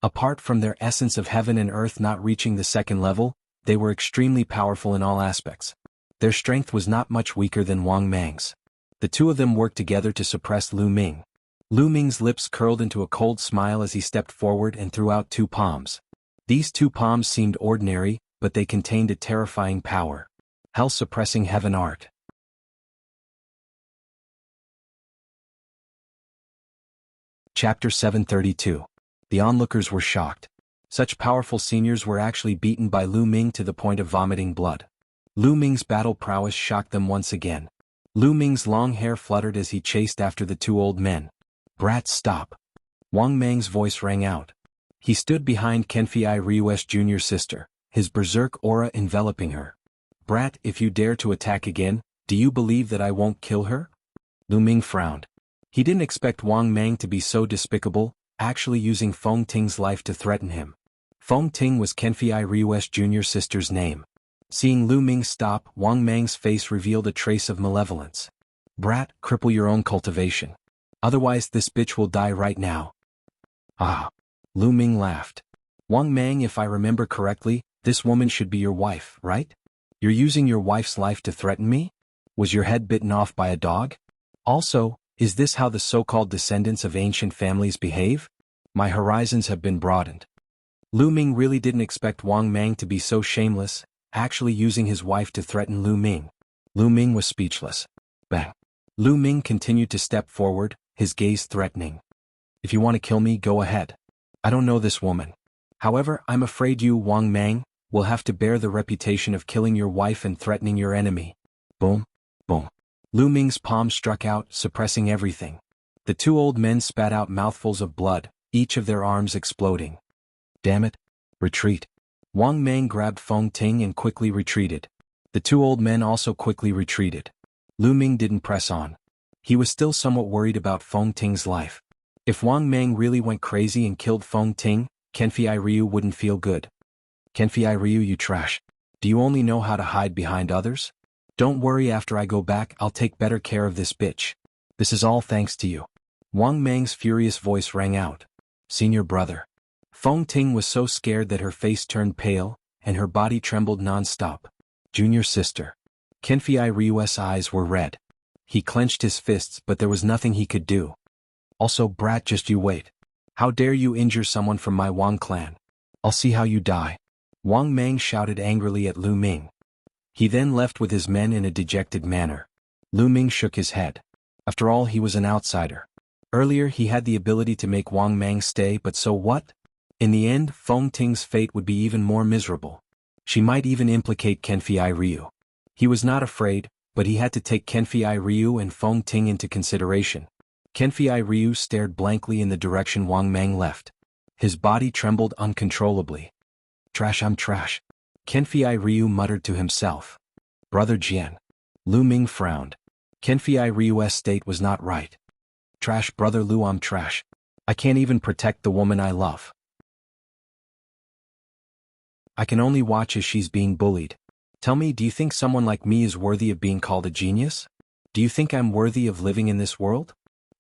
Apart from their essence of heaven and earth not reaching the second level, they were extremely powerful in all aspects. Their strength was not much weaker than Wang Mang's. The two of them worked together to suppress Lu Ming. Lu Ming's lips curled into a cold smile as he stepped forward and threw out two palms. These two palms seemed ordinary, but they contained a terrifying power. Hell-suppressing heaven art. Chapter 732. The onlookers were shocked. Such powerful seniors were actually beaten by Lu Ming to the point of vomiting blood. Lu Ming's battle prowess shocked them once again. Lu Ming's long hair fluttered as he chased after the two old men. Brat, stop! Wang Mang's voice rang out. He stood behind Kenfei Ryu's junior sister, his berserk aura enveloping her. Brat, if you dare to attack again, do you believe that I won't kill her? Lu Ming frowned. He didn't expect Wang Mang to be so despicable, actually using Feng Ting's life to threaten him. Feng Ting was Kenfei Ryu's junior sister's name. Seeing Lu Ming stop, Wang Mang's face revealed a trace of malevolence. Brat, cripple your own cultivation. Otherwise this bitch will die right now. Ah. Lu Ming laughed. Wang Mang, if I remember correctly, this woman should be your wife, right? You're using your wife's life to threaten me? Was your head bitten off by a dog? Also, is this how the so-called descendants of ancient families behave? My horizons have been broadened. Lu Ming really didn't expect Wang Mang to be so shameless, actually using his wife to threaten Lu Ming. Lu Ming was speechless. Bang. Lu Ming continued to step forward, his gaze threatening. If you want to kill me, go ahead. I don't know this woman. However, I'm afraid you, Wang Mang, will have to bear the reputation of killing your wife and threatening your enemy. Boom, boom. Lu Ming's palm struck out, suppressing everything. The two old men spat out mouthfuls of blood, each of their arms exploding. Damn it. Retreat. Wang Mang grabbed Feng Ting and quickly retreated. The two old men also quickly retreated. Lu Ming didn't press on. He was still somewhat worried about Feng Ting's life. If Wang Mang really went crazy and killed Feng Ting, Kenfei Ryu wouldn't feel good. Kenfei Ryu, you trash. Do you only know how to hide behind others? Don't worry, after I go back I'll take better care of this bitch. This is all thanks to you. Wang Mang's furious voice rang out. Senior brother. Feng Ting was so scared that her face turned pale, and her body trembled non-stop. Junior sister. Kenfei Ryu's eyes were red. He clenched his fists, but there was nothing he could do. Also, brat, just you wait. How dare you injure someone from my Wang clan? I'll see how you die. Wang Mang shouted angrily at Lu Ming. He then left with his men in a dejected manner. Lu Ming shook his head. After all, he was an outsider. Earlier he had the ability to make Wang Mang stay, but so what? In the end, Feng Ting's fate would be even more miserable. She might even implicate Kenfei Ryu. He was not afraid, but he had to take Kenfei Ryu and Feng Ting into consideration. Kenfei Ryu stared blankly in the direction Wang Mang left. His body trembled uncontrollably. Trash, I'm trash. Kenfei Ryu muttered to himself. Brother Jian. Lu Ming frowned. Kenfei Ryu's state was not right. Trash, brother Lu, I'm trash. I can't even protect the woman I love. I can only watch as she's being bullied. Tell me, do you think someone like me is worthy of being called a genius? Do you think I'm worthy of living in this world?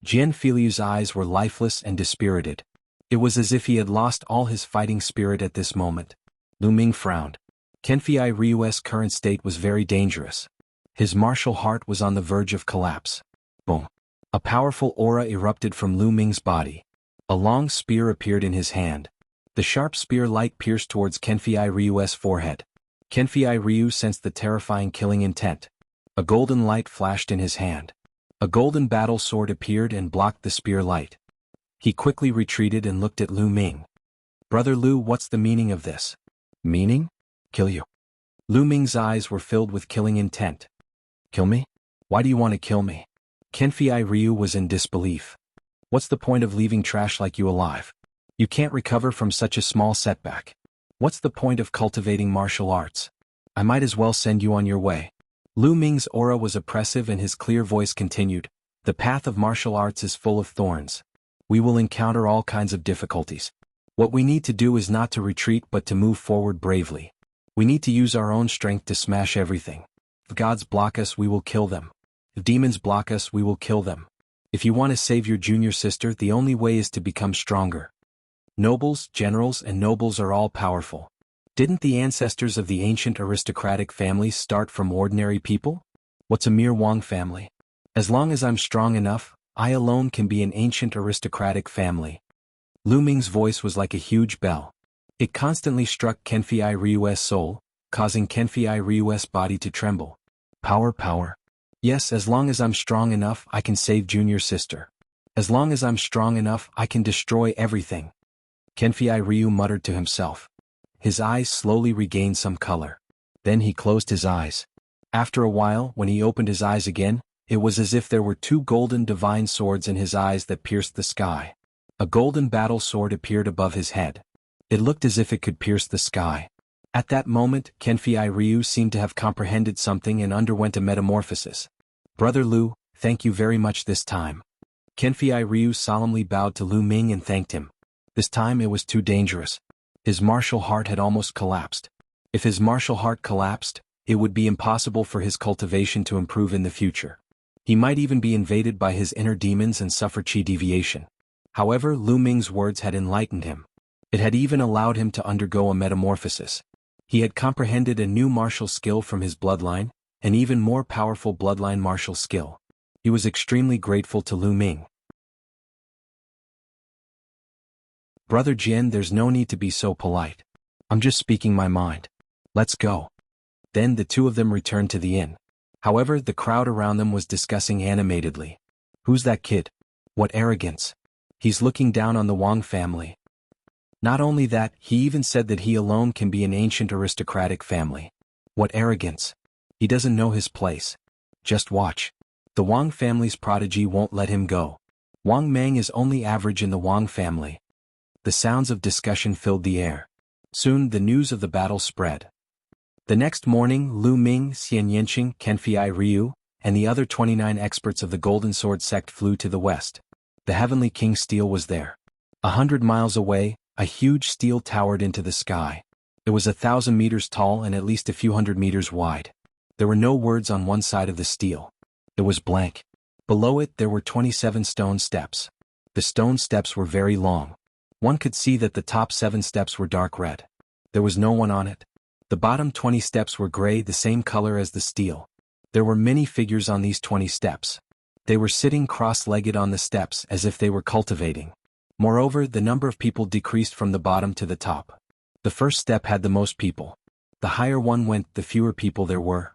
Jian Filiu's eyes were lifeless and dispirited. It was as if he had lost all his fighting spirit at this moment. Lu Ming frowned. Kenfei Ryu's current state was very dangerous. His martial heart was on the verge of collapse. Boom. A powerful aura erupted from Lu Ming's body. A long spear appeared in his hand. The sharp spear light pierced towards Kenfei Ryu's forehead. Kenfei Ryu sensed the terrifying killing intent. A golden light flashed in his hand. A golden battle sword appeared and blocked the spear light. He quickly retreated and looked at Lu Ming. Brother Lu, what's the meaning of this? Meaning? Kill you. Lu Ming's eyes were filled with killing intent. Kill me? Why do you want to kill me? Kenfei Ryu was in disbelief. What's the point of leaving trash like you alive? You can't recover from such a small setback. What's the point of cultivating martial arts? I might as well send you on your way. Lu Ming's aura was oppressive and his clear voice continued. The path of martial arts is full of thorns. We will encounter all kinds of difficulties. What we need to do is not to retreat but to move forward bravely. We need to use our own strength to smash everything. If gods block us, we will kill them. If demons block us, we will kill them. If you want to save your junior sister, the only way is to become stronger. Nobles, generals, and nobles are all powerful. Didn't the ancestors of the ancient aristocratic families start from ordinary people? What's a mere Wang family? As long as I'm strong enough, I alone can be an ancient aristocratic family. Lu Ming's voice was like a huge bell. It constantly struck Kenfei Ryu's soul, causing Kenfei Ryu's body to tremble. Power, power. Yes, as long as I'm strong enough, I can save junior sister. As long as I'm strong enough, I can destroy everything. Kenfei Ryu muttered to himself. His eyes slowly regained some color. Then he closed his eyes. After a while, when he opened his eyes again, it was as if there were two golden divine swords in his eyes that pierced the sky. A golden battle sword appeared above his head. It looked as if it could pierce the sky. At that moment, Kenfei Ryu seemed to have comprehended something and underwent a metamorphosis. Brother Lu, thank you very much this time. Kenfei Ryu solemnly bowed to Lu Ming and thanked him. This time it was too dangerous. His martial heart had almost collapsed. If his martial heart collapsed, it would be impossible for his cultivation to improve in the future. He might even be invaded by his inner demons and suffer chi deviation. However, Lu Ming's words had enlightened him. It had even allowed him to undergo a metamorphosis. He had comprehended a new martial skill from his bloodline, an even more powerful bloodline martial skill. He was extremely grateful to Lu Ming. Brother Jian, there's no need to be so polite. I'm just speaking my mind. Let's go. Then the two of them returned to the inn. However, the crowd around them was discussing animatedly. Who's that kid? What arrogance. He's looking down on the Wang family. Not only that, he even said that he alone can be an ancient aristocratic family. What arrogance. He doesn't know his place. Just watch. The Wang family's prodigy won't let him go. Wang Mang is only average in the Wang family. The sounds of discussion filled the air. Soon the news of the battle spread. The next morning, Lu Ming, Xian Yanqing, Kenfei Ryu, and the other 29 experts of the Golden Sword sect flew to the west. The Heavenly King Steel was there. 100 miles away, a huge steel towered into the sky. It was 1,000 meters tall and at least a few hundred meters wide. There were no words on one side of the steel. It was blank. Below it there were 27 stone steps. The stone steps were very long. One could see that the top 7 steps were dark red. There was no one on it. The bottom 20 steps were gray, the same color as the steel. There were many figures on these 20 steps. They were sitting cross-legged on the steps as if they were cultivating. Moreover, the number of people decreased from the bottom to the top. The first step had the most people. The higher one went, the fewer people there were.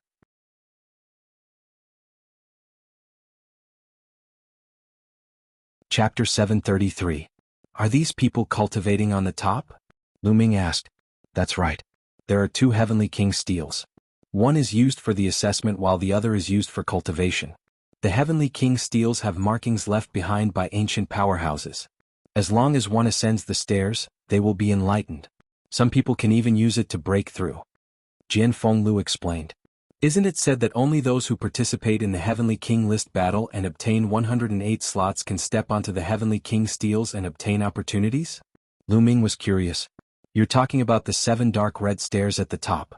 Chapter 733. Are these people cultivating on the top? Lu Ming asked. That's right. There are 2 Heavenly King Steels. One is used for the assessment while the other is used for cultivation. The Heavenly King Steels have markings left behind by ancient powerhouses. As long as one ascends the stairs, they will be enlightened. Some people can even use it to break through. Jian Fenglu explained. Isn't it said that only those who participate in the Heavenly King List battle and obtain 108 slots can step onto the Heavenly King Steels and obtain opportunities? Lu Ming was curious. You're talking about the 7 dark red stairs at the top.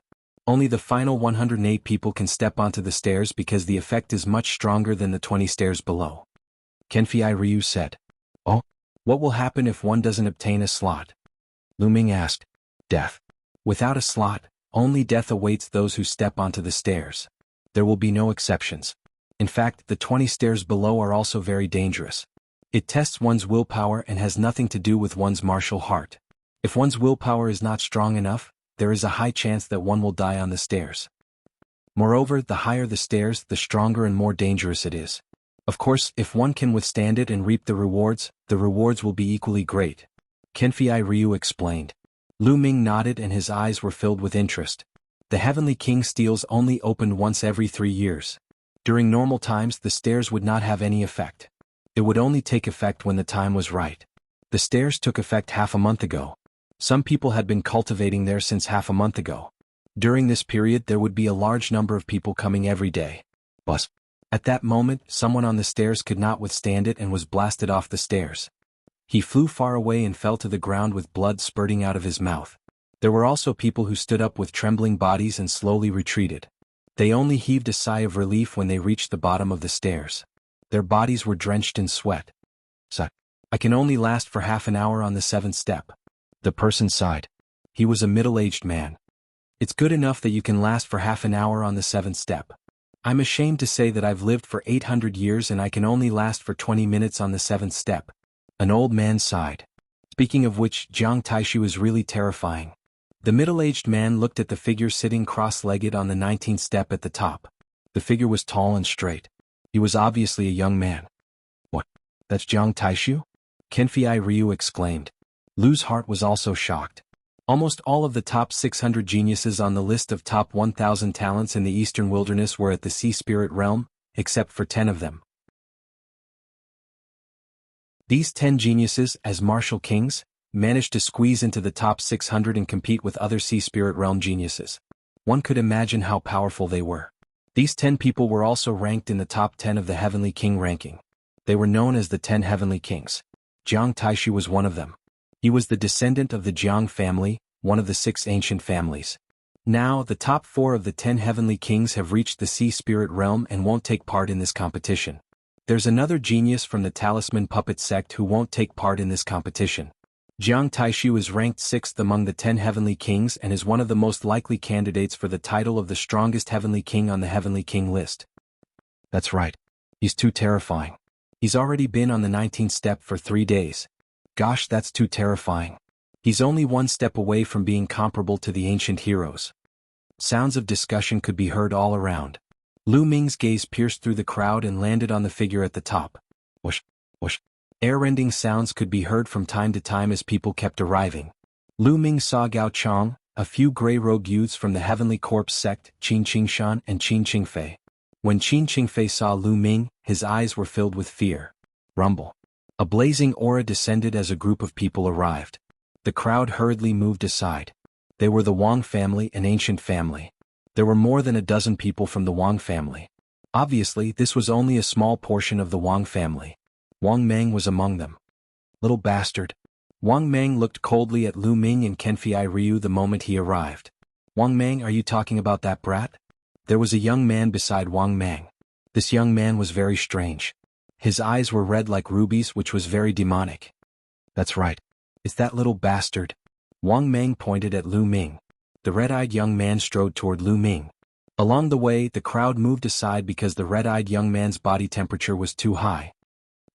Only the final 108 people can step onto the stairs because the effect is much stronger than the 20 stairs below. Kenfei Ryu said. Oh? What will happen if one doesn't obtain a slot? Lu Ming asked. Death. Without a slot, only death awaits those who step onto the stairs. There will be no exceptions. In fact, the 20 stairs below are also very dangerous. It tests one's willpower and has nothing to do with one's martial heart. If one's willpower is not strong enough, there is a high chance that one will die on the stairs. Moreover, the higher the stairs, the stronger and more dangerous it is. Of course, if one can withstand it and reap the rewards will be equally great. Kenfei Ryu explained. Lu Ming nodded and his eyes were filled with interest. The Heavenly King steels only opened once every 3 years. During normal times the stairs would not have any effect. It would only take effect when the time was right. The stairs took effect half a month ago. Some people had been cultivating there since half a month ago. During this period there would be a large number of people coming every day. But at that moment someone on the stairs could not withstand it and was blasted off the stairs. He flew far away and fell to the ground with blood spurting out of his mouth. There were also people who stood up with trembling bodies and slowly retreated. They only heaved a sigh of relief when they reached the bottom of the stairs. Their bodies were drenched in sweat. So, I can only last for half an hour on the 7th step. The person sighed. He was a middle-aged man. It's good enough that you can last for half an hour on the 7th step. I'm ashamed to say that I've lived for 800 years and I can only last for 20 minutes on the 7th step. An old man sighed. Speaking of which, Jiang Taishu is really terrifying. The middle-aged man looked at the figure sitting cross-legged on the 19th step at the top. The figure was tall and straight. He was obviously a young man. What? That's Jiang Taishu? Kenfei Ryu exclaimed. Lu's heart was also shocked. Almost all of the top 600 geniuses on the list of top 1,000 talents in the Eastern Wilderness were at the Sea Spirit realm, except for 10 of them. These 10 geniuses, as martial kings, managed to squeeze into the top 600 and compete with other Sea Spirit realm geniuses. One could imagine how powerful they were. These 10 people were also ranked in the top 10 of the Heavenly King ranking. They were known as the 10 Heavenly Kings. Jiang Taishu was one of them. He was the descendant of the Jiang family, one of the 6 ancient families. Now, the top 4 of the 10 Heavenly Kings have reached the Sea Spirit realm and won't take part in this competition. There's another genius from the Talisman Puppet sect who won't take part in this competition. Jiang Taishu is ranked 6th among the 10 Heavenly Kings and is one of the most likely candidates for the title of the strongest Heavenly King on the Heavenly King list. That's right. He's too terrifying. He's already been on the 19th step for 3 days. Gosh, that's too terrifying. He's only 1 step away from being comparable to the ancient heroes. Sounds of discussion could be heard all around. Lu Ming's gaze pierced through the crowd and landed on the figure at the top. Whoosh, whoosh. Air-rending sounds could be heard from time to time as people kept arriving. Lu Ming saw Gao Chong, a few gray-robed youths from the Heavenly Corpse sect, Qin Qingshan and Qin Qingfei. When Qin Qingfei saw Lu Ming, his eyes were filled with fear. Rumble. A blazing aura descended as a group of people arrived. The crowd hurriedly moved aside. They were the Wang family, an ancient family. There were more than a dozen people from the Wang family. Obviously, this was only a small portion of the Wang family. Wang Mang was among them. Little bastard. Wang Mang looked coldly at Lu Ming and Kenfei Ryu the moment he arrived. Wang Mang, are you talking about that brat? There was a young man beside Wang Mang. This young man was very strange. His eyes were red like rubies, which was very demonic. That's right. It's that little bastard. Wang Mang pointed at Lu Ming. The red-eyed young man strode toward Lu Ming. Along the way, the crowd moved aside because the red-eyed young man's body temperature was too high.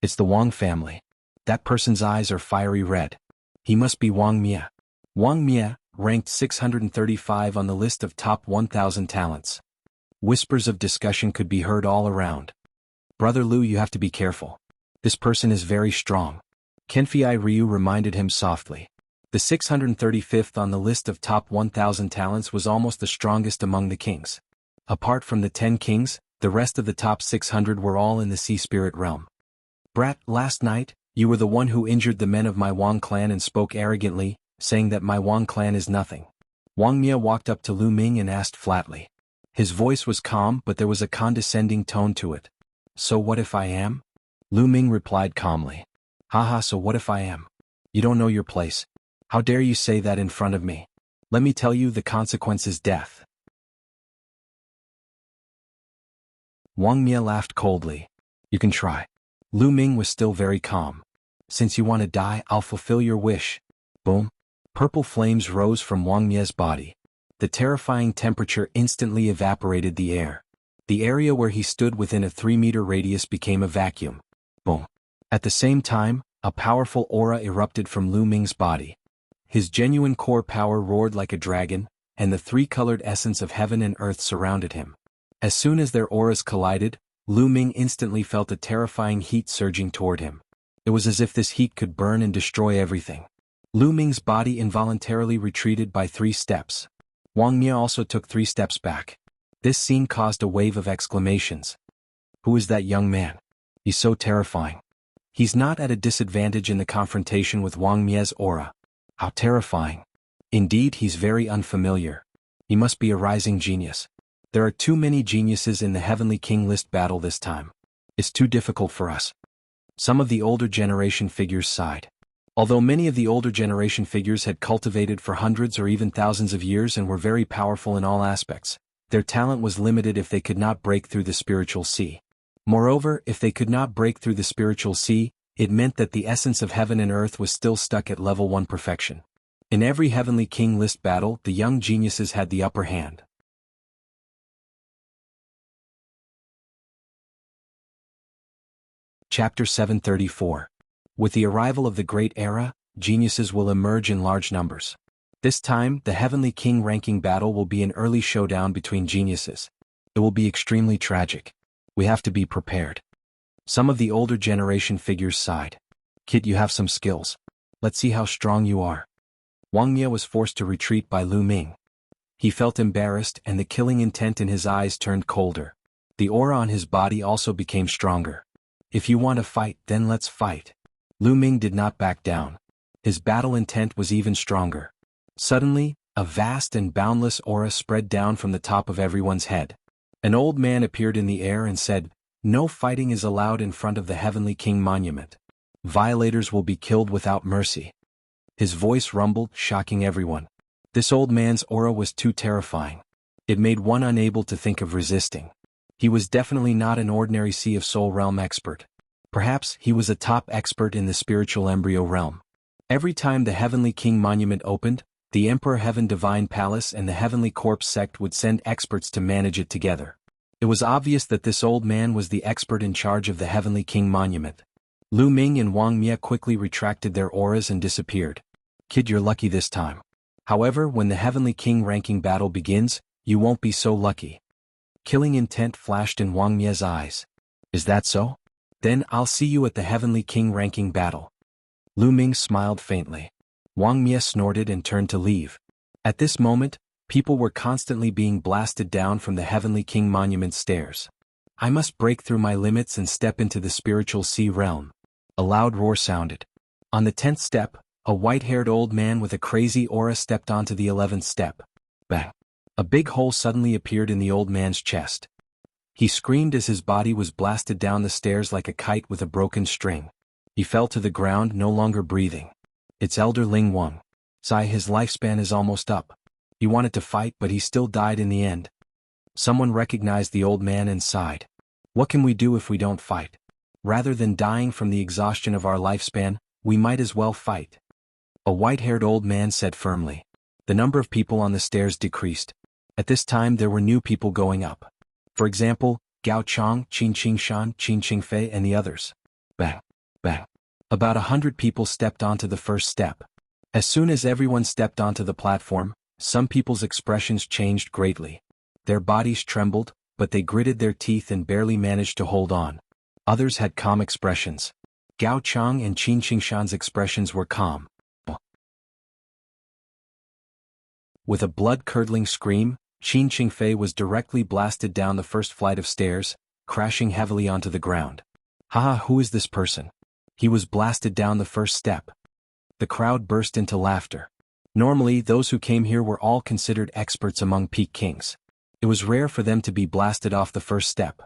It's the Wang family. That person's eyes are fiery red. He must be Wang Mia. Wang Mia, ranked 635 on the list of top 1,000 talents. Whispers of discussion could be heard all around. Brother Lu, you have to be careful. This person is very strong. Kenfei Ryu reminded him softly. The 635th on the list of top 1,000 talents was almost the strongest among the kings. Apart from the 10 kings, the rest of the top 600 were all in the Sea Spirit realm. Brat, last night, you were the one who injured the men of my Wang clan and spoke arrogantly, saying that my Wang clan is nothing. Wang Mia walked up to Lu Ming and asked flatly. His voice was calm, but there was a condescending tone to it. So what if I am? Lu Ming replied calmly. Haha, so what if I am? You don't know your place. How dare you say that in front of me? Let me tell you, the consequence is death. Wang Mia laughed coldly. You can try. Lu Ming was still very calm. Since you want to die, I'll fulfill your wish. Boom. Purple flames rose from Wang Mia's body. The terrifying temperature instantly evaporated the air. The area where he stood within a 3-meter radius became a vacuum. Boom. At the same time, a powerful aura erupted from Lu Ming's body. His genuine core power roared like a dragon, and the 3-colored essence of heaven and earth surrounded him. As soon as their auras collided, Lu Ming instantly felt a terrifying heat surging toward him. It was as if this heat could burn and destroy everything. Lu Ming's body involuntarily retreated by 3 steps. Wang Mia also took 3 steps back. This scene caused a wave of exclamations. Who is that young man? He's so terrifying. He's not at a disadvantage in the confrontation with Wang Mia's aura. How terrifying. Indeed, he's very unfamiliar. He must be a rising genius. There are too many geniuses in the Heavenly King list battle this time. It's too difficult for us. Some of the older generation figures sighed. Although many of the older generation figures had cultivated for hundreds or even thousands of years and were very powerful in all aspects, their talent was limited if they could not break through the spiritual sea. Moreover, if they could not break through the spiritual sea, it meant that the essence of heaven and earth was still stuck at level 1 perfection. In every Heavenly King list battle, the young geniuses had the upper hand. Chapter 734. With the arrival of the Great Era, geniuses will emerge in large numbers. This time, the Heavenly King ranking battle will be an early showdown between geniuses. It will be extremely tragic. We have to be prepared. Some of the older generation figures sighed. Kid, you have some skills. Let's see how strong you are. Wang Mia was forced to retreat by Lu Ming. He felt embarrassed and the killing intent in his eyes turned colder. The aura on his body also became stronger. If you want to fight, then let's fight. Lu Ming did not back down. His battle intent was even stronger. Suddenly, a vast and boundless aura spread down from the top of everyone's head. An old man appeared in the air and said, "No fighting is allowed in front of the Heavenly King monument. Violators will be killed without mercy." His voice rumbled, shocking everyone. This old man's aura was too terrifying. It made one unable to think of resisting. He was definitely not an ordinary Sea of Soul realm expert. Perhaps he was a top expert in the spiritual embryo realm. Every time the Heavenly King monument opened, the Emperor Heaven Divine Palace and the Heavenly Corpse sect would send experts to manage it together. It was obvious that this old man was the expert in charge of the Heavenly King monument. Lu Ming and Wang Mia quickly retracted their auras and disappeared. Kid, you're lucky this time. However, when the Heavenly King ranking battle begins, you won't be so lucky. Killing intent flashed in Wang Mia's eyes. Is that so? Then I'll see you at the Heavenly King ranking battle. Lu Ming smiled faintly. Wang Mia snorted and turned to leave. At this moment, people were constantly being blasted down from the Heavenly King monument stairs. I must break through my limits and step into the spiritual sea realm. A loud roar sounded. On the 10th step, a white-haired old man with a crazy aura stepped onto the 11th step. Bang! A big hole suddenly appeared in the old man's chest. He screamed as his body was blasted down the stairs like a kite with a broken string. He fell to the ground, no longer breathing. It's Elder Ling Wang. His lifespan is almost up. He wanted to fight, but he still died in the end. Someone recognized the old man and sighed. What can we do if we don't fight? Rather than dying from the exhaustion of our lifespan, we might as well fight. A white-haired old man said firmly. The number of people on the stairs decreased. At this time there were new people going up. For example, Gao Chong, Qin Qingshan, Qin Qingfei and the others. Bang! Bang! About 100 people stepped onto the first step. As soon as everyone stepped onto the platform, some people's expressions changed greatly. Their bodies trembled, but they gritted their teeth and barely managed to hold on. Others had calm expressions. Gao Chong and Qin Qingshan's expressions were calm. With a blood-curdling scream, Qin Qingfei was directly blasted down the first flight of stairs, crashing heavily onto the ground. Haha, who is this person? He was blasted down the first step. The crowd burst into laughter. Normally, those who came here were all considered experts among peak kings. It was rare for them to be blasted off the first step.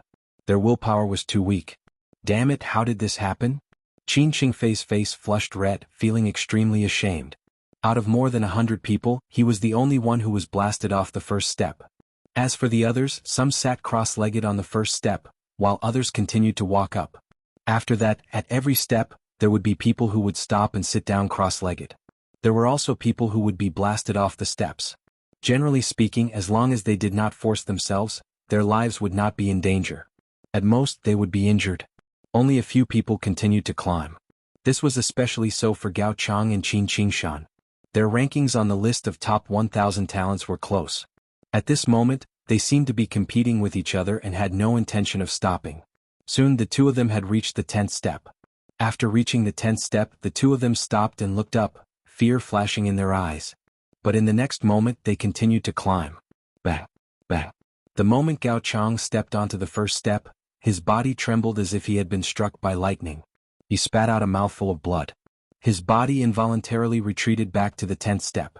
Their willpower was too weak. Damn it, how did this happen? Qin Qingfei's face flushed red, feeling extremely ashamed. Out of more than 100 people, he was the only one who was blasted off the first step. As for the others, some sat cross-legged on the first step, while others continued to walk up. After that, at every step, there would be people who would stop and sit down cross-legged. There were also people who would be blasted off the steps. Generally speaking, as long as they did not force themselves, their lives would not be in danger. At most, they would be injured. Only a few people continued to climb. This was especially so for Gao Chong and Qin Qingshan. Their rankings on the list of top 1,000 talents were close. At this moment, they seemed to be competing with each other and had no intention of stopping. Soon the two of them had reached the 10th step. After reaching the 10th step, the two of them stopped and looked up, fear flashing in their eyes. But in the next moment they continued to climb. Bang, bang. The moment Gao Chang stepped onto the first step, his body trembled as if he had been struck by lightning. He spat out a mouthful of blood. His body involuntarily retreated back to the 10th step.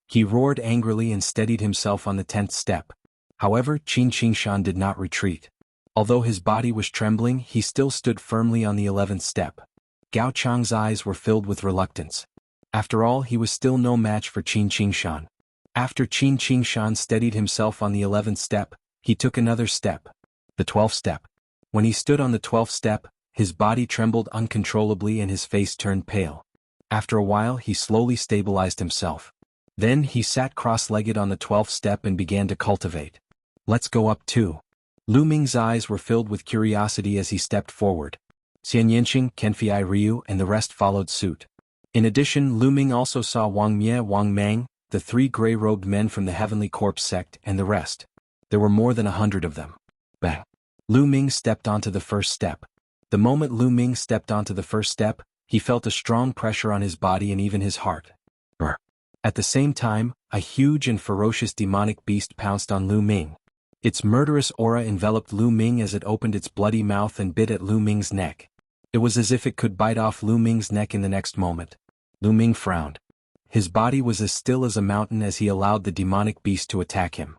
He roared angrily and steadied himself on the 10th step. However, Qin Qingshan did not retreat. Although his body was trembling, he still stood firmly on the 11th step. Gao Chang's eyes were filled with reluctance. After all, he was still no match for Qin Qingshan. After Qin Qingshan steadied himself on the 11th step, he took another step. The 12th step. When he stood on the 12th step, his body trembled uncontrollably and his face turned pale. After a while he slowly stabilized himself. Then he sat cross-legged on the 12th step and began to cultivate. Let's go up too. Lu Ming's eyes were filled with curiosity as he stepped forward. Xian Yanqing, Kenfei Ryu and the rest followed suit. In addition, Lu Ming also saw Wang Mie, Wang Mang, the 3 gray-robed men from the Heavenly Corpse sect and the rest. There were more than 100 of them. Bang. Lu Ming stepped onto the first step. The moment Lu Ming stepped onto the first step, he felt a strong pressure on his body and even his heart. Brr. At the same time, a huge and ferocious demonic beast pounced on Lu Ming. Its murderous aura enveloped Lu Ming as it opened its bloody mouth and bit at Lu Ming's neck. It was as if it could bite off Lu Ming's neck in the next moment. Lu Ming frowned. His body was as still as a mountain as he allowed the demonic beast to attack him.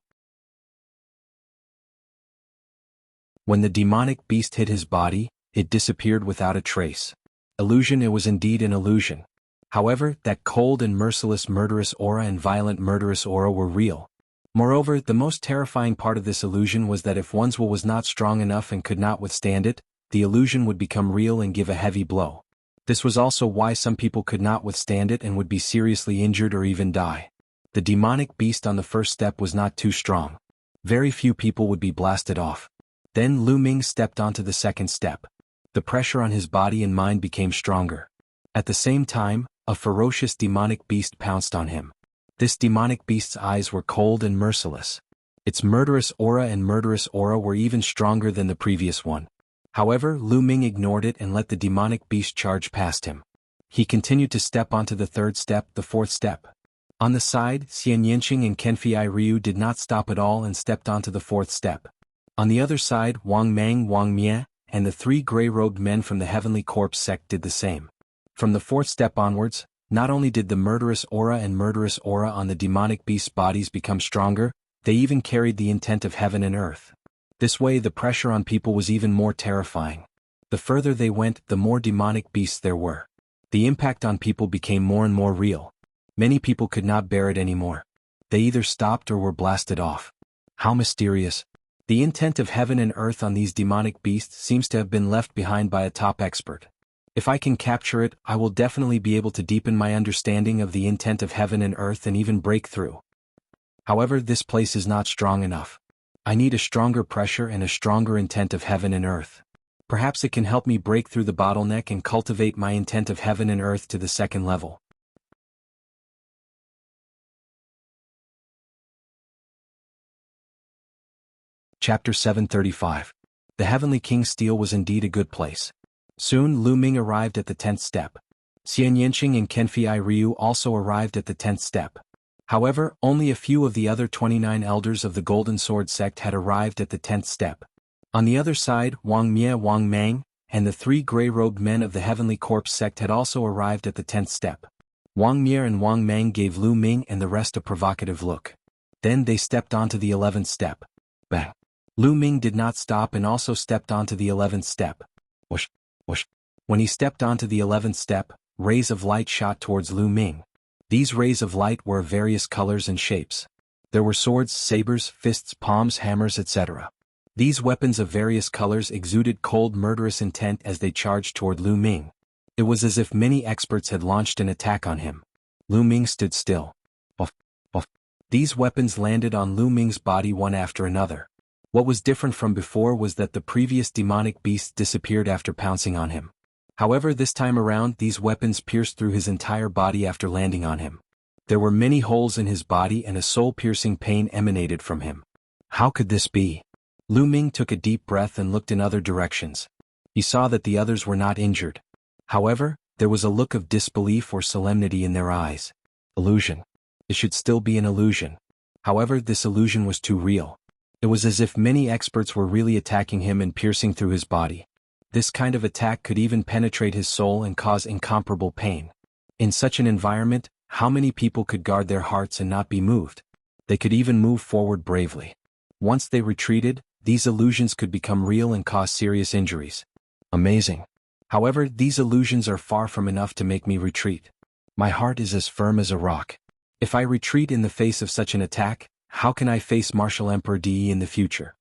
When the demonic beast hit his body, it disappeared without a trace. Illusion, it was indeed an illusion. However, that cold and merciless murderous aura and violent murderous aura were real. Moreover, the most terrifying part of this illusion was that if one's will was not strong enough and could not withstand it, the illusion would become real and give a heavy blow. This was also why some people could not withstand it and would be seriously injured or even die. The demonic beast on the first step was not too strong. Very few people would be blasted off. Then Lu Ming stepped onto the second step. The pressure on his body and mind became stronger. At the same time, a ferocious demonic beast pounced on him. This demonic beast's eyes were cold and merciless. Its murderous aura were even stronger than the previous one. However, Lu Ming ignored it and let the demonic beast charge past him. He continued to step onto the third step, the fourth step. On the side, Xian Yanqing and Kenfei Ryu did not stop at all and stepped onto the fourth step. On the other side, Wang Mang, Wang Mie, and the 3 gray-robed men from the Heavenly Corpse sect did the same. From the fourth step onwards, not only did the murderous aura on the demonic beast's bodies become stronger, they even carried the intent of heaven and earth. This way the pressure on people was even more terrifying. The further they went, the more demonic beasts there were. The impact on people became more and more real. Many people could not bear it anymore. They either stopped or were blasted off. How mysterious. The intent of heaven and earth on these demonic beasts seems to have been left behind by a top expert. If I can capture it, I will definitely be able to deepen my understanding of the intent of heaven and earth and even break through. However, this place is not strong enough. I need a stronger pressure and a stronger intent of heaven and earth. Perhaps it can help me break through the bottleneck and cultivate my intent of heaven and earth to the second level. Chapter 735. The Heavenly King's Steel was indeed a good place. Soon Lu Ming arrived at the 10th step. Xian Yanqing and Kenfei Ryu also arrived at the 10th step. However, only a few of the other 29 elders of the Golden Sword sect had arrived at the 10th step. On the other side, Wang Mie, Wang Mang, and the 3 gray-robed men of the Heavenly Corpse sect had also arrived at the 10th step. Wang Mie and Wang Mang gave Lu Ming and the rest a provocative look. Then they stepped onto the 11th step. Bang! Lu Ming did not stop and also stepped onto the 11th step. Whoosh! Whoosh! When he stepped onto the 11th step, rays of light shot towards Lu Ming. These rays of light were of various colors and shapes. There were swords, sabers, fists, palms, hammers, etc. These weapons of various colors exuded cold, murderous intent as they charged toward Lu Ming. It was as if many experts had launched an attack on him. Lu Ming stood still. Puff, puff. These weapons landed on Lu Ming's body one after another. What was different from before was that the previous demonic beasts disappeared after pouncing on him. However, this time around, these weapons pierced through his entire body after landing on him. There were many holes in his body and a soul-piercing pain emanated from him. How could this be? Lu Ming took a deep breath and looked in other directions. He saw that the others were not injured. However, There was a look of disbelief or solemnity in their eyes. Illusion. It should still be an illusion. However, this illusion was too real. It was as if many experts were really attacking him and piercing through his body. This kind of attack could even penetrate his soul and cause incomparable pain. In such an environment, how many people could guard their hearts and not be moved? They could even move forward bravely. Once they retreated, these illusions could become real and cause serious injuries. Amazing. However, these illusions are far from enough to make me retreat. My heart is as firm as a rock. If I retreat in the face of such an attack, how can I face Martial Emperor De in the future?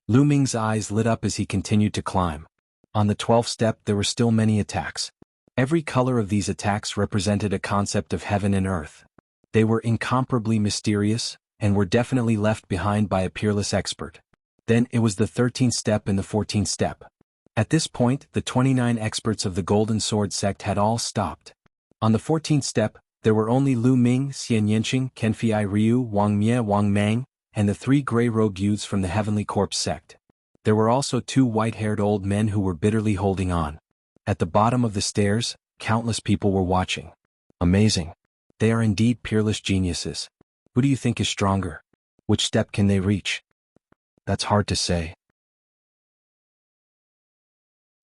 Lu Ming's eyes lit up as he continued to climb. On the 12th step there were still many attacks. Every color of these attacks represented a concept of heaven and earth. They were incomparably mysterious, and were definitely left behind by a peerless expert. Then it was the 13th step and the 14th step. At this point, the 29 experts of the Golden Sword sect had all stopped. On the 14th step, there were only Lu Ming, Xian Yanqing, Kenfei Ryu, Wang Mie, Wang Mang, and the 3 gray-robed youths from the Heavenly Corpse sect. There were also 2 white-haired old men who were bitterly holding on. At the bottom of the stairs, countless people were watching. Amazing. They are indeed peerless geniuses. Who do you think is stronger? Which step can they reach? That's hard to say.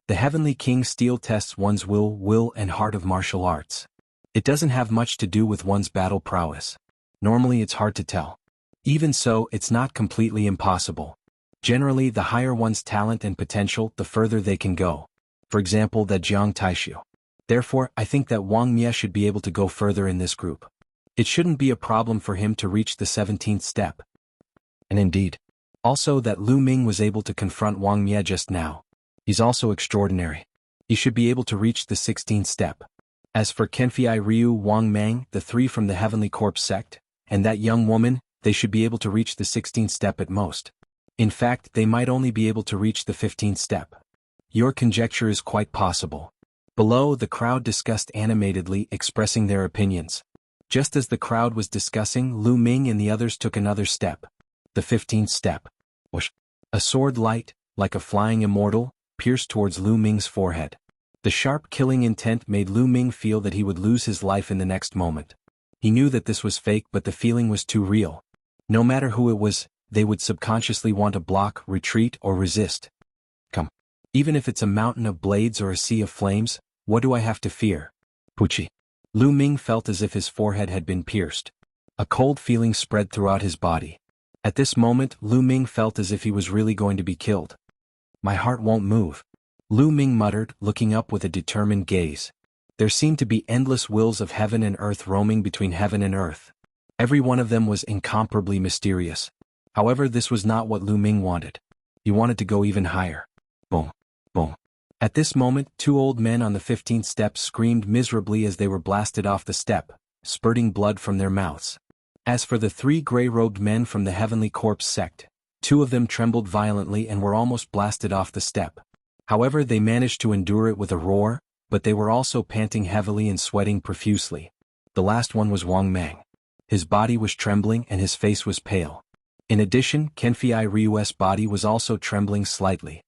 The Heavenly King Steel tests one's will, and heart of martial arts. It doesn't have much to do with one's battle prowess. Normally it's hard to tell. Even so, it's not completely impossible. Generally, the higher one's talent and potential, the further they can go. For example, that Jiang Taishu. Therefore, I think that Wang Mie should be able to go further in this group. It shouldn't be a problem for him to reach the 17th step. And indeed. Also that Lu Ming was able to confront Wang Mie just now. He's also extraordinary. He should be able to reach the 16th step. As for Kenfei Ryu, Wang Mang, the 3 from the Heavenly Corpse sect, and that young woman, they should be able to reach the 16th step at most. In fact, they might only be able to reach the 15th step. Your conjecture is quite possible. Below, the crowd discussed animatedly, expressing their opinions. Just as the crowd was discussing, Lu Ming and the others took another step. The 15th step. Whoosh. A sword light, like a flying immortal, pierced towards Lu Ming's forehead. The sharp killing intent made Lu Ming feel that he would lose his life in the next moment. He knew that this was fake, but the feeling was too real. No matter who it was, they would subconsciously want to block, retreat, or resist. Come. Even if it's a mountain of blades or a sea of flames, what do I have to fear? Puchi. Lu Ming felt as if his forehead had been pierced. A cold feeling spread throughout his body. At this moment, Lu Ming felt as if he was really going to be killed. My heart won't move. Lu Ming muttered, looking up with a determined gaze. There seemed to be endless wills of heaven and earth roaming between heaven and earth. Every one of them was incomparably mysterious. However, this was not what Lu Ming wanted. He wanted to go even higher. Boom. Boom. At this moment, 2 old men on the 15th step screamed miserably as they were blasted off the step, spurting blood from their mouths. As for the 3 gray-robed men from the Heavenly Corpse sect, 2 of them trembled violently and were almost blasted off the step. However, they managed to endure it with a roar, but they were also panting heavily and sweating profusely. The last one was Wang Mang. His body was trembling and his face was pale. In addition, Kenfei Ryu's body was also trembling slightly.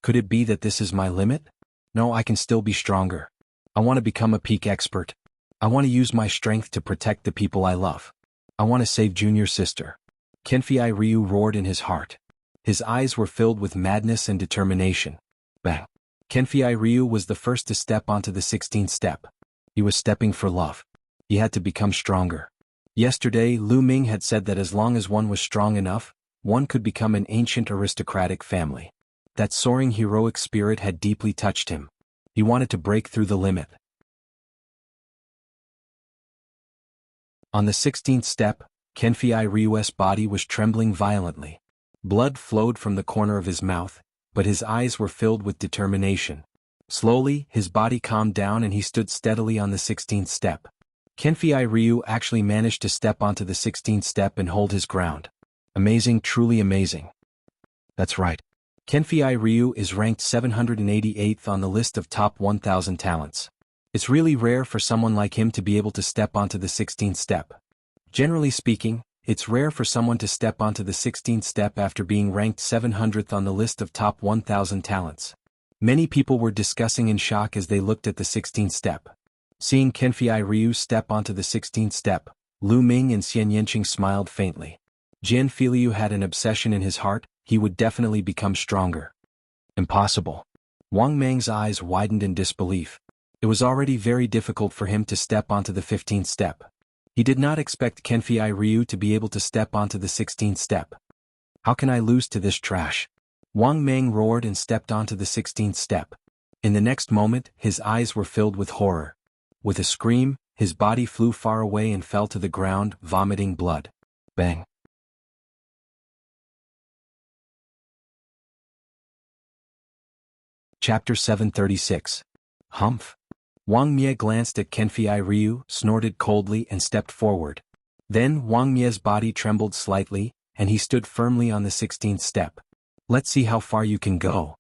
Could it be that this is my limit? No, I can still be stronger. I want to become a peak expert. I want to use my strength to protect the people I love. I want to save Junior's sister. Kenfei Ryu roared in his heart. His eyes were filled with madness and determination. Bang. Kenfei Ryu was the first to step onto the 16th step. He was stepping for love. He had to become stronger. Yesterday, Lu Ming had said that as long as one was strong enough, one could become an ancient aristocratic family. That soaring heroic spirit had deeply touched him. He wanted to break through the limit. On the 16th step, Kenfei Ryu's body was trembling violently. Blood flowed from the corner of his mouth, but his eyes were filled with determination. Slowly, his body calmed down and he stood steadily on the 16th step. Kenfei Ryu actually managed to step onto the 16th step and hold his ground. Amazing, truly amazing. That's right. Kenfei Ryu is ranked 788th on the list of top 1,000 talents. It's really rare for someone like him to be able to step onto the 16th step. Generally speaking, it's rare for someone to step onto the 16th step after being ranked 700th on the list of top 1,000 talents. Many people were discussing in shock as they looked at the 16th step. Seeing Kenfei Ryu step onto the 16th step, Lu Ming and Xian Yanqing smiled faintly. Jian Filiu had an obsession in his heart, he would definitely become stronger. Impossible. Wang Mang's eyes widened in disbelief. It was already very difficult for him to step onto the 15th step. He did not expect Kenfei Ryu to be able to step onto the 16th step. How can I lose to this trash? Wang Mang roared and stepped onto the 16th step. In the next moment, his eyes were filled with horror. With a scream, his body flew far away and fell to the ground, vomiting blood. Bang. Chapter 736. Humph. Wang Mie glanced at Kenfei Ryu, snorted coldly and stepped forward. Then Wang Mie's body trembled slightly, and he stood firmly on the 16th step. Let's see how far you can go.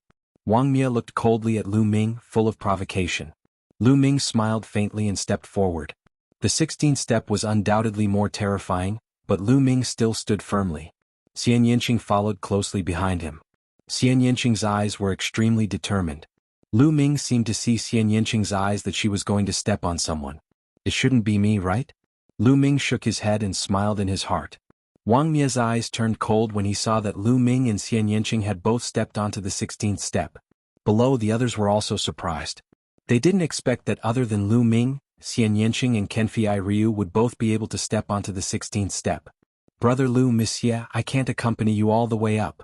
Wang Mie looked coldly at Lu Ming, full of provocation. Lu Ming smiled faintly and stepped forward. The 16th step was undoubtedly more terrifying, but Lu Ming still stood firmly. Xian Yanqing followed closely behind him. Xian Yanqing's eyes were extremely determined. Lu Ming seemed to see Xian Yanqing's eyes that she was going to step on someone. It shouldn't be me, right? Lu Ming shook his head and smiled in his heart. Wang Mie's eyes turned cold when he saw that Lu Ming and Xian Yanqing had both stepped onto the 16th step. Below, the others were also surprised. They didn't expect that other than Lu Ming, Xian Yanqing and Kenfei Ryu would both be able to step onto the 16th step. Brother Lu, Monsieur, I can't accompany you all the way up.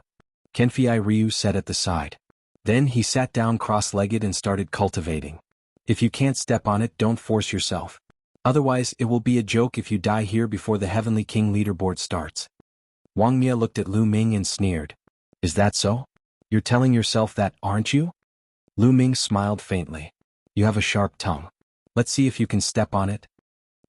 Kenfei Ryu said at the side. Then he sat down cross-legged and started cultivating. If you can't step on it, don't force yourself. Otherwise, it will be a joke if you die here before the Heavenly King leaderboard starts. Wang Mie looked at Lu Ming and sneered. Is that so? You're telling yourself that, aren't you? Lu Ming smiled faintly. You have a sharp tongue. Let's see if you can step on it.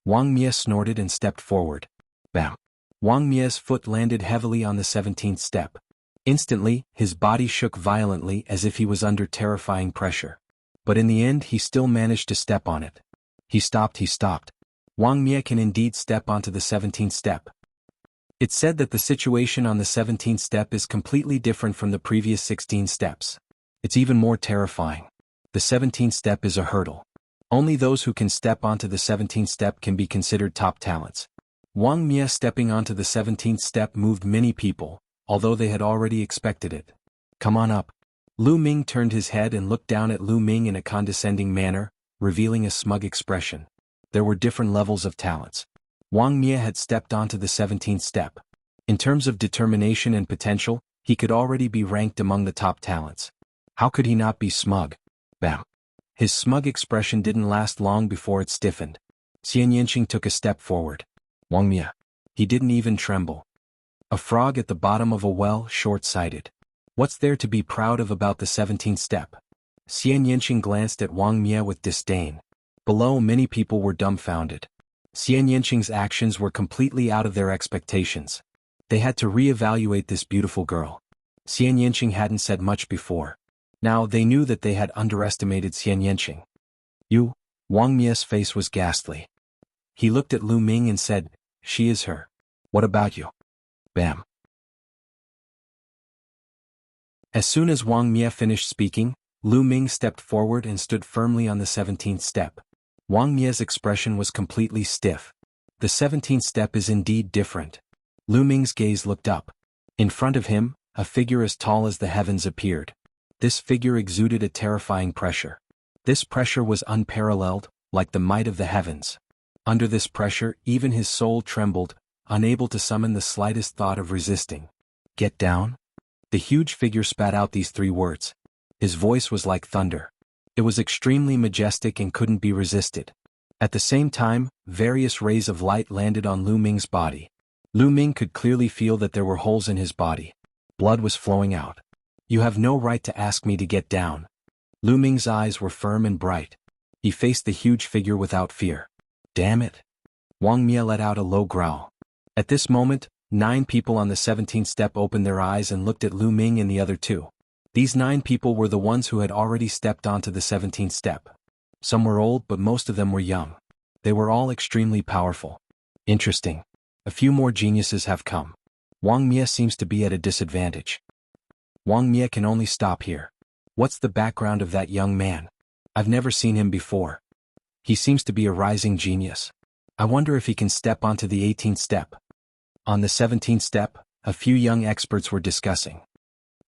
Wang Mie snorted and stepped forward. Bam. Wang Mie's foot landed heavily on the 17th step. Instantly, his body shook violently as if he was under terrifying pressure. But in the end he still managed to step on it. He stopped. Wang Mie can indeed step onto the 17th step. It's said that the situation on the 17th step is completely different from the previous 16 steps. It's even more terrifying. The 17th step is a hurdle. Only those who can step onto the 17th step can be considered top talents. Wang Mie stepping onto the 17th step moved many people, although they had already expected it. Come on up. Lu Ming turned his head and looked down at Lu Ming in a condescending manner, revealing a smug expression. There were different levels of talents. Wang Mie had stepped onto the 17th step. In terms of determination and potential, he could already be ranked among the top talents. How could he not be smug? Bam. His smug expression didn't last long before it stiffened. Xian Yanqing took a step forward. Wang Mie. He didn't even tremble. A frog at the bottom of a well, short-sighted. What's there to be proud of about the 17th step? Xian Yanqing glanced at Wang Mie with disdain. Below, many people were dumbfounded. Xian Yanqing's actions were completely out of their expectations. They had to re-evaluate this beautiful girl. Xian Yanqing hadn't said much before. Now they knew that they had underestimated Xian Yanqing. You? Wang Mie's face was ghastly. He looked at Lu Ming and said, she is her. What about you? Bam. As soon as Wang Mie finished speaking, Lu Ming stepped forward and stood firmly on the 17th step. Wang Mie's expression was completely stiff. The 17th step is indeed different. Lu Ming's gaze looked up. In front of him, a figure as tall as the heavens appeared. This figure exuded a terrifying pressure. This pressure was unparalleled, like the might of the heavens. Under this pressure, even his soul trembled, unable to summon the slightest thought of resisting. Get down? The huge figure spat out these 3 words. His voice was like thunder. It was extremely majestic and couldn't be resisted. At the same time, various rays of light landed on Lu Ming's body. Lu Ming could clearly feel that there were holes in his body. Blood was flowing out. You have no right to ask me to get down. Lu Ming's eyes were firm and bright. He faced the huge figure without fear. Damn it. Wang Mie let out a low growl. At this moment, 9 people on the 17th step opened their eyes and looked at Lu Ming and the other 2. These 9 people were the ones who had already stepped onto the 17th step. Some were old, but most of them were young. They were all extremely powerful. Interesting. A few more geniuses have come. Wang Mie seems to be at a disadvantage. Wang Mie can only stop here. What's the background of that young man? I've never seen him before. He seems to be a rising genius. I wonder if he can step onto the 18th step. On the 17th step, a few young experts were discussing.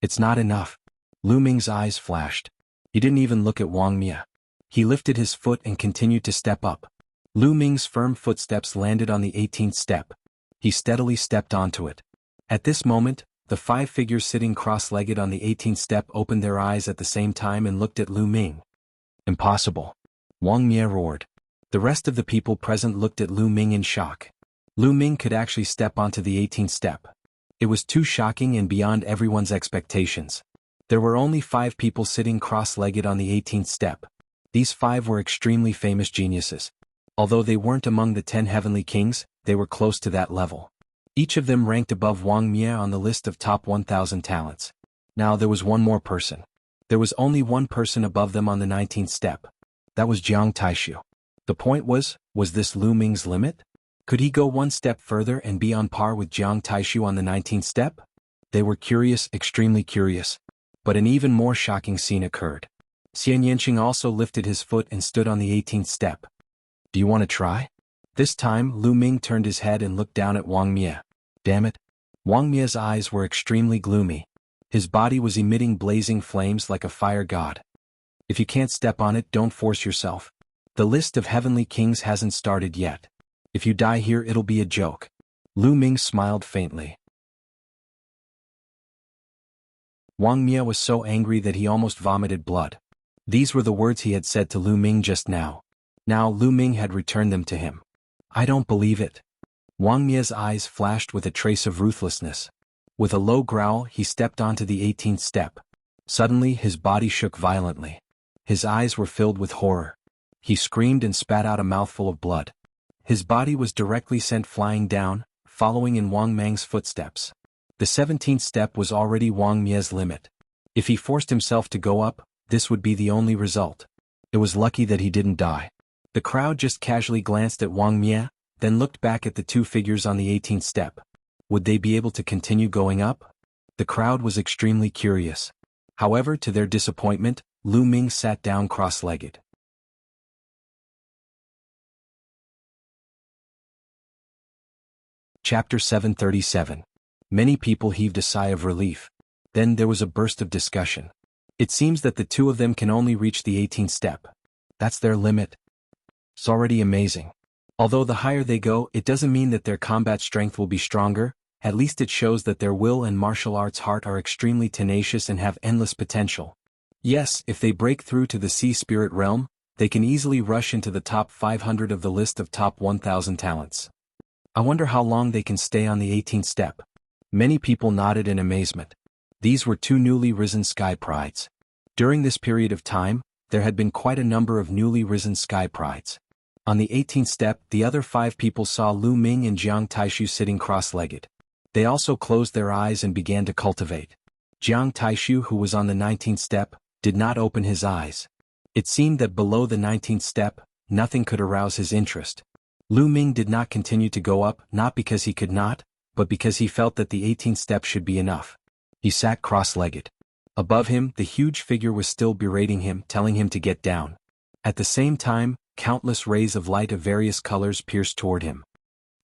It's not enough. Lu Ming's eyes flashed. He didn't even look at Wang Mia. He lifted his foot and continued to step up. Lu Ming's firm footsteps landed on the 18th step. He steadily stepped onto it. At this moment, the 5 figures sitting cross-legged on the 18th step opened their eyes at the same time and looked at Lu Ming. Impossible. Wang Mia roared. The rest of the people present looked at Lu Ming in shock. Lu Ming could actually step onto the 18th step. It was too shocking and beyond everyone's expectations. There were only 5 people sitting cross-legged on the 18th step. These 5 were extremely famous geniuses. Although they weren't among the 10 heavenly kings, they were close to that level. Each of them ranked above Wang Mia on the list of top 1,000 talents. Now there was one more person. There was only one person above them on the 19th step. That was Jiang Taishu. The point was this Lu Ming's limit? Could he go one step further and be on par with Jiang Taishu on the 19th step? They were curious, extremely curious. But an even more shocking scene occurred. Xian Yanqing also lifted his foot and stood on the 18th step. Do you want to try? This time, Lu Ming turned his head and looked down at Wang Mia. Damn it. Wang Mia's eyes were extremely gloomy. His body was emitting blazing flames like a fire god. If you can't step on it, don't force yourself. The list of heavenly kings hasn't started yet. If you die here, it'll be a joke. Lu Ming smiled faintly. Wang Mia was so angry that he almost vomited blood. These were the words he had said to Lu Ming just now. Now Lu Ming had returned them to him. I don't believe it. Wang Mia's eyes flashed with a trace of ruthlessness. With a low growl, he stepped onto the 18th step. Suddenly, his body shook violently. His eyes were filled with horror. He screamed and spat out a mouthful of blood. His body was directly sent flying down, following in Wang Mang's footsteps. The 17th step was already Wang Mia's limit. If he forced himself to go up, this would be the only result. It was lucky that he didn't die. The crowd just casually glanced at Wang Mia, then looked back at the 2 figures on the 18th step. Would they be able to continue going up? The crowd was extremely curious. However, to their disappointment, Lu Ming sat down cross-legged. Chapter 737. Many people heaved a sigh of relief. Then there was a burst of discussion. It seems that the 2 of them can only reach the 18th step. That's their limit. It's already amazing. Although the higher they go, it doesn't mean that their combat strength will be stronger. At least it shows that their will and martial arts heart are extremely tenacious and have endless potential. Yes, if they break through to the sea spirit realm, they can easily rush into the top 500 of the list of top 1,000 talents. I wonder how long they can stay on the 18th step. Many people nodded in amazement. These were 2 newly risen sky prides. During this period of time, there had been quite a number of newly risen sky prides. On the 18th step, the other 5 people saw Lu Ming and Jiang Taishu sitting cross-legged. They also closed their eyes and began to cultivate. Jiang Taishu, who was on the 19th step, did not open his eyes. It seemed that below the 19th step, nothing could arouse his interest. Lu Ming did not continue to go up, not because he could not, but because he felt that the 18th step should be enough. He sat cross-legged. Above him, the huge figure was still berating him, telling him to get down. At the same time, countless rays of light of various colors pierced toward him.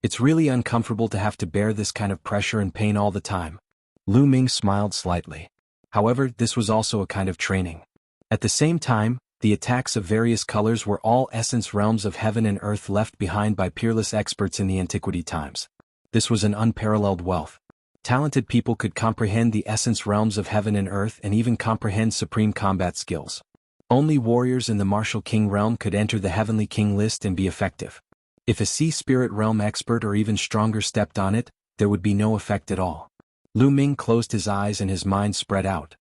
It's really uncomfortable to have to bear this kind of pressure and pain all the time. Lu Ming smiled slightly. However, this was also a kind of training. At the same time, the attacks of various colors were all essence realms of heaven and earth left behind by peerless experts in the antiquity times. This was an unparalleled wealth. Talented people could comprehend the essence realms of heaven and earth and even comprehend supreme combat skills. Only warriors in the martial king realm could enter the heavenly king list and be effective. If a sea spirit realm expert or even stronger stepped on it, there would be no effect at all. Lu Ming closed his eyes and his mind spread out.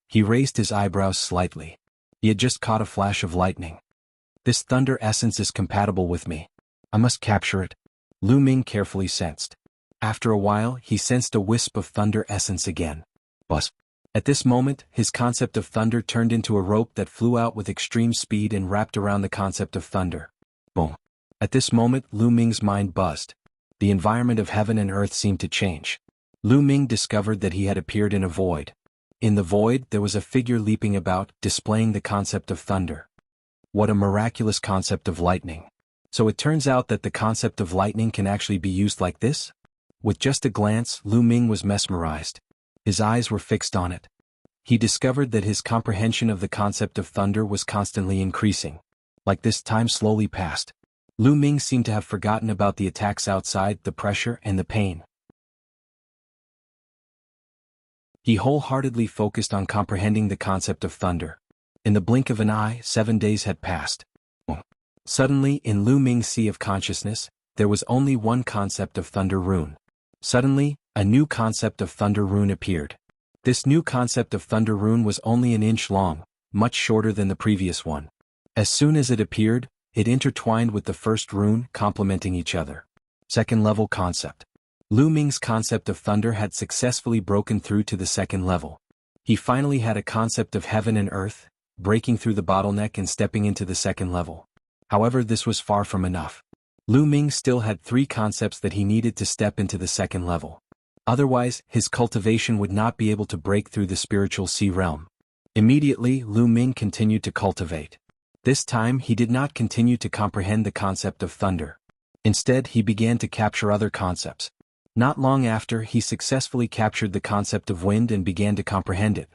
He raised his eyebrows slightly. He had just caught a flash of lightning. This thunder essence is compatible with me. I must capture it. Lu Ming carefully sensed. After a while, he sensed a wisp of thunder essence again. Buzz. At this moment, his concept of thunder turned into a rope that flew out with extreme speed and wrapped around the concept of thunder. Boom. At this moment, Lu Ming's mind buzzed. The environment of heaven and earth seemed to change. Lu Ming discovered that he had appeared in a void. In the void, there was a figure leaping about, displaying the concept of thunder. What a miraculous concept of lightning. So it turns out that the concept of lightning can actually be used like this? With just a glance, Lu Ming was mesmerized. His eyes were fixed on it. He discovered that his comprehension of the concept of thunder was constantly increasing. Like this, time slowly passed. Lu Ming seemed to have forgotten about the attacks outside, the pressure, and the pain. He wholeheartedly focused on comprehending the concept of thunder. In the blink of an eye, 7 days had passed. Suddenly, in Lu Ming's sea of consciousness, there was only one concept of thunder rune. Suddenly, a new concept of thunder rune appeared. This new concept of thunder rune was only an inch long, much shorter than the previous one. As soon as it appeared, it intertwined with the first rune, complementing each other. Second level concept. Lu Ming's concept of thunder had successfully broken through to the second level. He finally had a concept of heaven and earth, breaking through the bottleneck and stepping into the second level. However, this was far from enough. Lu Ming still had 3 concepts that he needed to step into the second level. Otherwise, his cultivation would not be able to break through the spiritual sea realm. Immediately, Lu Ming continued to cultivate. This time, he did not continue to comprehend the concept of thunder. Instead, he began to capture other concepts. Not long after, he successfully captured the concept of wind and began to comprehend it.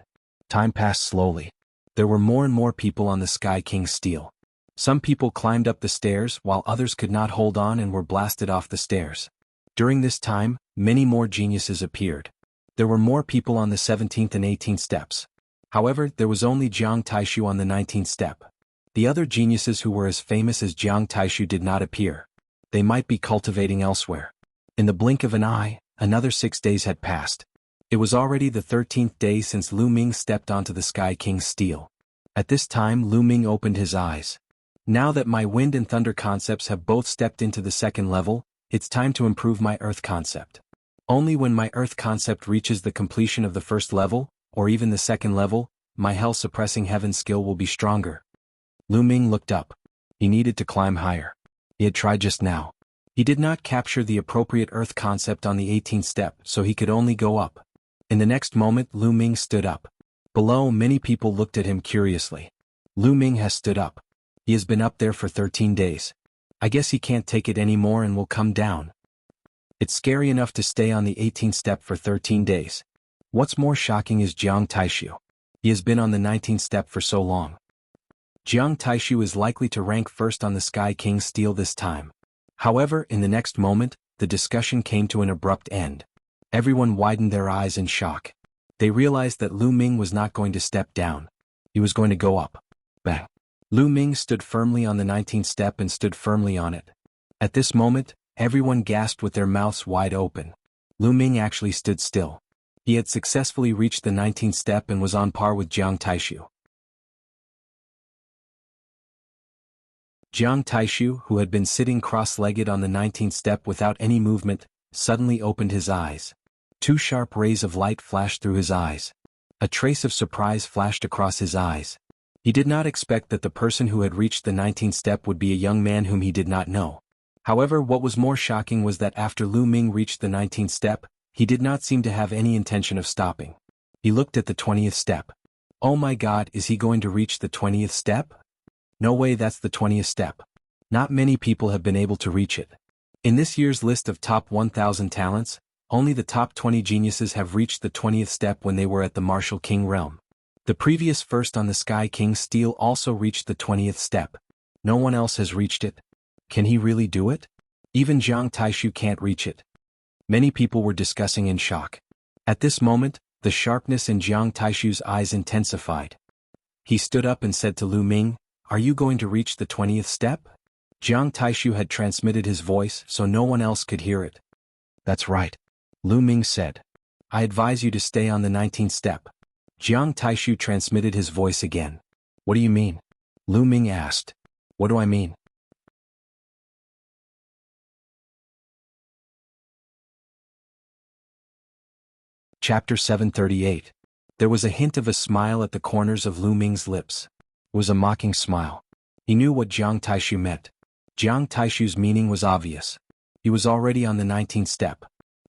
Time passed slowly. There were more and more people on the Sky King's steel. Some people climbed up the stairs while others could not hold on and were blasted off the stairs. During this time, many more geniuses appeared. There were more people on the 17th and 18th steps. However, there was only Jiang Taishu on the 19th step. The other geniuses who were as famous as Jiang Taishu did not appear. They might be cultivating elsewhere. In the blink of an eye, another 6 days had passed. It was already the 13th day since Lu Ming stepped onto the Sky King's steel. At this time, Lu Ming opened his eyes. Now that my wind and thunder concepts have both stepped into the second level, it's time to improve my earth concept. Only when my earth concept reaches the completion of the first level, or even the second level, my hell-suppressing heaven skill will be stronger. Lu Ming looked up. He needed to climb higher. He had tried just now. He did not capture the appropriate earth concept on the 18th step, so he could only go up. In the next moment, Lu Ming stood up. Below, many people looked at him curiously. Lu Ming has stood up. He has been up there for 13 days. I guess he can't take it anymore and will come down. It's scary enough to stay on the 18th step for 13 days. What's more shocking is Jiang Taishu. He has been on the 19th step for so long. Jiang Taishu is likely to rank first on the Sky King's steel this time. However, in the next moment, the discussion came to an abrupt end. Everyone widened their eyes in shock. They realized that Lu Ming was not going to step down. He was going to go up. Bang. Lu Ming stood firmly on the 19th step and stood firmly on it. At this moment, everyone gasped with their mouths wide open. Lu Ming actually stood still. He had successfully reached the 19th step and was on par with Jiang Taishu. Jiang Taishu, who had been sitting cross-legged on the 19th step without any movement, suddenly opened his eyes. 2 sharp rays of light flashed through his eyes. A trace of surprise flashed across his eyes. He did not expect that the person who had reached the 19th step would be a young man whom he did not know. However, what was more shocking was that after Lu Ming reached the 19th step, he did not seem to have any intention of stopping. He looked at the 20th step. Oh my God, is he going to reach the 20th step? No way, that's the 20th step. Not many people have been able to reach it. In this year's list of top 1,000 talents, only the top 20 geniuses have reached the 20th step when they were at the Martial King realm. The previous first on the Sky King's steel also reached the 20th step. No one else has reached it. Can he really do it? Even Jiang Taishu can't reach it. Many people were discussing in shock. At this moment, the sharpness in Jiang Taishu's eyes intensified. He stood up and said to Lu Ming, "Are you going to reach the 20th step?" Jiang Taishu had transmitted his voice so no one else could hear it. "That's right," Lu Ming said. "I advise you to stay on the 19th step." Jiang Taishu transmitted his voice again. "What do you mean?" Lu Ming asked. "What do I mean?" Chapter 738. There was a hint of a smile at the corners of Lu Ming's lips. It was a mocking smile. He knew what Jiang Taishu meant. Jiang Taishu's meaning was obvious. He was already on the 19th step.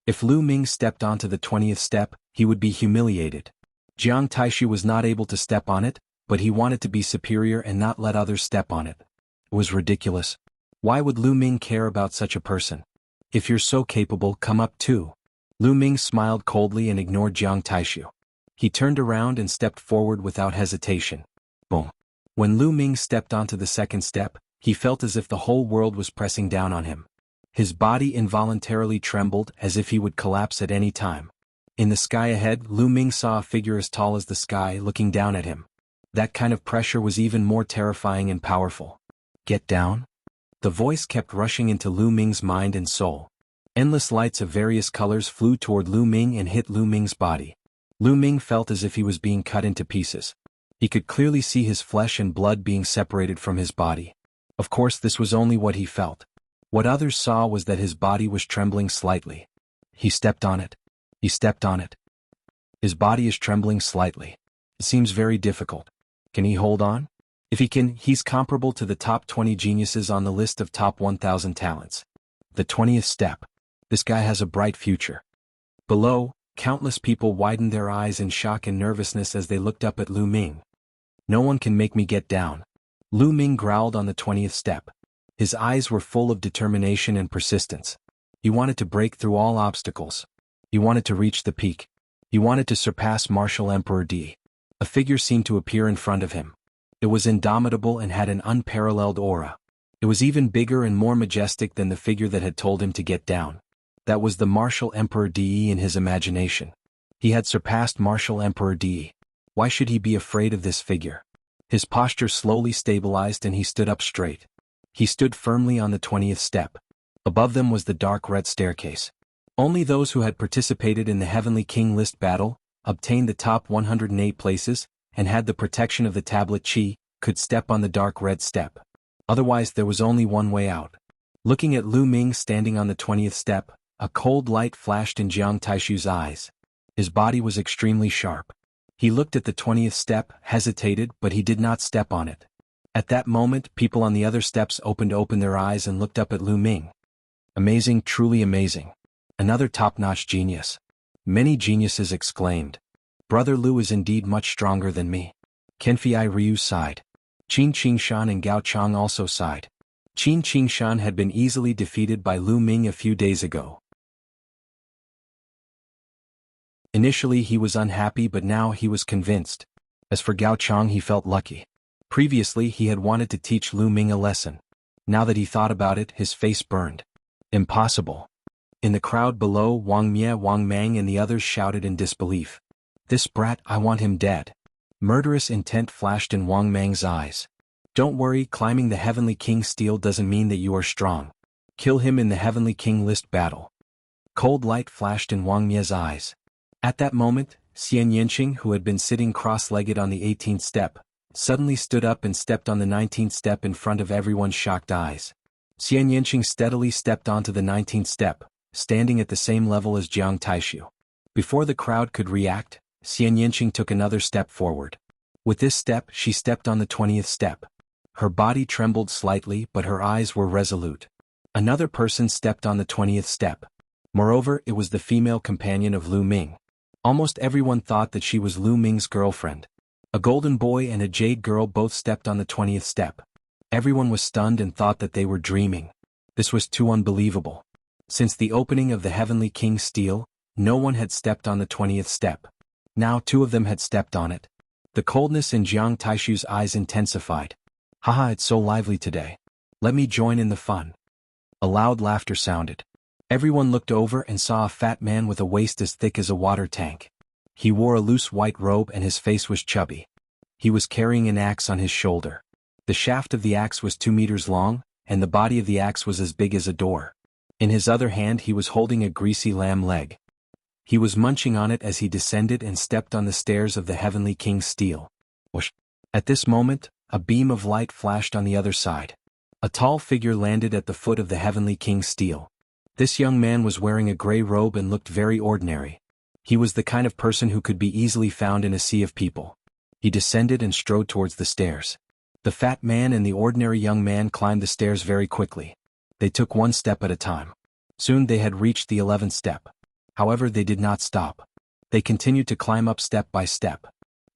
If Lu Ming stepped onto the 20th step, he would be humiliated. Jiang Taishu was not able to step on it, but he wanted to be superior and not let others step on it. It was ridiculous. Why would Lu Ming care about such a person? If you're so capable, come up too. Lu Ming smiled coldly and ignored Jiang Taishu. He turned around and stepped forward without hesitation. Boom. When Lu Ming stepped onto the second step, he felt as if the whole world was pressing down on him. His body involuntarily trembled as if he would collapse at any time. In the sky ahead, Lu Ming saw a figure as tall as the sky looking down at him. That kind of pressure was even more terrifying and powerful. Get down? The voice kept rushing into Lu Ming's mind and soul. Endless lights of various colors flew toward Lu Ming and hit Lu Ming's body. Lu Ming felt as if he was being cut into pieces. He could clearly see his flesh and blood being separated from his body. Of course, this was only what he felt. What others saw was that his body was trembling slightly. He stepped on it. He stepped on it. His body is trembling slightly. It seems very difficult. Can he hold on? If he can, he's comparable to the top 20 geniuses on the list of top 1,000 talents. The 20th step. This guy has a bright future. Below, countless people widened their eyes in shock and nervousness as they looked up at Lu Ming. No one can make me get down. Lu Ming growled on the 20th step. His eyes were full of determination and persistence. He wanted to break through all obstacles. He wanted to reach the peak. He wanted to surpass Martial Emperor D. A figure seemed to appear in front of him. It was indomitable and had an unparalleled aura. It was even bigger and more majestic than the figure that had told him to get down. That was the Martial Emperor D in his imagination. He had surpassed Martial Emperor D. Why should he be afraid of this figure? His posture slowly stabilized and he stood up straight. He stood firmly on the 20th step. Above them was the dark red staircase. Only those who had participated in the Heavenly King List battle, obtained the top 108 places, and had the protection of the tablet Qi, could step on the dark red step. Otherwise there was only one way out. Looking at Lu Ming standing on the 20th step, a cold light flashed in Jiang Taishu's eyes. His body was extremely sharp. He looked at the 20th step, hesitated, but he did not step on it. At that moment, people on the other steps opened their eyes and looked up at Lu Ming. Amazing, truly amazing. Another top-notch genius. Many geniuses exclaimed. Brother Lu is indeed much stronger than me. Kenfei Ryu sighed. Qin Qingshan and Gao Chang also sighed. Qin Qingshan had been easily defeated by Lu Ming a few days ago. Initially he was unhappy, but now he was convinced. As for Gao Chang, he felt lucky. Previously he had wanted to teach Lu Ming a lesson. Now that he thought about it, his face burned. Impossible. In the crowd below, Wang Mie, Wang Mang and the others shouted in disbelief. This brat, I want him dead. Murderous intent flashed in Wang Mang's eyes. Don't worry, climbing the Heavenly King Steel doesn't mean that you are strong. Kill him in the Heavenly King List battle. Cold light flashed in Wang Mie's eyes. At that moment, Xian Yanqing, who had been sitting cross-legged on the 18th step, suddenly stood up and stepped on the 19th step in front of everyone's shocked eyes. Xian Yanqing steadily stepped onto the 19th step, standing at the same level as Jiang Taishu. Before the crowd could react, Xian Yanqing took another step forward. With this step, she stepped on the 20th step. Her body trembled slightly, but her eyes were resolute. Another person stepped on the 20th step. Moreover, it was the female companion of Lu Ming. Almost everyone thought that she was Lu Ming's girlfriend. A golden boy and a jade girl both stepped on the 20th step. Everyone was stunned and thought that they were dreaming. This was too unbelievable. Since the opening of the Heavenly King Steel, no one had stepped on the 20th step. Now 2 of them had stepped on it. The coldness in Jiang Taishu's eyes intensified. Haha, it's so lively today. Let me join in the fun. A loud laughter sounded. Everyone looked over and saw a fat man with a waist as thick as a water tank. He wore a loose white robe and his face was chubby. He was carrying an axe on his shoulder. The shaft of the axe was 2 meters long, and the body of the axe was as big as a door. In his other hand he was holding a greasy lamb leg. He was munching on it as he descended and stepped on the stairs of the Heavenly King Steel. Whoosh! At this moment, a beam of light flashed on the other side. A tall figure landed at the foot of the Heavenly King Steel. This young man was wearing a gray robe and looked very ordinary. He was the kind of person who could be easily found in a sea of people. He descended and strode towards the stairs. The fat man and the ordinary young man climbed the stairs very quickly. They took 1 step at a time. Soon they had reached the 11th step. However, they did not stop. They continued to climb up step by step.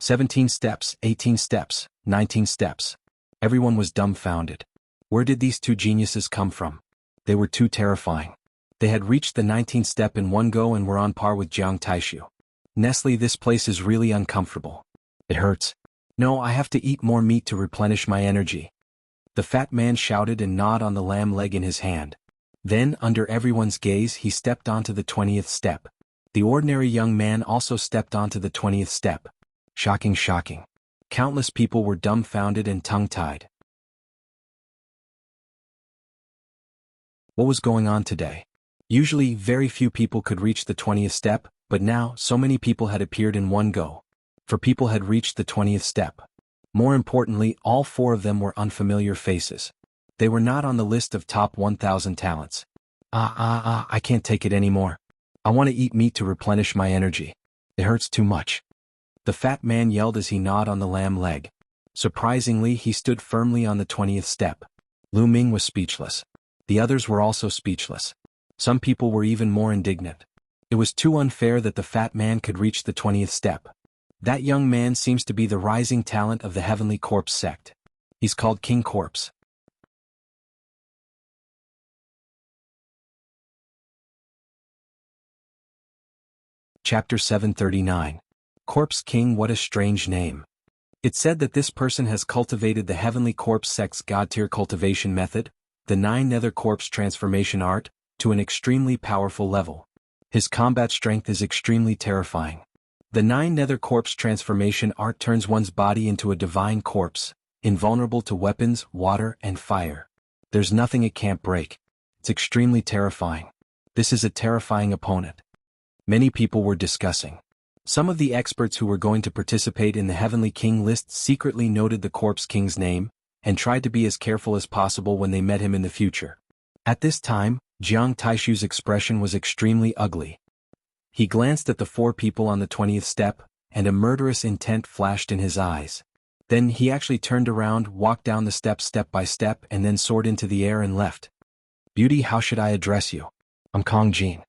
17 steps, 18 steps, 19 steps. Everyone was dumbfounded. Where did these two geniuses come from? They were too terrifying. They had reached the 19th step in one go and were on par with Jiang Taishu. Nestle, this place is really uncomfortable. It hurts. No, I have to eat more meat to replenish my energy. The fat man shouted and gnawed on the lamb leg in his hand. Then, under everyone's gaze, he stepped onto the 20th step. The ordinary young man also stepped onto the 20th step. Shocking, shocking. Countless people were dumbfounded and tongue-tied. What was going on today? Usually, very few people could reach the 20th step, but now, so many people had appeared in one go. For people had reached the 20th step. More importantly, all 4 of them were unfamiliar faces. They were not on the list of top 1,000 talents. I can't take it anymore. I want to eat meat to replenish my energy. It hurts too much. The fat man yelled as he gnawed on the lamb leg. Surprisingly, he stood firmly on the 20th step. Lu Ming was speechless. The others were also speechless. Some people were even more indignant. It was too unfair that the fat man could reach the 20th step. That young man seems to be the rising talent of the Heavenly Corpse sect. He's called King Corpse. Chapter 739. Corpse King. What a strange name. It said that this person has cultivated the Heavenly Corpse sect's God-tier cultivation method, the 9 Nether Corpse transformation art, to an extremely powerful level. His combat strength is extremely terrifying. The 9 Nether Corpse transformation art turns one's body into a divine corpse, invulnerable to weapons, water, and fire. There's nothing it can't break. It's extremely terrifying. This is a terrifying opponent. Many people were discussing. Some of the experts who were going to participate in the Heavenly King list secretly noted the Corpse King's name, and tried to be as careful as possible when they met him in the future. At this time, Jiang Taishu's expression was extremely ugly. He glanced at the 4 people on the 20th step, and a murderous intent flashed in his eyes. Then he actually turned around, walked down the steps step by step, and then soared into the air and left. Beauty, how should I address you? I'm Kong Jin.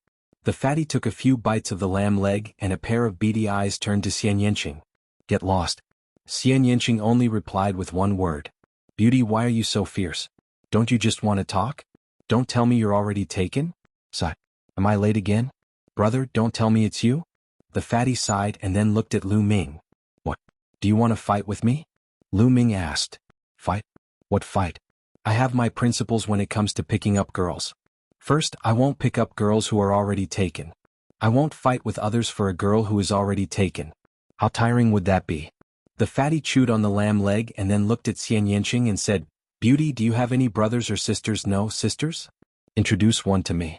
The fatty took a few bites of the lamb leg, and a pair of beady eyes turned to Xian Yanqing. Get lost. Xian Yanqing only replied with one word. Beauty, why are you so fierce? Don't you just want to talk? Don't tell me you're already taken? Sigh. Am I late again? Brother, don't tell me it's you? The fatty sighed and then looked at Lu Ming. What? Do you want to fight with me? Lu Ming asked. Fight? What fight? I have my principles when it comes to picking up girls. First, I won't pick up girls who are already taken. I won't fight with others for a girl who is already taken. How tiring would that be? The fatty chewed on the lamb leg and then looked at Xian Yanqing and said, Beauty, do you have any brothers or sisters? No, sisters? Introduce one to me.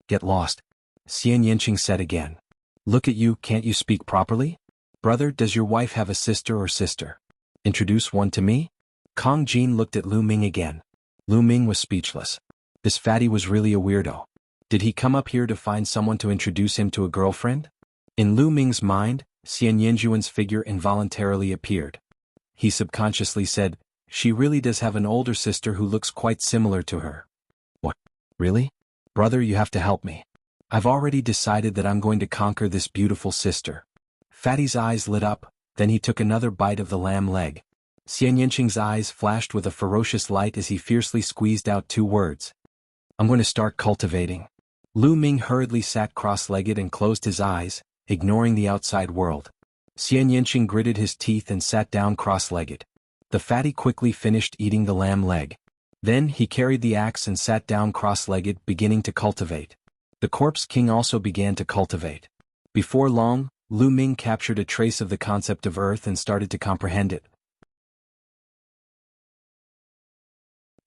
Get lost. Xian Yanqing said again. Look at you, can't you speak properly? Brother, does your wife have a sister or sister? Introduce one to me? Kong Jin looked at Lu Ming again. Lu Ming was speechless. This fatty was really a weirdo. Did he come up here to find someone to introduce him to a girlfriend? In Lu Ming's mind, Xian Yanjuan's figure involuntarily appeared. He subconsciously said, she really does have an older sister who looks quite similar to her. What? Really? Brother, you have to help me. I've already decided that I'm going to conquer this beautiful sister. Fatty's eyes lit up, then he took another bite of the lamb leg. Xian Yanqing's eyes flashed with a ferocious light as he fiercely squeezed out 2 words. I'm going to start cultivating. Lu Ming hurriedly sat cross-legged and closed his eyes, ignoring the outside world. Xian Yanqing gritted his teeth and sat down cross-legged. The fatty quickly finished eating the lamb leg. Then he carried the axe and sat down cross-legged, beginning to cultivate. The Corpse King also began to cultivate. Before long, Lu Ming captured a trace of the concept of earth and started to comprehend it.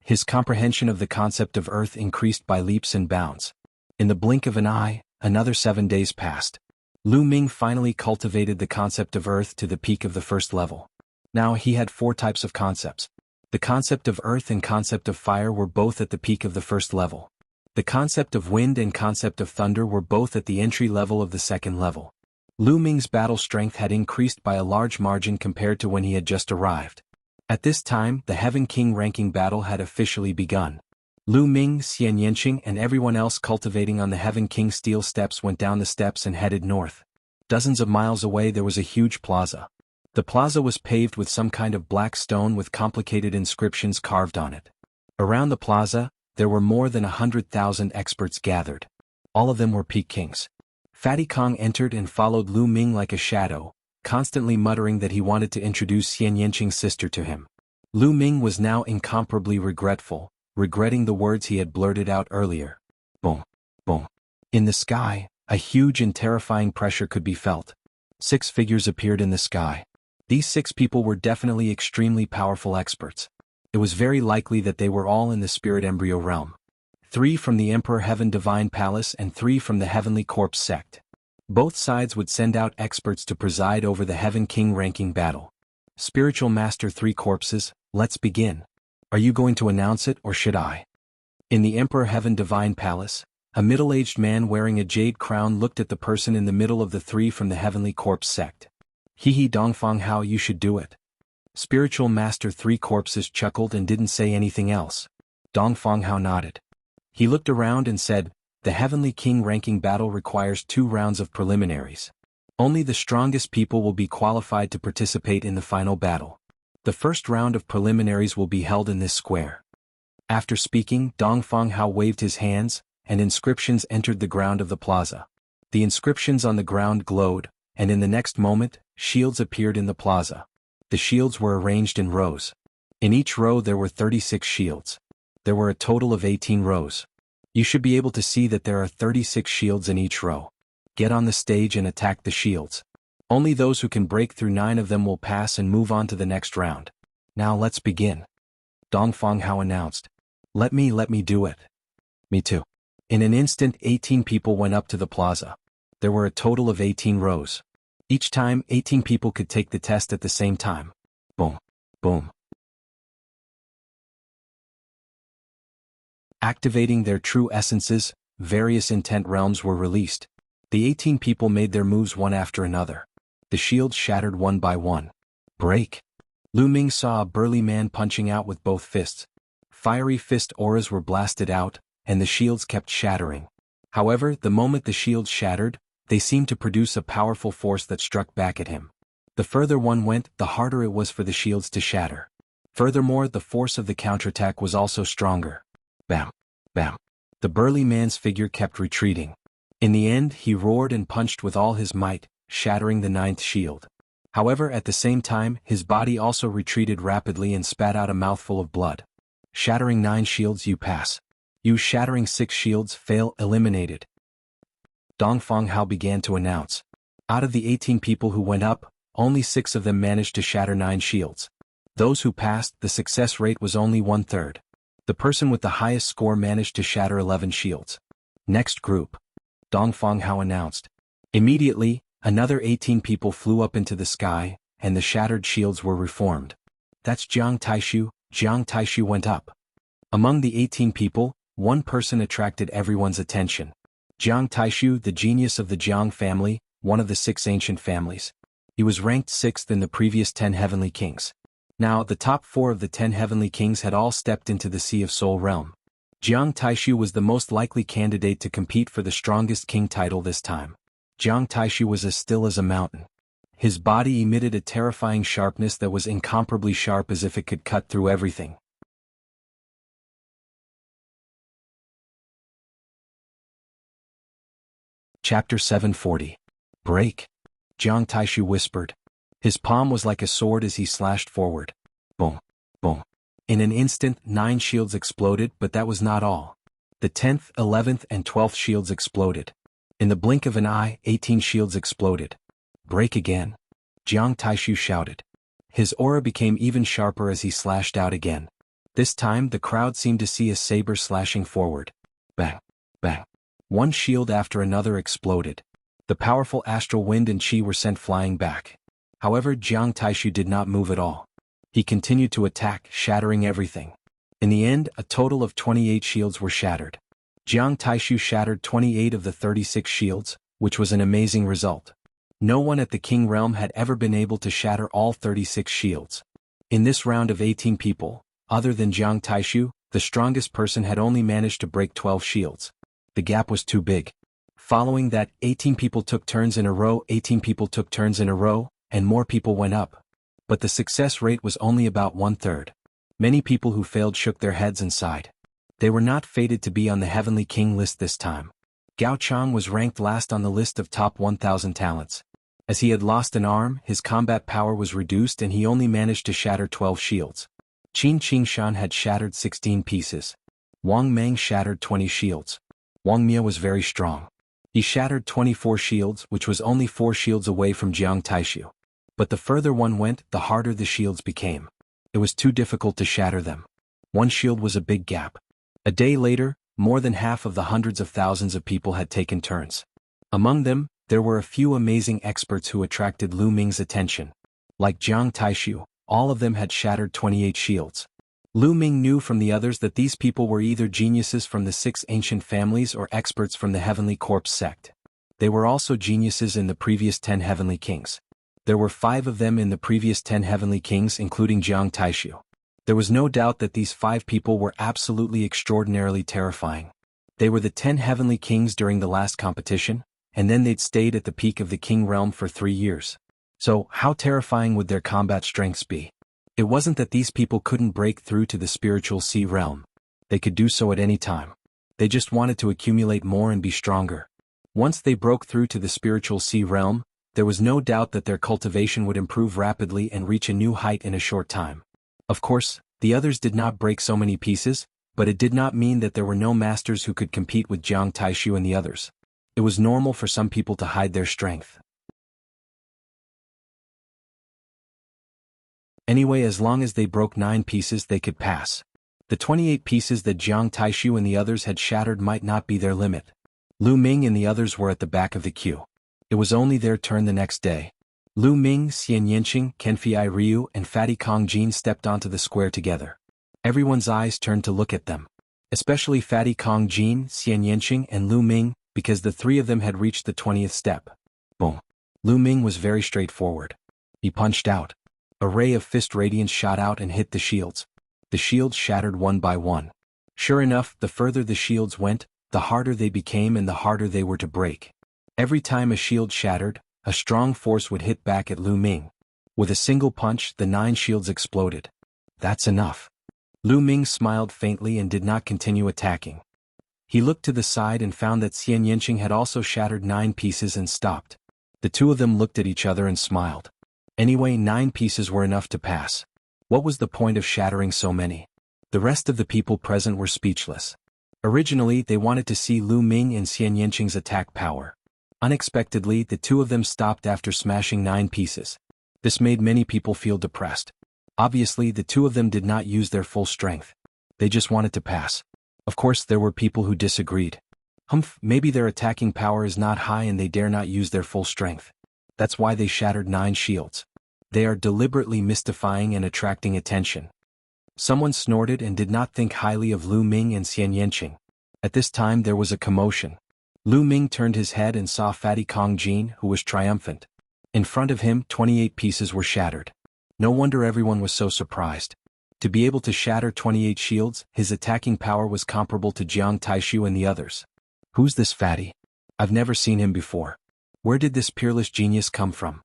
His comprehension of the concept of earth increased by leaps and bounds. In the blink of an eye, another 7 days passed. Lu Ming finally cultivated the concept of earth to the peak of the 1st level. Now he had 4 types of concepts. The concept of earth and concept of fire were both at the peak of the 1st level. The concept of wind and concept of thunder were both at the entry level of the 2nd level. Lu Ming's battle strength had increased by a large margin compared to when he had just arrived. At this time, the Heaven King ranking battle had officially begun. Lu Ming, Xian Yanqing, and everyone else cultivating on the Heaven King steel steps went down the steps and headed north. Dozens of miles away there was a huge plaza. The plaza was paved with some kind of black stone with complicated inscriptions carved on it. Around the plaza, there were more than 100,000 experts gathered. All of them were peak kings. Fatty Kong entered and followed Lu Ming like a shadow, constantly muttering that he wanted to introduce Xian Yanqing's sister to him. Lu Ming was now incomparably regretful, regretting the words he had blurted out earlier. Boom, boom. In the sky, a huge and terrifying pressure could be felt. 6 figures appeared in the sky. These 6 people were definitely extremely powerful experts. It was very likely that they were all in the spirit embryo realm. 3 from the Emperor Heaven Divine Palace and 3 from the Heavenly Corpse sect. Both sides would send out experts to preside over the Heaven King ranking battle. Spiritual Master 3 corpses, let's begin. Are you going to announce it or should I? In the Emperor Heaven Divine Palace, a middle-aged man wearing a jade crown looked at the person in the middle of the 3 from the Heavenly Corpse sect. He Dongfang Hao, you should do it. Spiritual Master 3 corpses chuckled and didn't say anything else. Dongfang Hao nodded. He looked around and said, the Heavenly King ranking battle requires 2 rounds of preliminaries. Only the strongest people will be qualified to participate in the final battle. The first round of preliminaries will be held in this square. After speaking, Dongfang Hao waved his hands, and inscriptions entered the ground of the plaza. The inscriptions on the ground glowed, and in the next moment, shields appeared in the plaza. The shields were arranged in rows. In each row there were 36 shields. There were a total of 18 rows. You should be able to see that there are 36 shields in each row. Get on the stage and attack the shields. Only those who can break through 9 of them will pass and move on to the next round. Now let's begin. Dongfang Hao announced. Let me do it. Me too. In an instant 18 people went up to the plaza. There were a total of 18 rows. Each time 18 people could take the test at the same time. Boom. Boom. Activating their true essences, various intent realms were released. The 18 people made their moves one after another. The shields shattered one by one. Break. Lu Ming saw a burly man punching out with both fists. Fiery fist auras were blasted out, and the shields kept shattering. However, the moment the shields shattered, they seemed to produce a powerful force that struck back at him. The further one went, the harder it was for the shields to shatter. Furthermore, the force of the counterattack was also stronger. Bam. Bam. The burly man's figure kept retreating. In the end, he roared and punched with all his might, shattering the 9th shield. However, at the same time, his body also retreated rapidly and spat out a mouthful of blood. Shattering 9 shields, you pass. You shattering 6 shields, fail, eliminated. Dongfang Hao began to announce. Out of the 18 people who went up, only 6 of them managed to shatter 9 shields. Those who passed, the success rate was only 1/3. The person with the highest score managed to shatter 11 shields. Next group. Dongfang Hao announced. Immediately, another 18 people flew up into the sky, and the shattered shields were reformed. That's Jiang Taishu. Jiang Taishu went up. Among the 18 people, one person attracted everyone's attention. Jiang Taishu, the genius of the Jiang family, one of the 6 ancient families. He was ranked 6th in the previous 10 heavenly kings. Now, the top 4 of the 10 heavenly kings had all stepped into the Sea of Soul realm. Jiang Taishu was the most likely candidate to compete for the strongest king title this time. Jiang Taishu was as still as a mountain. His body emitted a terrifying sharpness that was incomparably sharp, as if it could cut through everything. Chapter 740. Break. Jiang Taishu whispered. His palm was like a sword as he slashed forward. Boom. Boom. In an instant, 9 shields exploded, but that was not all. The 10th, 11th, and 12th shields exploded. In the blink of an eye, 18 shields exploded. Break again. Jiang Taishu shouted. His aura became even sharper as he slashed out again. This time, the crowd seemed to see a saber slashing forward. Bang. Bang. One shield after another exploded. The powerful astral wind and chi were sent flying back. However, Jiang Taishu did not move at all. He continued to attack, shattering everything. In the end, a total of 28 shields were shattered. Jiang Taishu shattered 28 of the 36 shields, which was an amazing result. No one at the King Realm had ever been able to shatter all 36 shields. In this round of 18 people, other than Jiang Taishu, the strongest person had only managed to break 12 shields. The gap was too big. Following that, 18 people took turns in a row, 18 people took turns in a row, and more people went up. But the success rate was only about 1/3. Many people who failed shook their heads and sighed. They were not fated to be on the Heavenly King list this time. Gao Chang was ranked last on the list of top 1,000 talents. As he had lost an arm, his combat power was reduced and he only managed to shatter 12 shields. Qin Qingshan had shattered 16 pieces. Wang Meng shattered 20 shields. Wang Mia was very strong. He shattered 24 shields, which was only 4 shields away from Jiang Taishu. But the further one went, the harder the shields became. It was too difficult to shatter them. One shield was a big gap. A day later, more than half of the hundreds of thousands of people had taken turns. Among them, there were a few amazing experts who attracted Lu Ming's attention. Like Jiang Taishu, all of them had shattered 28 shields. Lu Ming knew from the others that these people were either geniuses from the 6 ancient families or experts from the Heavenly Corpse sect. They were also geniuses in the previous 10 Heavenly Kings. There were 5 of them in the previous 10 Heavenly Kings, including Jiang Taishu. There was no doubt that these 5 people were absolutely extraordinarily terrifying. They were the 10 Heavenly Kings during the last competition, and then they'd stayed at the peak of the King realm for 3 years. So, how terrifying would their combat strengths be? It wasn't that these people couldn't break through to the spiritual sea realm. They could do so at any time. They just wanted to accumulate more and be stronger. Once they broke through to the spiritual sea realm, there was no doubt that their cultivation would improve rapidly and reach a new height in a short time. Of course, the others did not break so many pieces, but it did not mean that there were no masters who could compete with Jiang Taishu and the others. It was normal for some people to hide their strength. Anyway, as long as they broke 9 pieces, they could pass. The 28 pieces that Jiang Taishu and the others had shattered might not be their limit. Lu Ming and the others were at the back of the queue. It was only their turn the next day. Lu Ming, Xian Yanqing, Kenfei Ryu, and Fatty Kong Jin stepped onto the square together. Everyone's eyes turned to look at them. Especially Fatty Kong Jin, Xian Yanqing, and Lu Ming, because the 3 of them had reached the 20th step. Boom. Lu Ming was very straightforward. He punched out. A ray of fist radiance shot out and hit the shields. The shields shattered one by one. Sure enough, the further the shields went, the harder they became and the harder they were to break. Every time a shield shattered, a strong force would hit back at Lu Ming. With a single punch, the 9 shields exploded. That's enough. Lu Ming smiled faintly and did not continue attacking. He looked to the side and found that Xian Yanqing had also shattered 9 pieces and stopped. The 2 of them looked at each other and smiled. Anyway, 9 pieces were enough to pass. What was the point of shattering so many? The rest of the people present were speechless. Originally, they wanted to see Lu Ming and Xian Yanqing's attack power. Unexpectedly, the 2 of them stopped after smashing 9 pieces. This made many people feel depressed. Obviously, the 2 of them did not use their full strength. They just wanted to pass. Of course, there were people who disagreed. Maybe their attacking power is not high and they dare not use their full strength. That's why they shattered 9 shields. They are deliberately mystifying and attracting attention. Someone snorted and did not think highly of Lu Ming and Xian Yanqing. At this time there was a commotion. Lu Ming turned his head and saw Fatty Kong Jin, who was triumphant. In front of him, 28 pieces were shattered. No wonder everyone was so surprised. To be able to shatter 28 shields, his attacking power was comparable to Jiang Taishu and the others. Who's this fatty? I've never seen him before. Where did this peerless genius come from?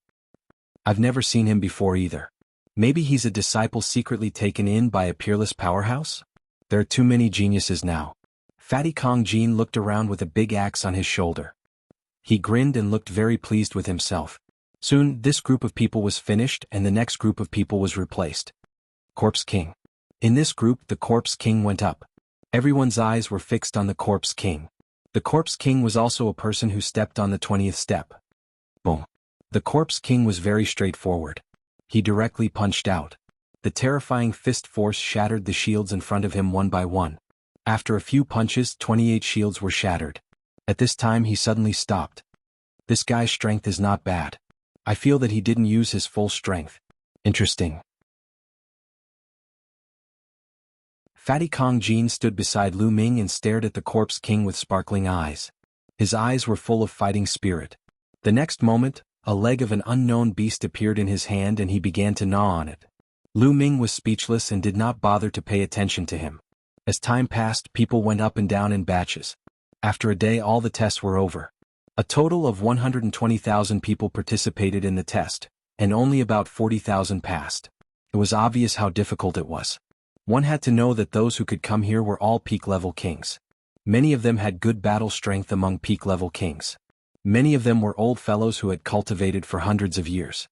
I've never seen him before either. Maybe he's a disciple secretly taken in by a peerless powerhouse? There are too many geniuses now. Fatty Kong Jin looked around with a big axe on his shoulder. He grinned and looked very pleased with himself. Soon, this group of people was finished and the next group of people was replaced. Corpse King. In this group, the Corpse King went up. Everyone's eyes were fixed on the Corpse King. The Corpse King was also a person who stepped on the 20th step. Boom. The Corpse King was very straightforward. He directly punched out. The terrifying fist force shattered the shields in front of him one by one. After a few punches, 28 shields were shattered. At this time he suddenly stopped. This guy's strength is not bad. I feel that he didn't use his full strength. Interesting. Fatty Kong Jin stood beside Lu Ming and stared at the Corpse King with sparkling eyes. His eyes were full of fighting spirit. The next moment, a leg of an unknown beast appeared in his hand and he began to gnaw on it. Lu Ming was speechless and did not bother to pay attention to him. As time passed, people went up and down in batches. After a day, all the tests were over. A total of 120,000 people participated in the test, and only about 40,000 passed. It was obvious how difficult it was. One had to know that those who could come here were all peak-level kings. Many of them had good battle strength among peak-level kings. Many of them were old fellows who had cultivated for hundreds of years.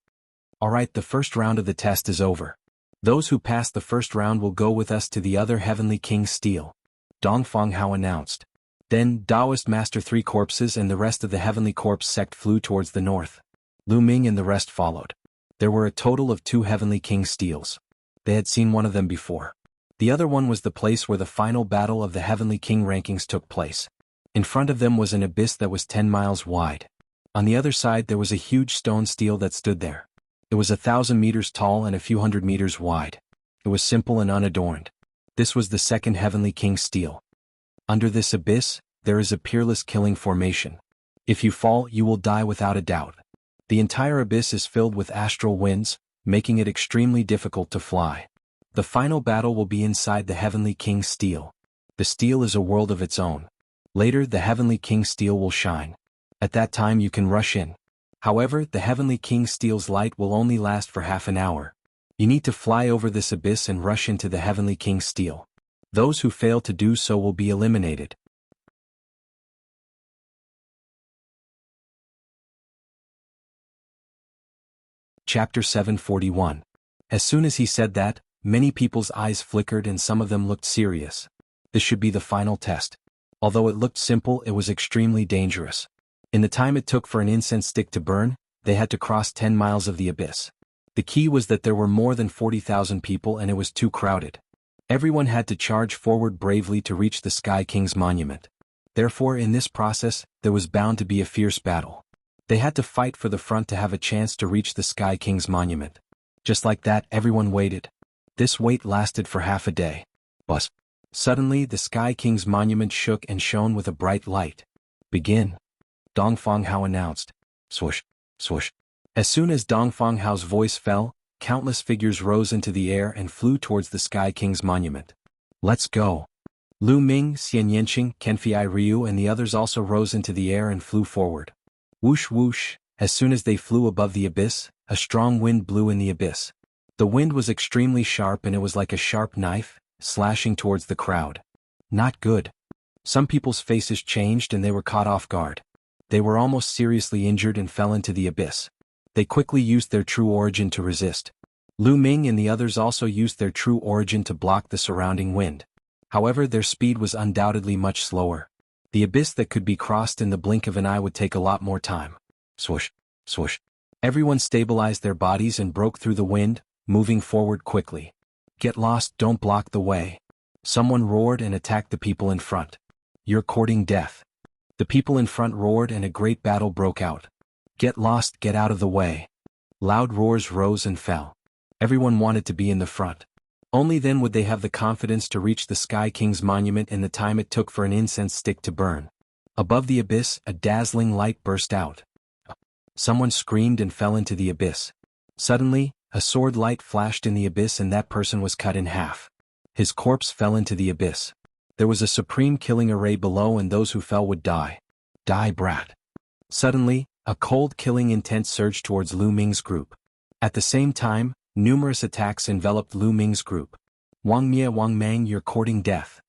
Alright, the first round of the test is over. Those who passed the first round will go with us to the other Heavenly King's steel, Dongfang Hao announced. Then, Taoist Master 3 corpses and the rest of the Heavenly Corps sect flew towards the north. Lu Ming and the rest followed. There were a total of 2 Heavenly King steels. They had seen one of them before. The other one was the place where the final battle of the Heavenly King rankings took place. In front of them was an abyss that was 10 miles wide. On the other side there was a huge stone stele that stood there. It was 1,000 meters tall and a few hundred meters wide. It was simple and unadorned. This was the second Heavenly King stele. Under this abyss, there is a peerless killing formation. If you fall, you will die without a doubt. The entire abyss is filled with astral winds, making it extremely difficult to fly. The final battle will be inside the Heavenly King stele. The stele is a world of its own. Later, the Heavenly King stele will shine. At that time you can rush in. However, the Heavenly King stele's light will only last for half an hour. You need to fly over this abyss and rush into the Heavenly King stele. Those who fail to do so will be eliminated. Chapter 741. As soon as he said that, many people's eyes flickered and some of them looked serious. This should be the final test. Although it looked simple, it was extremely dangerous. In the time it took for an incense stick to burn, they had to cross 10 miles of the abyss. The key was that there were more than 40,000 people and it was too crowded. Everyone had to charge forward bravely to reach the Sky King's monument. Therefore, in this process, there was bound to be a fierce battle. They had to fight for the front to have a chance to reach the Sky King's monument. Just like that, everyone waited. This wait lasted for half a day. But suddenly, the Sky King's monument shook and shone with a bright light. Begin. Dongfang Hao announced. Swoosh, swoosh. As soon as Dongfang Hao's voice fell, countless figures rose into the air and flew towards the Sky King's monument. Let's go. Lu Ming, Xian Yanqing, Kenfei Ryu and the others also rose into the air and flew forward. Whoosh whoosh, as soon as they flew above the abyss, a strong wind blew in the abyss. The wind was extremely sharp and it was like a sharp knife, slashing towards the crowd. Not good. Some people's faces changed and they were caught off guard. They were almost seriously injured and fell into the abyss. They quickly used their true origin to resist. Lu Ming and the others also used their true origin to block the surrounding wind. However, their speed was undoubtedly much slower. The abyss that could be crossed in the blink of an eye would take a lot more time. Swoosh, swoosh. Everyone stabilized their bodies and broke through the wind, moving forward quickly. Get lost, don't block the way. Someone roared and attacked the people in front. You're courting death. The people in front roared and a great battle broke out. Get lost, get out of the way. Loud roars rose and fell. Everyone wanted to be in the front. Only then would they have the confidence to reach the Sky King's monument in the time it took for an incense stick to burn. Above the abyss, a dazzling light burst out. Someone screamed and fell into the abyss. Suddenly, a sword light flashed in the abyss and that person was cut in half. His corpse fell into the abyss. There was a supreme killing array below and those who fell would die. Die, brat. Suddenly, a cold killing intent surged towards Lu Ming's group. At the same time, numerous attacks enveloped Lu Ming's group. Wang Mie, Wang Mang, you're courting death.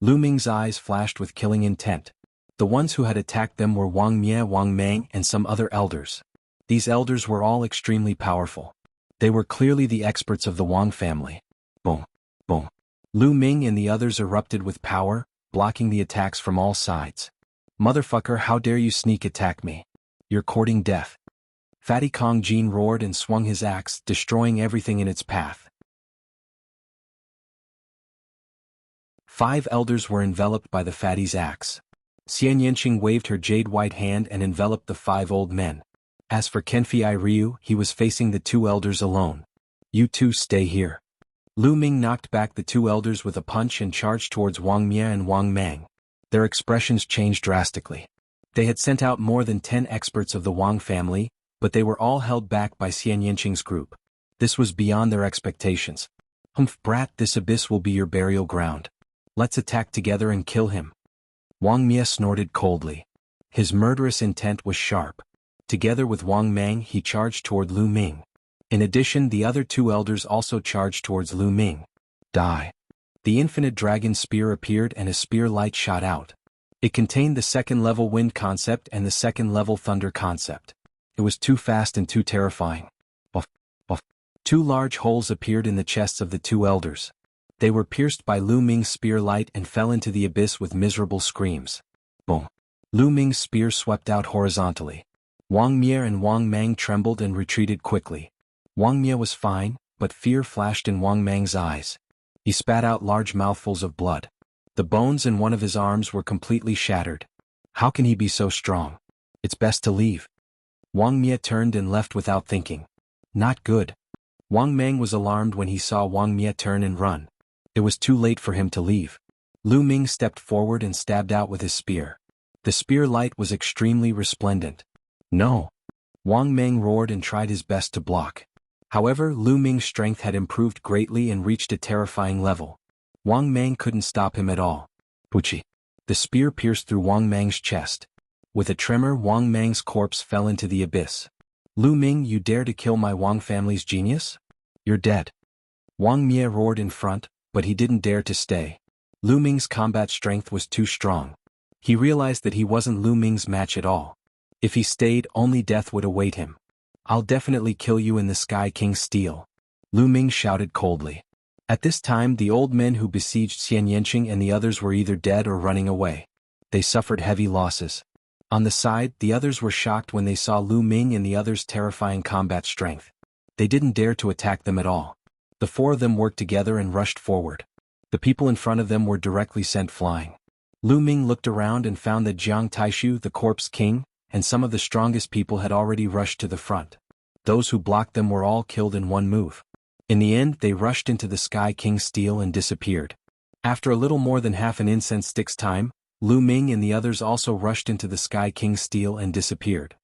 Lu Ming's eyes flashed with killing intent. The ones who had attacked them were Wang Mie, Wang Mang and some other elders. These elders were all extremely powerful. They were clearly the experts of the Wang family. Boom, boom. Lu Ming and the others erupted with power, blocking the attacks from all sides. Motherfucker, how dare you sneak attack me? You're courting death. Fatty Kong Jin roared and swung his axe, destroying everything in its path. 5 elders were enveloped by the fatty's axe. Xian Yanqing waved her jade white hand and enveloped the 5 old men. As for Kenfei Ryu, he was facing the 2 elders alone. You two stay here. Lu Ming knocked back the 2 elders with a punch and charged towards Wang Mie and Wang Mang. Their expressions changed drastically. They had sent out more than 10 experts of the Wang family, but they were all held back by Xian Yanqing's group. This was beyond their expectations. Humph, brat, this abyss will be your burial ground. Let's attack together and kill him. Wang Mie snorted coldly. His murderous intent was sharp. Together with Wang Mang he charged toward Lu Ming. In addition, the other two elders also charged towards Lu Ming. Die. The infinite dragon spear appeared and a spear light shot out. It contained the second-level wind concept and the second-level thunder concept. It was too fast and too terrifying. Buff, buff. Two large holes appeared in the chests of the two elders. They were pierced by Lu Ming's spear light and fell into the abyss with miserable screams. Boom. Lu Ming's spear swept out horizontally. Wang Mie and Wang Mang trembled and retreated quickly. Wang Mie was fine, but fear flashed in Wang Mang's eyes. He spat out large mouthfuls of blood. The bones in one of his arms were completely shattered. How can he be so strong? It's best to leave. Wang Mie turned and left without thinking. Not good. Wang Mang was alarmed when he saw Wang Mie turn and run. It was too late for him to leave. Lu Ming stepped forward and stabbed out with his spear. The spear light was extremely resplendent. No. Wang Mang roared and tried his best to block. However, Lu Ming's strength had improved greatly and reached a terrifying level. Wang Mang couldn't stop him at all. Puchi. The spear pierced through Wang Mang's chest. With a tremor, Wang Mang's corpse fell into the abyss. Lu Ming, you dare to kill my Wang family's genius? You're dead. Wang Mie roared in front, but he didn't dare to stay. Lu Ming's combat strength was too strong. He realized that he wasn't Lu Ming's match at all. If he stayed, only death would await him. I'll definitely kill you in the Sky King's steel. Lu Ming shouted coldly. At this time the old men who besieged Xianyanqing and the others were either dead or running away. They suffered heavy losses. On the side, the others were shocked when they saw Lu Ming and the others' terrifying combat strength. They didn't dare to attack them at all. The four of them worked together and rushed forward. The people in front of them were directly sent flying. Lu Ming looked around and found that Jiang Taishu, the corpse king, and some of the strongest people had already rushed to the front. Those who blocked them were all killed in one move. In the end, they rushed into the Sky King's steel and disappeared. After a little more than half an incense stick's time, Lu Ming and the others also rushed into the Sky King's steel and disappeared.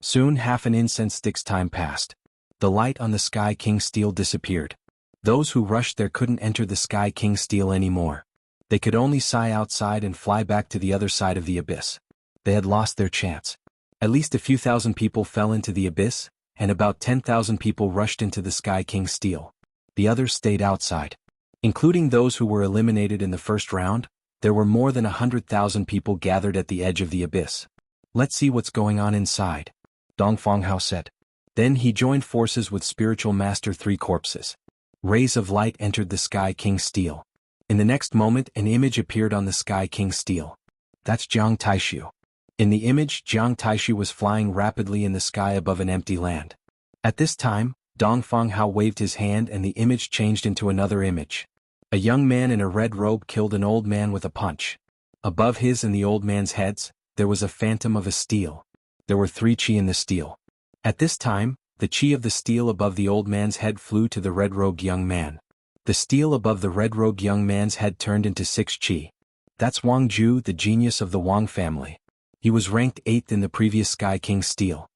Soon half an incense stick's time passed. The light on the Sky King's steel disappeared. Those who rushed there couldn't enter the Sky King's steel anymore. They could only sigh outside and fly back to the other side of the abyss. They had lost their chance. At least a few thousand people fell into the abyss, and about 10,000 people rushed into the Sky King's steel. The others stayed outside. Including those who were eliminated in the first round, there were more than 100,000 people gathered at the edge of the abyss. Let's see what's going on inside, Dong Fonghao said. Then he joined forces with Spiritual Master Three Corpses. Rays of light entered the Sky King's steel. In the next moment, an image appeared on the Sky King's steel. That's Jiang Taishu. In the image, Jiang Taishu was flying rapidly in the sky above an empty land. At this time, Dong Fonghao waved his hand and the image changed into another image. A young man in a red robe killed an old man with a punch. Above his and the old man's heads, there was a phantom of a steel. There were 3 chi in the steel. At this time, the chi of the steel above the old man's head flew to the red-robed young man. The steel above the red-robed young man's head turned into 6 chi. That's Wang Ju, the genius of the Wang family. He was ranked 8th in the previous Sky King's steel.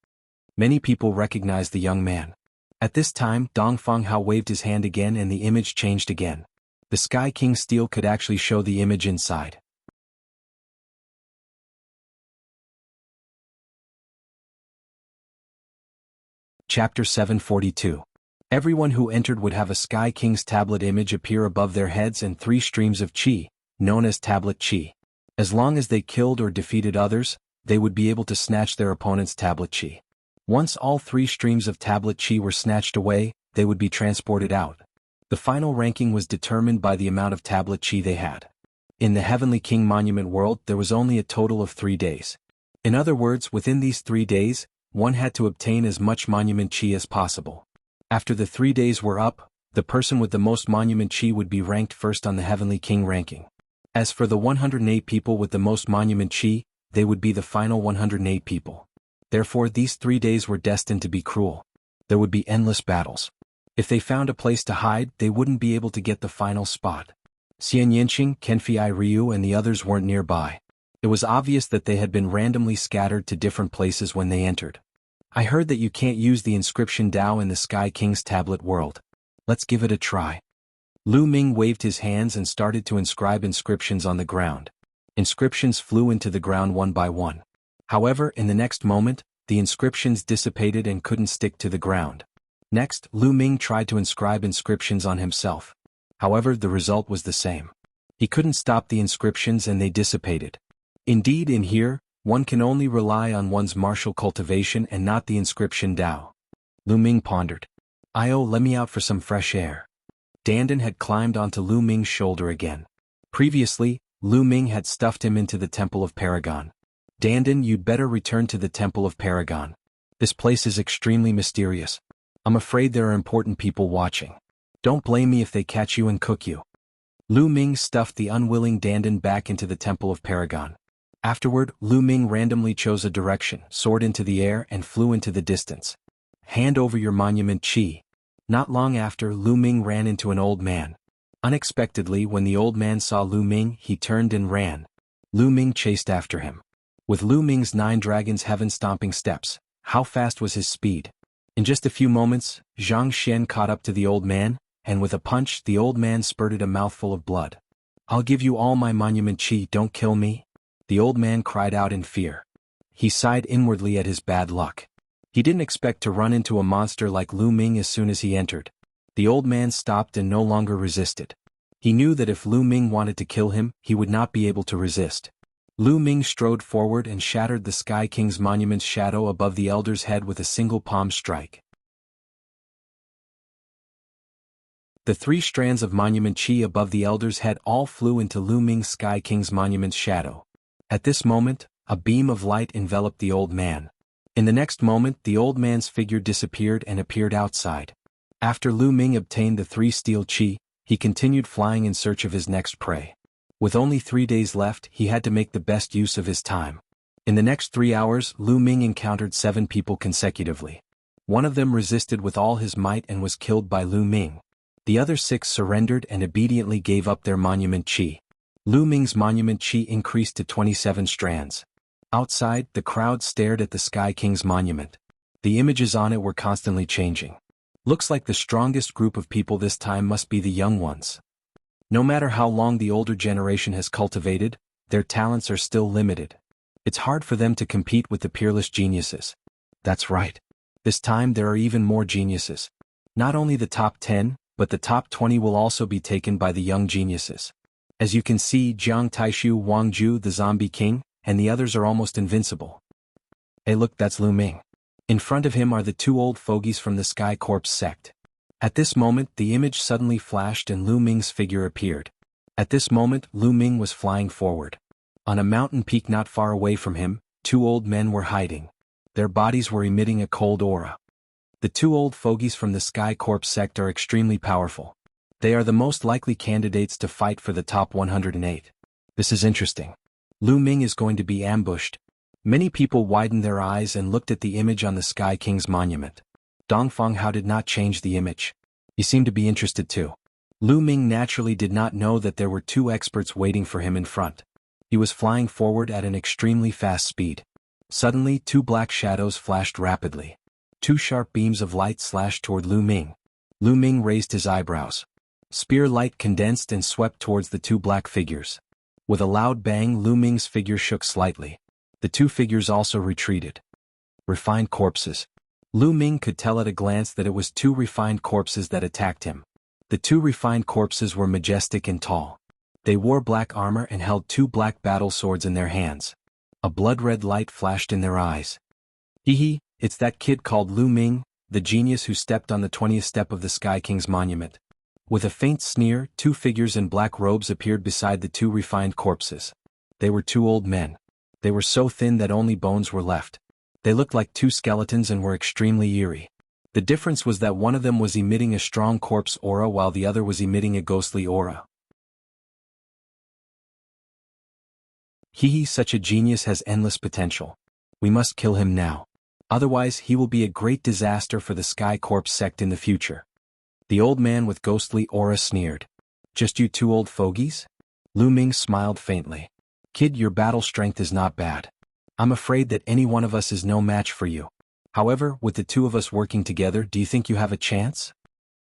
Many people recognized the young man. At this time, Dong Fonghao waved his hand again and the image changed again. The Sky King's steel could actually show the image inside. Chapter 742. Everyone who entered would have a Sky King's tablet image appear above their heads and 3 streams of chi, known as tablet chi. As long as they killed or defeated others, they would be able to snatch their opponent's tablet chi. Once all 3 streams of tablet chi were snatched away, they would be transported out. The final ranking was determined by the amount of tablet chi they had. In the Heavenly King Monument world, there was only a total of 3 days. In other words, within these 3 days, one had to obtain as much monument chi as possible. After the 3 days were up, the person with the most monument chi would be ranked first on the Heavenly King ranking. As for the 108 people with the most monument chi, they would be the final 108 people. Therefore, these 3 days were destined to be cruel. There would be endless battles. If they found a place to hide, they wouldn't be able to get the final spot. Xianyanqing, Kenfei Ryu and the others weren't nearby. It was obvious that they had been randomly scattered to different places when they entered. I heard that you can't use the inscription Dao in the Sky King's tablet world. Let's give it a try. Lu Ming waved his hands and started to inscribe inscriptions on the ground. Inscriptions flew into the ground one by one. However, in the next moment, the inscriptions dissipated and couldn't stick to the ground. Next, Lu Ming tried to inscribe inscriptions on himself. However, the result was the same. He couldn't stop the inscriptions and they dissipated. Indeed, in here, one can only rely on one's martial cultivation and not the inscription Dao. Lu Ming pondered. Let me out for some fresh air. Dandan had climbed onto Lu Ming's shoulder again. Previously, Lu Ming had stuffed him into the Temple of Paragon. Dandan, you'd better return to the Temple of Paragon. This place is extremely mysterious. I'm afraid there are important people watching. Don't blame me if they catch you and cook you. Lu Ming stuffed the unwilling Dandan back into the Temple of Paragon. Afterward, Lu Ming randomly chose a direction, soared into the air and flew into the distance. Hand over your monument Qi. Not long after, Lu Ming ran into an old man. Unexpectedly, when the old man saw Lu Ming, he turned and ran. Lu Ming chased after him. With Lu Ming's 9 dragons heaven-stomping steps, how fast was his speed? In just a few moments, Zhang Xian caught up to the old man, and with a punch, the old man spurted a mouthful of blood. I'll give you all my monument Qi, don't kill me. The old man cried out in fear. He sighed inwardly at his bad luck. He didn't expect to run into a monster like Lu Ming as soon as he entered. The old man stopped and no longer resisted. He knew that if Lu Ming wanted to kill him, he would not be able to resist. Lu Ming strode forward and shattered the Sky King's monument's shadow above the elder's head with a single palm strike. The 3 strands of monument Qi above the elder's head all flew into Lu Ming's Sky King's monument's shadow. At this moment, a beam of light enveloped the old man. In the next moment, the old man's figure disappeared and appeared outside. After Lu Ming obtained the 3 steel Qi, he continued flying in search of his next prey. With only 3 days left, he had to make the best use of his time. In the next 3 hours, Lu Ming encountered 7 people consecutively. One of them resisted with all his might and was killed by Lu Ming. The other 6 surrendered and obediently gave up their monument Qi. Lu Ming's monument Qi increased to 27 strands. Outside, the crowd stared at the Sky King's monument. The images on it were constantly changing. Looks like the strongest group of people this time must be the young ones. No matter how long the older generation has cultivated, their talents are still limited. It's hard for them to compete with the peerless geniuses. That's right. This time there are even more geniuses. Not only the top 10, but the top 20 will also be taken by the young geniuses. As you can see, Jiang Taishu Wang Ju, the Zombie King, and the others are almost invincible. Hey look, that's Lu Ming. In front of him are the 2 old fogies from the Sky Corpse sect. At this moment, the image suddenly flashed and Lu Ming's figure appeared. At this moment, Lu Ming was flying forward. On a mountain peak not far away from him, 2 old men were hiding. Their bodies were emitting a cold aura. The 2 old fogies from the Sky Corpse sect are extremely powerful. They are the most likely candidates to fight for the top 108. This is interesting. Lu Ming is going to be ambushed. Many people widened their eyes and looked at the image on the Sky King's monument. Dongfang Hao did not change the image. He seemed to be interested too. Lu Ming naturally did not know that there were 2 experts waiting for him in front. He was flying forward at an extremely fast speed. Suddenly, 2 black shadows flashed rapidly. 2 sharp beams of light slashed toward Lu Ming. Lu Ming raised his eyebrows. Spear light condensed and swept towards the 2 black figures. With a loud bang, Lu Ming's figure shook slightly. The 2 figures also retreated. Refined corpses. Lu Ming could tell at a glance that it was 2 refined corpses that attacked him. The 2 refined corpses were majestic and tall. They wore black armor and held 2 black battle swords in their hands. A blood-red light flashed in their eyes. Hee, it's that kid called Lu Ming, the genius who stepped on the 20th step of the Sky King's monument. With a faint sneer, 2 figures in black robes appeared beside the 2 refined corpses. They were 2 old men. They were so thin that only bones were left. They looked like 2 skeletons and were extremely eerie. The difference was that one of them was emitting a strong corpse aura while the other was emitting a ghostly aura. Such a genius has endless potential. We must kill him now. Otherwise, he will be a great disaster for the Sky Corpse sect in the future. The old man with ghostly aura sneered. Just you 2 old fogies? Lu Ming smiled faintly. Kid, your battle strength is not bad. I'm afraid that any one of us is no match for you. However, with the 2 of us working together, do you think you have a chance?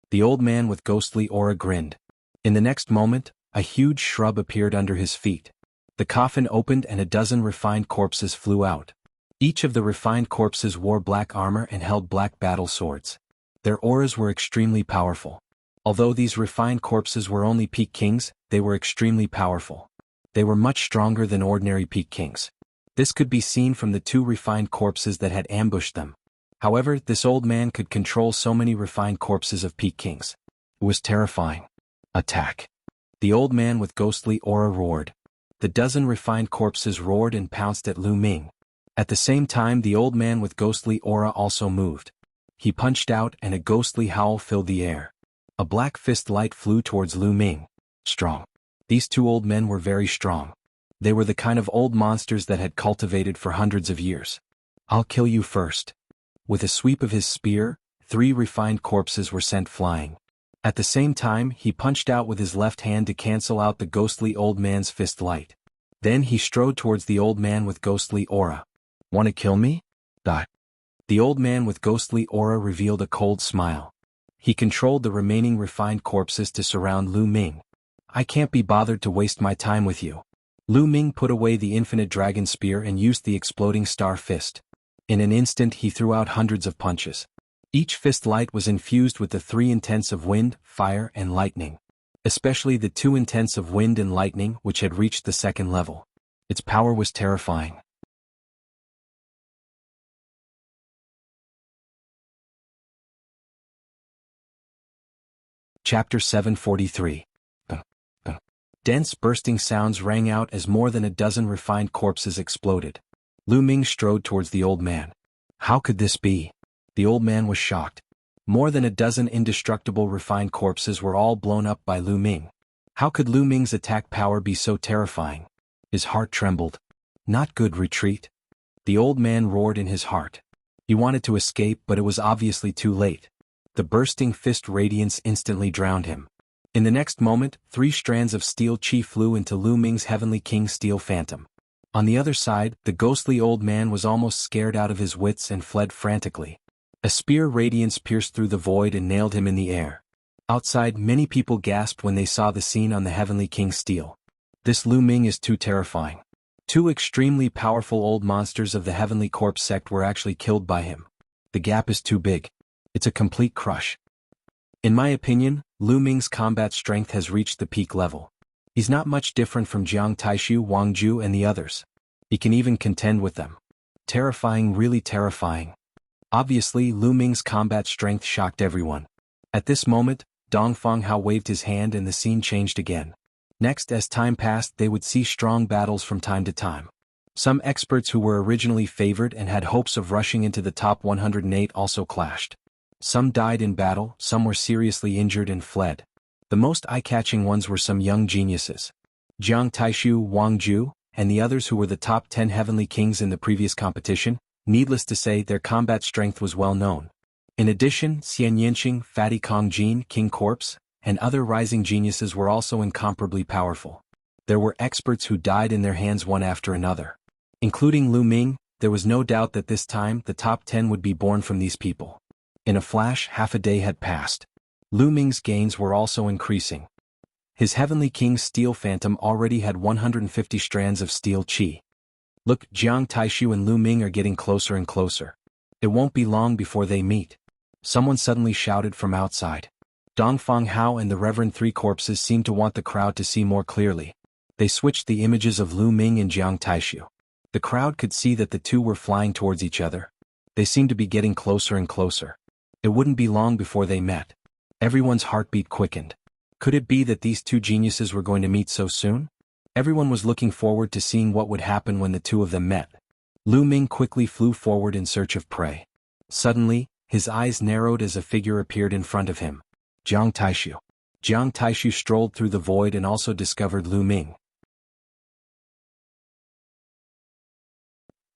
The old man with ghostly aura grinned. In the next moment, a huge shrub appeared under his feet. The coffin opened and a dozen refined corpses flew out. Each of the refined corpses wore black armor and held black battle swords. Their auras were extremely powerful. Although these refined corpses were only peak kings, they were extremely powerful. They were much stronger than ordinary peak kings. This could be seen from the two refined corpses that had ambushed them. However, this old man could control so many refined corpses of peak kings. It was terrifying. Attack. The old man with ghostly aura roared. The dozen refined corpses roared and pounced at Lu Ming. At the same time, the old man with ghostly aura also moved. He punched out and a ghostly howl filled the air. A black fist light flew towards Lu Ming. Strong. These two old men were very strong. They were the kind of old monsters that had cultivated for hundreds of years. I'll kill you first. With a sweep of his spear, 3 refined corpses were sent flying. At the same time, he punched out with his left hand to cancel out the ghostly old man's fist light. Then he strode towards the old man with ghostly aura. "Want to kill me?" The old man with ghostly aura revealed a cold smile. He controlled the remaining refined corpses to surround Lu Ming. "I can't be bothered to waste my time with you." Lu Ming put away the infinite dragon spear and used the exploding star fist. In an instant he threw out hundreds of punches. Each fist light was infused with the 3 intents of wind, fire and lightning. Especially the 2 intents of wind and lightning which had reached the 2nd level. Its power was terrifying. Chapter 743. Dense bursting sounds rang out as more than a dozen refined corpses exploded. Lu Ming strode towards the old man. How could this be? The old man was shocked. More than a dozen indestructible refined corpses were all blown up by Lu Ming. How could Lu Ming's attack power be so terrifying? His heart trembled. Not good. Retreat. The old man roared in his heart. He wanted to escape, but it was obviously too late. The bursting fist radiance instantly drowned him. In the next moment, 3 strands of steel chi flew into Lu Ming's Heavenly King Steel Phantom. On the other side, the ghostly old man was almost scared out of his wits and fled frantically. A spear radiance pierced through the void and nailed him in the air. Outside, many people gasped when they saw the scene on the Heavenly King Steel. This Lu Ming is too terrifying. 2 extremely powerful old monsters of the Heavenly Corpse sect were actually killed by him. The gap is too big. It's a complete crush. In my opinion, Lu Ming's combat strength has reached the peak level. He's not much different from Jiang Taishu, Wang Ju and the others. He can even contend with them. Terrifying, really terrifying. Obviously, Lu Ming's combat strength shocked everyone. At this moment, Dongfang Hao waved his hand and the scene changed again. Next, as time passed, they would see strong battles from time to time. Some experts who were originally favored and had hopes of rushing into the top 108 also clashed. Some died in battle, some were seriously injured and fled. The most eye-catching ones were some young geniuses. Jiang Taishu, Wang Ju, and the others who were the top 10 heavenly kings in the previous competition. Needless to say, their combat strength was well known. In addition, Xian Yinqing, Fatty Kong Jin, King Corpse, and other rising geniuses were also incomparably powerful. There were experts who died in their hands one after another. Including Lu Ming, there was no doubt that this time the top 10 would be born from these people. In a flash, half a day had passed. Lu Ming's gains were also increasing. His Heavenly King's Steel Phantom already had 150 strands of steel chi. Look, Jiang Taishu and Lu Ming are getting closer and closer. It won't be long before they meet. Someone suddenly shouted from outside. Dongfang Hao and the Reverend 3 Corpses seemed to want the crowd to see more clearly. They switched the images of Lu Ming and Jiang Taishu. The crowd could see that the two were flying towards each other. They seemed to be getting closer and closer. It wouldn't be long before they met. Everyone's heartbeat quickened. Could it be that these 2 geniuses were going to meet so soon? Everyone was looking forward to seeing what would happen when the 2 of them met. Lu Ming quickly flew forward in search of prey. Suddenly, his eyes narrowed as a figure appeared in front of him. Jiang Taishu. Jiang Taishu strolled through the void and also discovered Lu Ming.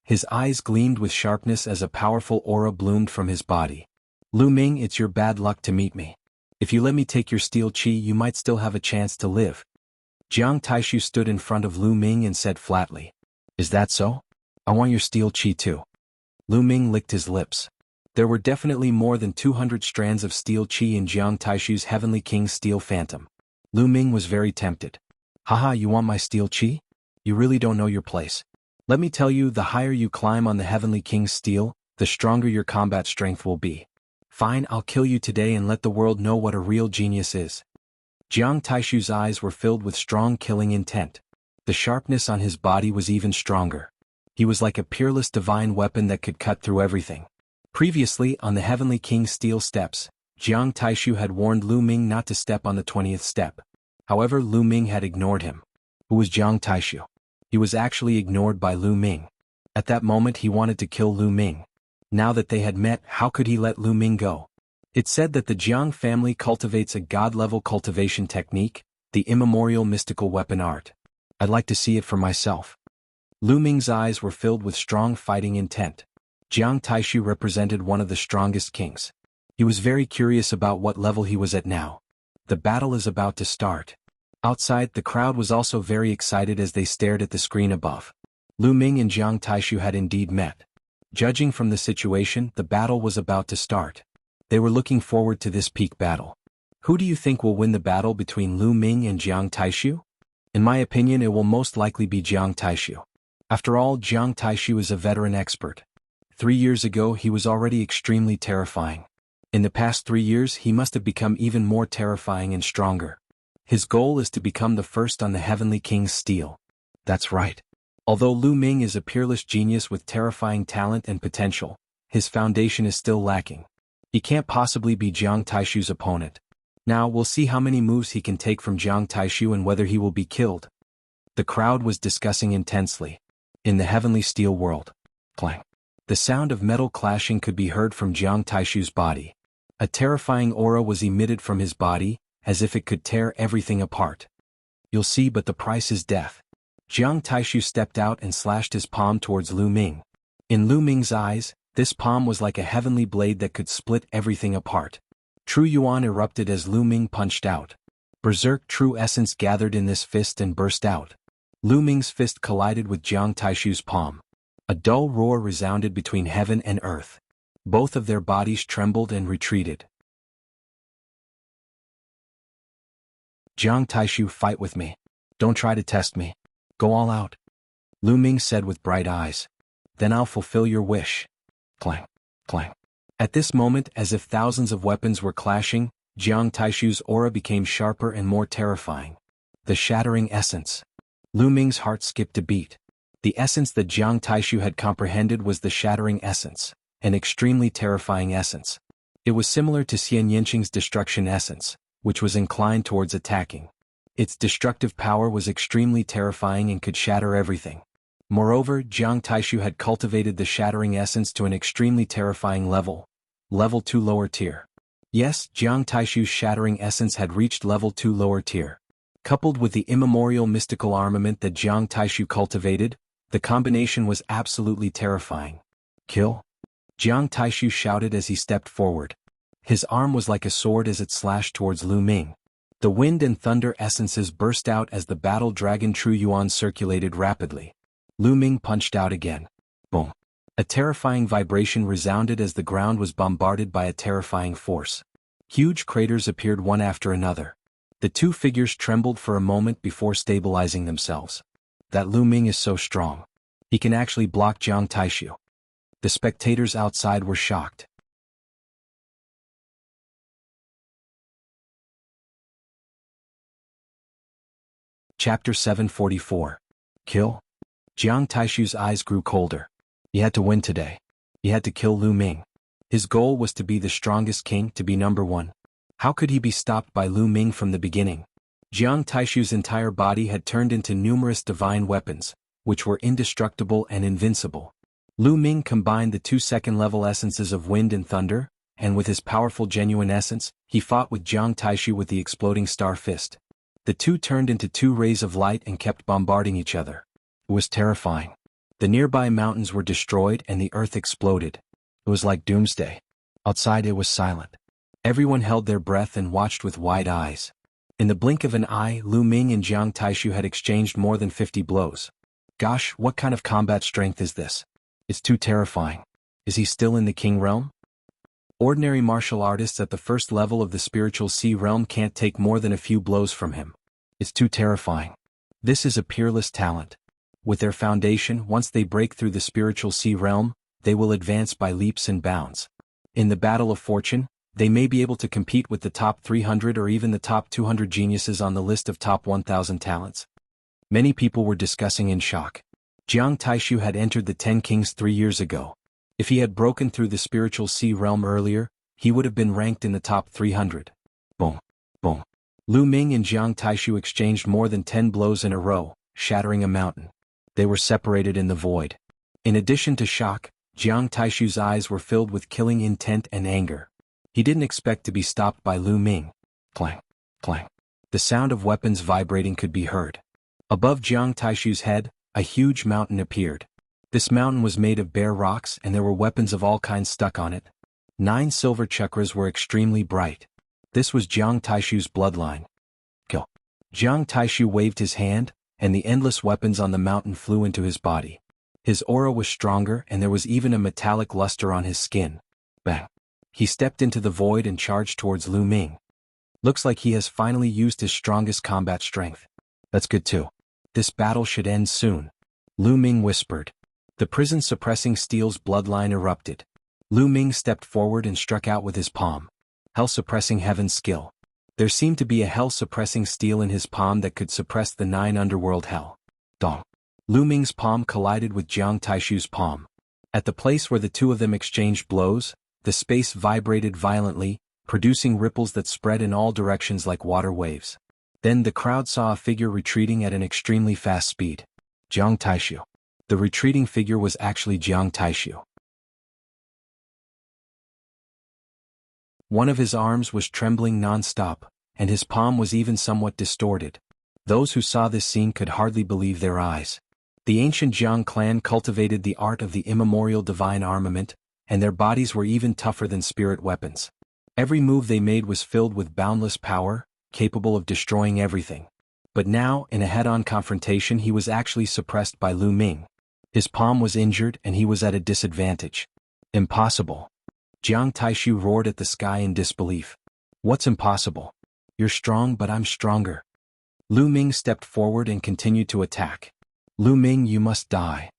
His eyes gleamed with sharpness as a powerful aura bloomed from his body. Lu Ming, it's your bad luck to meet me. If you let me take your steel chi, you might still have a chance to live. Jiang Taishu stood in front of Lu Ming and said flatly. Is that so? I want your steel chi too. Lu Ming licked his lips. There were definitely more than 200 strands of steel chi in Jiang Taishu's Heavenly King's Steel Phantom. Lu Ming was very tempted. Haha, you want my steel chi? You really don't know your place. Let me tell you, the higher you climb on the Heavenly King's steel, the stronger your combat strength will be. Fine, I'll kill you today and let the world know what a real genius is. Jiang Taishu's eyes were filled with strong killing intent. The sharpness on his body was even stronger. He was like a peerless divine weapon that could cut through everything. Previously, on the Heavenly King's steel steps, Jiang Taishu had warned Lu Ming not to step on the 20th step. However, Lu Ming had ignored him. Who was Jiang Taishu? He was actually ignored by Lu Ming. At that moment he wanted to kill Lu Ming. Now that they had met, how could he let Lu Ming go? It's said that the Jiang family cultivates a god-level cultivation technique, the immemorial mystical weapon art. I'd like to see it for myself. Lu Ming's eyes were filled with strong fighting intent. Jiang Taishu represented one of the strongest kings. He was very curious about what level he was at now. The battle is about to start. Outside, the crowd was also very excited as they stared at the screen above. Lu Ming and Jiang Taishu had indeed met. Judging from the situation, the battle was about to start. They were looking forward to this peak battle. Who do you think will win the battle between Lu Ming and Jiang Taishu? In my opinion, it will most likely be Jiang Taishu. After all, Jiang Taishu is a veteran expert. 3 years ago he was already extremely terrifying. In the past 3 years he must have become even more terrifying and stronger. His goal is to become the first on the Heavenly King's steel. That's right. Although Lu Ming is a peerless genius with terrifying talent and potential, his foundation is still lacking. He can't possibly be Jiang Taishu's opponent. Now we'll see how many moves he can take from Jiang Taishu and whether he will be killed. The crowd was discussing intensely. In the Heavenly Steel world. Clang. The sound of metal clashing could be heard from Jiang Taishu's body. A terrifying aura was emitted from his body, as if it could tear everything apart. You'll see, but the price is death. Jiang Taishu stepped out and slashed his palm towards Lu Ming. In Lu Ming's eyes, this palm was like a heavenly blade that could split everything apart. True Yuan erupted as Lu Ming punched out. Berserk true essence gathered in this fist and burst out. Lu Ming's fist collided with Jiang Taishu's palm. A dull roar resounded between heaven and earth. Both of their bodies trembled and retreated. Jiang Taishu, fight with me. Don't try to test me. Go all out. Lu Ming said with bright eyes. Then I'll fulfill your wish. Clang, clang. At this moment, as if thousands of weapons were clashing, Jiang Taishu's aura became sharper and more terrifying. The shattering essence. Lu Ming's heart skipped a beat. The essence that Jiang Taishu had comprehended was the shattering essence, an extremely terrifying essence. It was similar to Xian Yinqing's destruction essence, which was inclined towards attacking. Its destructive power was extremely terrifying and could shatter everything. Moreover, Jiang Taishu had cultivated the shattering essence to an extremely terrifying level, level 2 lower tier. Yes, Jiang Taishu's shattering essence had reached level 2 lower tier. Coupled with the immemorial mystical armament that Jiang Taishu cultivated, the combination was absolutely terrifying. Kill? Jiang Taishu shouted as he stepped forward. His arm was like a sword as it slashed towards Lu Ming. The wind and thunder essences burst out as the battle dragon True Yuan circulated rapidly. Lu Ming punched out again. Boom. A terrifying vibration resounded as the ground was bombarded by a terrifying force. Huge craters appeared one after another. The two figures trembled for a moment before stabilizing themselves. That Lu Ming is so strong. He can actually block Jiang Taishu. The spectators outside were shocked. Chapter 744. Kill? Jiang Taishu's eyes grew colder. He had to win today. He had to kill Lu Ming. His goal was to be the strongest king, to be number one. How could he be stopped by Lu Ming from the beginning? Jiang Taishu's entire body had turned into numerous divine weapons, which were indestructible and invincible. Lu Ming combined the two second-level essences of wind and thunder, and with his powerful genuine essence, he fought with Jiang Taishu with the exploding star fist. The two turned into two rays of light and kept bombarding each other. It was terrifying. The nearby mountains were destroyed and the earth exploded. It was like doomsday. Outside it was silent. Everyone held their breath and watched with wide eyes. In the blink of an eye, Lu Ming and Jiang Taishu had exchanged more than 50 blows. Gosh, what kind of combat strength is this? It's too terrifying. Is he still in the king realm? Ordinary martial artists at the first level of the spiritual sea realm can't take more than a few blows from him. It's too terrifying. This is a peerless talent. With their foundation, once they break through the spiritual sea realm, they will advance by leaps and bounds. In the battle of fortune, they may be able to compete with the top 300 or even the top 200 geniuses on the list of top 1,000 talents. Many people were discussing in shock. Jiang Taishu had entered the 10 Kings 3 years ago. If he had broken through the spiritual sea realm earlier, he would have been ranked in the top 300. Boom. Boom. Lu Ming and Jiang Taishu exchanged more than 10 blows in a row, shattering a mountain. They were separated in the void. In addition to shock, Jiang Taishu's eyes were filled with killing intent and anger. He didn't expect to be stopped by Lu Ming. Clang. Clang. The sound of weapons vibrating could be heard. Above Jiang Taishu's head, a huge mountain appeared. This mountain was made of bare rocks and there were weapons of all kinds stuck on it. 9 silver chakras were extremely bright. This was Jiang Taishu's bloodline. Kill. Jiang Taishu waved his hand, and the endless weapons on the mountain flew into his body. His aura was stronger and there was even a metallic luster on his skin. Bang. He stepped into the void and charged towards Lu Ming. Looks like he has finally used his strongest combat strength. That's good too. This battle should end soon. Lu Ming whispered. The prison-suppressing steel's bloodline erupted. Lu Ming stepped forward and struck out with his palm. Hell-suppressing heaven's skill. There seemed to be a hell-suppressing steel in his palm that could suppress the 9 underworld hell. Dong. Lu Ming's palm collided with Jiang Taishu's palm. At the place where the two of them exchanged blows, the space vibrated violently, producing ripples that spread in all directions like water waves. Then the crowd saw a figure retreating at an extremely fast speed. Jiang Taishu. The retreating figure was actually Jiang Taishu. One of his arms was trembling non-stop, and his palm was even somewhat distorted. Those who saw this scene could hardly believe their eyes. The ancient Jiang clan cultivated the art of the immemorial divine armament, and their bodies were even tougher than spirit weapons. Every move they made was filled with boundless power, capable of destroying everything. But now, in a head-on confrontation, he was actually suppressed by Lu Ming. His palm was injured and he was at a disadvantage. Impossible. Jiang Taishu roared at the sky in disbelief. What's impossible? You're strong, but I'm stronger. Lu Ming stepped forward and continued to attack. Lu Ming, you must die.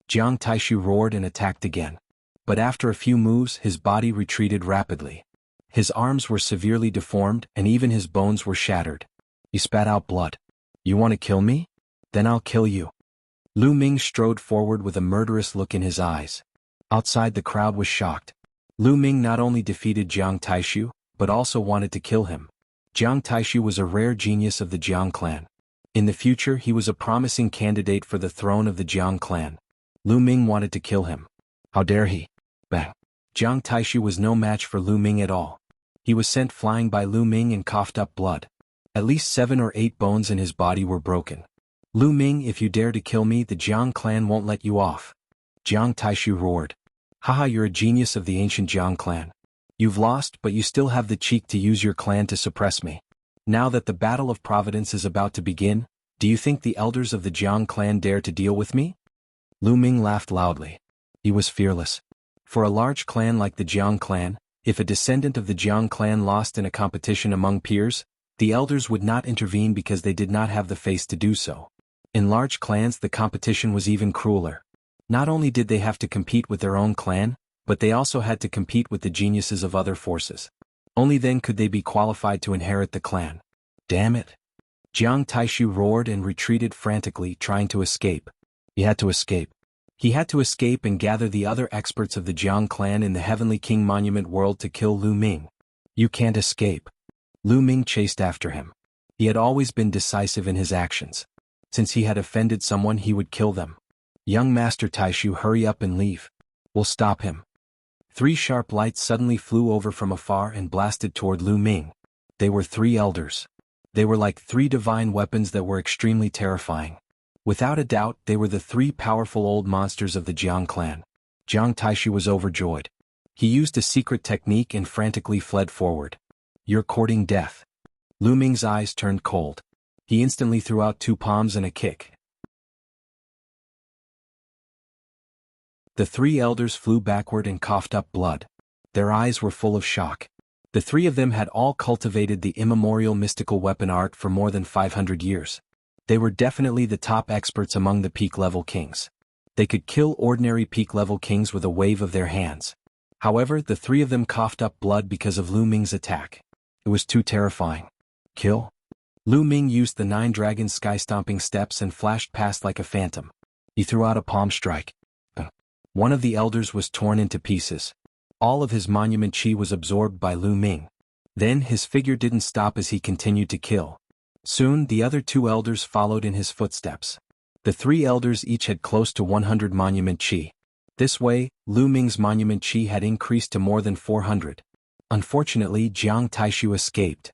Jiang Taishu roared and attacked again. But after a few moves, his body retreated rapidly. His arms were severely deformed and even his bones were shattered. He spat out blood. You want to kill me? Then I'll kill you. Lu Ming strode forward with a murderous look in his eyes. Outside, the crowd was shocked. Lu Ming not only defeated Jiang Taishu, but also wanted to kill him. Jiang Taishu was a rare genius of the Jiang clan. In the future, he was a promising candidate for the throne of the Jiang clan. Lu Ming wanted to kill him. How dare he? Bang. Jiang Taishu was no match for Lu Ming at all. He was sent flying by Lu Ming and coughed up blood. At least 7 or 8 bones in his body were broken. Lu Ming, if you dare to kill me, the Jiang clan won't let you off. Jiang Taishu roared. Haha, you're a genius of the ancient Jiang clan. You've lost, but you still have the cheek to use your clan to suppress me. Now that the Battle of Providence is about to begin, do you think the elders of the Jiang clan dare to deal with me? Lu Ming laughed loudly. He was fearless. For a large clan like the Jiang clan, if a descendant of the Jiang clan lost in a competition among peers, the elders would not intervene because they did not have the face to do so. In large clans, the competition was even crueler. Not only did they have to compete with their own clan, but they also had to compete with the geniuses of other forces. Only then could they be qualified to inherit the clan. Damn it. Jiang Taishu roared and retreated frantically, trying to escape. He had to escape. He had to escape and gather the other experts of the Jiang clan in the Heavenly King Monument world to kill Lu Ming. You can't escape. Lu Ming chased after him. He had always been decisive in his actions. Since he had offended someone, he would kill them. Young Master Taishu, hurry up and leave. We'll stop him. 3 sharp lights suddenly flew over from afar and blasted toward Lu Ming. They were 3 elders. They were like 3 divine weapons that were extremely terrifying. Without a doubt, they were the 3 powerful old monsters of the Jiang clan. Jiang Taishu was overjoyed. He used a secret technique and frantically fled forward. You're courting death. Lu Ming's eyes turned cold. He instantly threw out 2 palms and a kick. The 3 elders flew backward and coughed up blood. Their eyes were full of shock. The 3 of them had all cultivated the immemorial mystical weapon art for more than 500 years. They were definitely the top experts among the peak-level kings. They could kill ordinary peak-level kings with a wave of their hands. However, the three of them coughed up blood because of Lu Ming's attack. It was too terrifying. Kill? Lu Ming used the 9 dragon sky-stomping steps and flashed past like a phantom. He threw out a palm strike. One of the elders was torn into pieces. All of his monument chi was absorbed by Lu Ming. Then his figure didn't stop as he continued to kill. Soon the other 2 elders followed in his footsteps. The 3 elders each had close to 100 monument chi. This way, Lu Ming's monument chi had increased to more than 400. Unfortunately, Jiang Taishu escaped.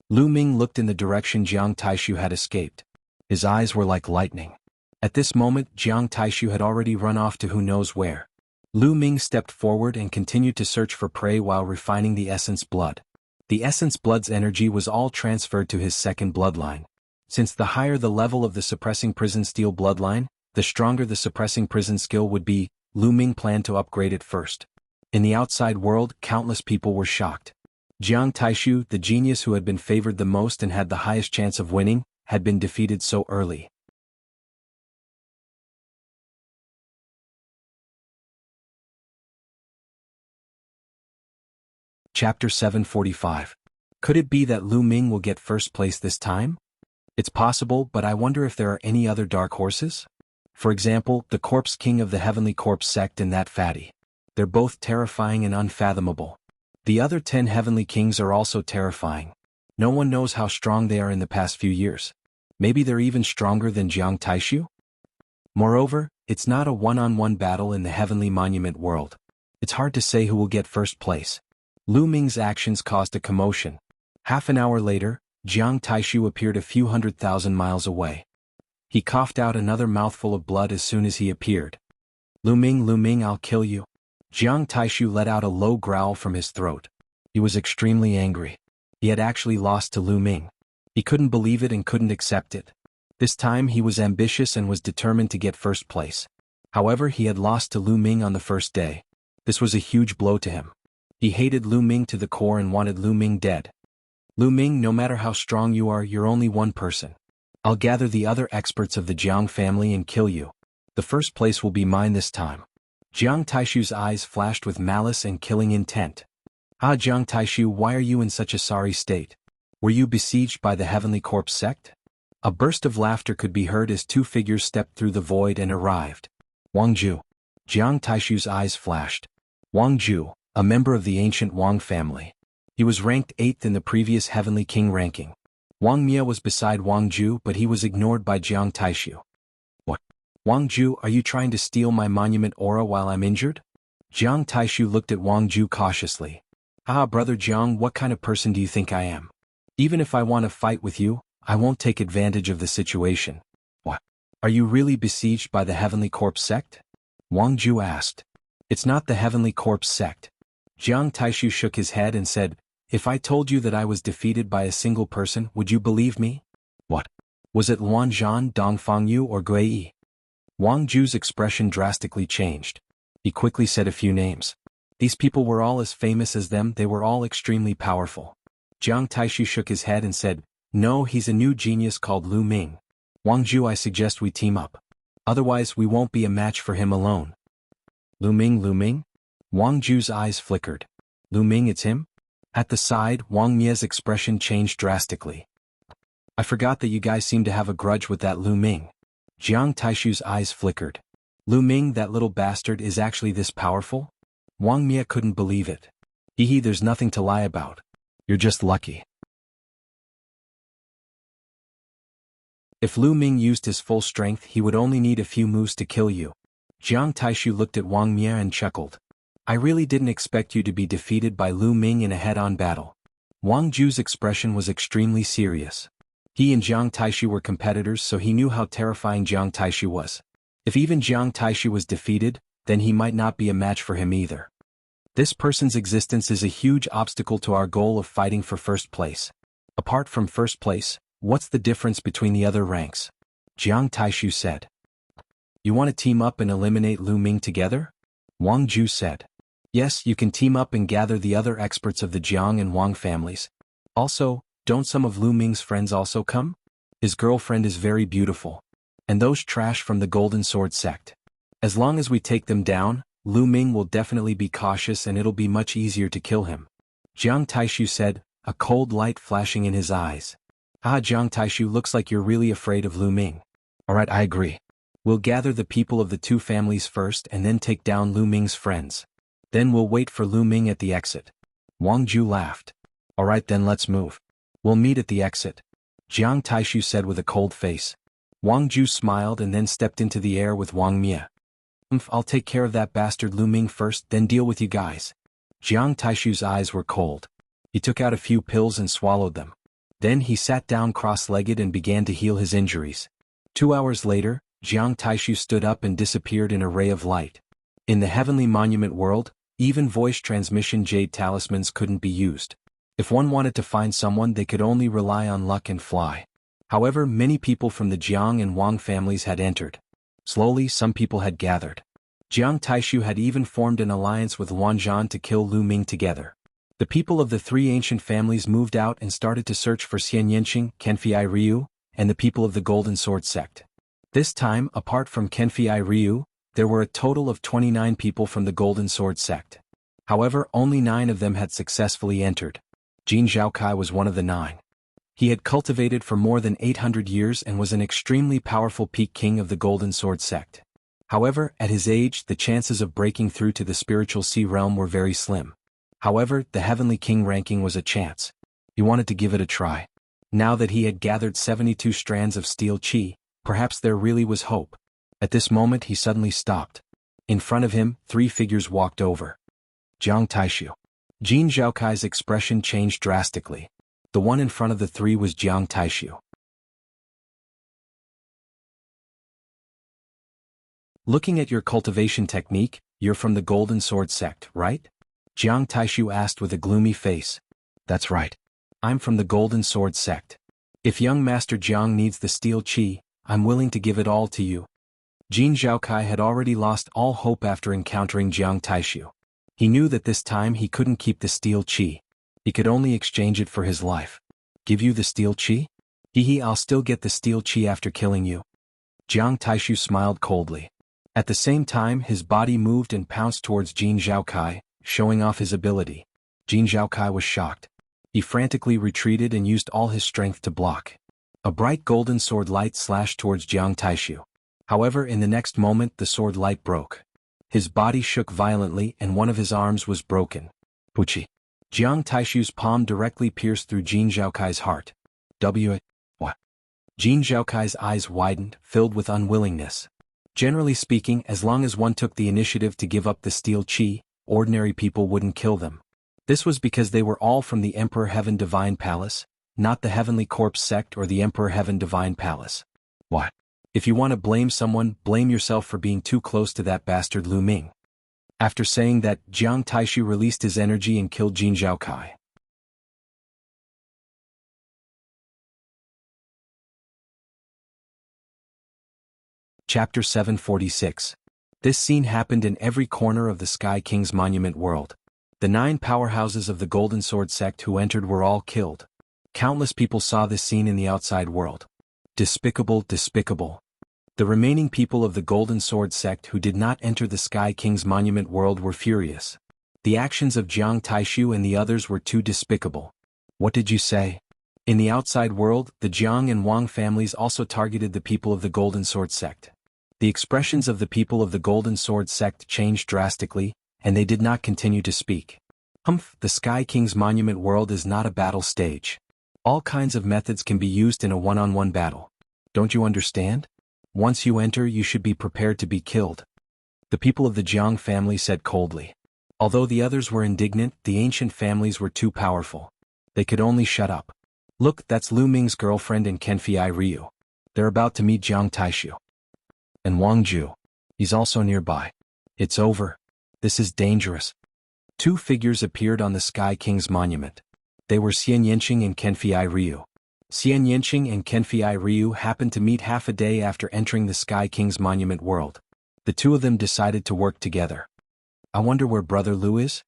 Lu Ming looked in the direction Jiang Taishu had escaped. His eyes were like lightning. At this moment, Jiang Taishu had already run off to who knows where. Lu Ming stepped forward and continued to search for prey while refining the essence blood. The essence blood's energy was all transferred to his second bloodline. Since the higher the level of the suppressing prison steel bloodline, the stronger the suppressing prison skill would be, Lu Ming planned to upgrade it first. In the outside world, countless people were shocked. Jiang Taishu, the genius who had been favored the most and had the highest chance of winning, had been defeated so early. Chapter 745. Could it be that Lu Ming will get first place this time? It's possible, but I wonder if there are any other dark horses? For example, the Corpse King of the Heavenly Corpse sect and that fatty. They're both terrifying and unfathomable. The other 10 heavenly kings are also terrifying. No one knows how strong they are in the past few years. Maybe they're even stronger than Jiang Taishu? Moreover, it's not a one-on-one battle in the heavenly monument world. It's hard to say who will get first place. Lu Ming's actions caused a commotion. Half an hour later, Jiang Taishu appeared a few 100,000 miles away. He coughed out another mouthful of blood as soon as he appeared. Lu Ming, I'll kill you. Jiang Taishu let out a low growl from his throat. He was extremely angry. He had actually lost to Lu Ming. He couldn't believe it and couldn't accept it. This time he was ambitious and was determined to get first place. However, he had lost to Lu Ming on the first day. This was a huge blow to him. He hated Lu Ming to the core and wanted Lu Ming dead. Lu Ming, no matter how strong you are, you're only one person. I'll gather the other experts of the Jiang family and kill you. The first place will be mine this time. Jiang Taishu's eyes flashed with malice and killing intent. Ah, Jiang Taishu, why are you in such a sorry state? Were you besieged by the Heavenly Corpse sect? A burst of laughter could be heard as 2 figures stepped through the void and arrived. Wang Ju. Jiang Taishu's eyes flashed. Wang Ju, a member of the ancient Wang family. He was ranked 8th in the previous Heavenly King ranking. Wang Mia was beside Wang Ju, but he was ignored by Jiang Taishu. What? Wang Ju, are you trying to steal my monument aura while I'm injured? Jiang Taishu looked at Wang Ju cautiously. Ah, brother Jiang, what kind of person do you think I am? Even if I want to fight with you, I won't take advantage of the situation. What? Are you really besieged by the Heavenly Corpse sect? Wang Ju asked. It's not the Heavenly Corpse sect. Jiang Taishu shook his head and said, if I told you that I was defeated by a single person, would you believe me? What? Was it Luan Zhan, Dongfang Yu, or Gui Yi? Wang Ju's expression drastically changed. He quickly said a few names. These people were all as famous as them, they were all extremely powerful. Jiang Taishu shook his head and said, no, he's a new genius called Lu Ming. Wang Ju, I suggest we team up. Otherwise we won't be a match for him alone. Lu Ming? Wang Ju's eyes flickered. Lu Ming, it's him? At the side, Wang Mia's expression changed drastically. I forgot that you guys seem to have a grudge with that Lu Ming. Jiang Taishu's eyes flickered. Lu Ming, that little bastard, is actually this powerful? Wang Mia couldn't believe it. Hee, there's nothing to lie about. You're just lucky. If Lu Ming used his full strength, he would only need a few moves to kill you. Jiang Taishu looked at Wang Mia and chuckled. I really didn't expect you to be defeated by Lu Ming in a head-on battle. Wang Ju's expression was extremely serious. He and Jiang Taishu were competitors, so he knew how terrifying Jiang Taishu was. If even Jiang Taishu was defeated, then he might not be a match for him either. This person's existence is a huge obstacle to our goal of fighting for first place. Apart from first place, what's the difference between the other ranks? Jiang Taishu said. You want to team up and eliminate Lu Ming together? Wang Ju said. Yes, you can team up and gather the other experts of the Jiang and Wang families. Also, don't some of Lu Ming's friends also come? His girlfriend is very beautiful. And those trash from the Golden Sword sect. As long as we take them down, Lu Ming will definitely be cautious and it'll be much easier to kill him. Jiang Taishu said, a cold light flashing in his eyes. Ah, Jiang Taishu, looks like you're really afraid of Lu Ming. Alright, I agree. We'll gather the people of the two families first and then take down Lu Ming's friends. Then we'll wait for Lu Ming at the exit. Wang Ju laughed. Alright then, let's move. We'll meet at the exit. Jiang Taishu said with a cold face. Wang Ju smiled and then stepped into the air with Wang Mia. I'll take care of that bastard Lu Ming first, then deal with you guys. Jiang Taishu's eyes were cold. He took out a few pills and swallowed them. Then he sat down cross-legged and began to heal his injuries. 2 hours later, Jiang Taishu stood up and disappeared in a ray of light. In the heavenly monument world, even voice transmission jade talismans couldn't be used. If one wanted to find someone, they could only rely on luck and fly. However, many people from the Jiang and Wang families had entered. Slowly, some people had gathered. Jiang Taishu had even formed an alliance with Wanzhan to kill Lu Ming together. The people of the three ancient families moved out and started to search for Xian Yanqing, Kenfei Ryu, and the people of the Golden Sword sect. This time, apart from Kenfei Ryu, there were a total of 29 people from the Golden Sword sect. However, only 9 of them had successfully entered. Jin Zhaokai was one of the 9. He had cultivated for more than 800 years and was an extremely powerful peak king of the Golden Sword sect. However, at his age, the chances of breaking through to the spiritual sea realm were very slim. However, the Heavenly King ranking was a chance. He wanted to give it a try. Now that he had gathered 72 strands of steel chi, perhaps there really was hope. At this moment he suddenly stopped. In front of him, 3 figures walked over. Jiang Taishu. Jin Zhaokai's expression changed drastically. The one in front of the 3 was Jiang Taishu. Looking at your cultivation technique, you're from the Golden Sword sect, right? Jiang Taishu asked with a gloomy face. That's right. I'm from the Golden Sword sect. If young Master Jiang needs the steel chi, I'm willing to give it all to you. Jin Zhaokai had already lost all hope after encountering Jiang Taishu. He knew that this time he couldn't keep the steel chi. He could only exchange it for his life. Give you the steel chi? I'll still get the steel chi after killing you. Jiang Taishu smiled coldly. At the same time, his body moved and pounced towards Jin Zhaokai, showing off his ability. Jin Zhaokai was shocked. He frantically retreated and used all his strength to block. A bright golden sword light slashed towards Jiang Taishu. However, in the next moment the sword light broke. His body shook violently and one of his arms was broken. Puchi. Jiang Taishu's palm directly pierced through Jin Zhaokai's heart. What? Jin Zhaokai's eyes widened, filled with unwillingness. Generally speaking, as long as one took the initiative to give up the steel chi, ordinary people wouldn't kill them. This was because they were all from the Emperor Heaven Divine Palace, not the Heavenly Corpse sect or the Emperor Heaven Divine Palace. What? If you want to blame someone, blame yourself for being too close to that bastard Lu Ming. After saying that, Jiang Taishu released his energy and killed Jin Zhaokai. Chapter 746. This scene happened in every corner of the Sky King's monument world. The 9 powerhouses of the Golden Sword sect who entered were all killed. Countless people saw this scene in the outside world. Despicable, despicable. The remaining people of the Golden Sword sect who did not enter the Sky King's monument world were furious. The actions of Jiang Taishu and the others were too despicable. What did you say? In the outside world, the Jiang and Wang families also targeted the people of the Golden Sword sect. The expressions of the people of the Golden Sword sect changed drastically, and they did not continue to speak. The Sky King's monument world is not a battle stage. All kinds of methods can be used in a one-on-one battle. Don't you understand? Once you enter, you should be prepared to be killed. The people of the Jiang family said coldly. Although the others were indignant, the ancient families were too powerful. They could only shut up. Look, that's Lu Ming's girlfriend and Kenfei Ryu. They're about to meet Jiang Taishu. And Wang Ju. He's also nearby. It's over. This is dangerous. 2 figures appeared on the Sky King's monument. They were Xian Yanqing and Kenfei Ryu. Xian Yanqing and Kenfei Ryu happened to meet half a day after entering the Sky King's monument world. The 2 of them decided to work together. I wonder where Brother Lu is?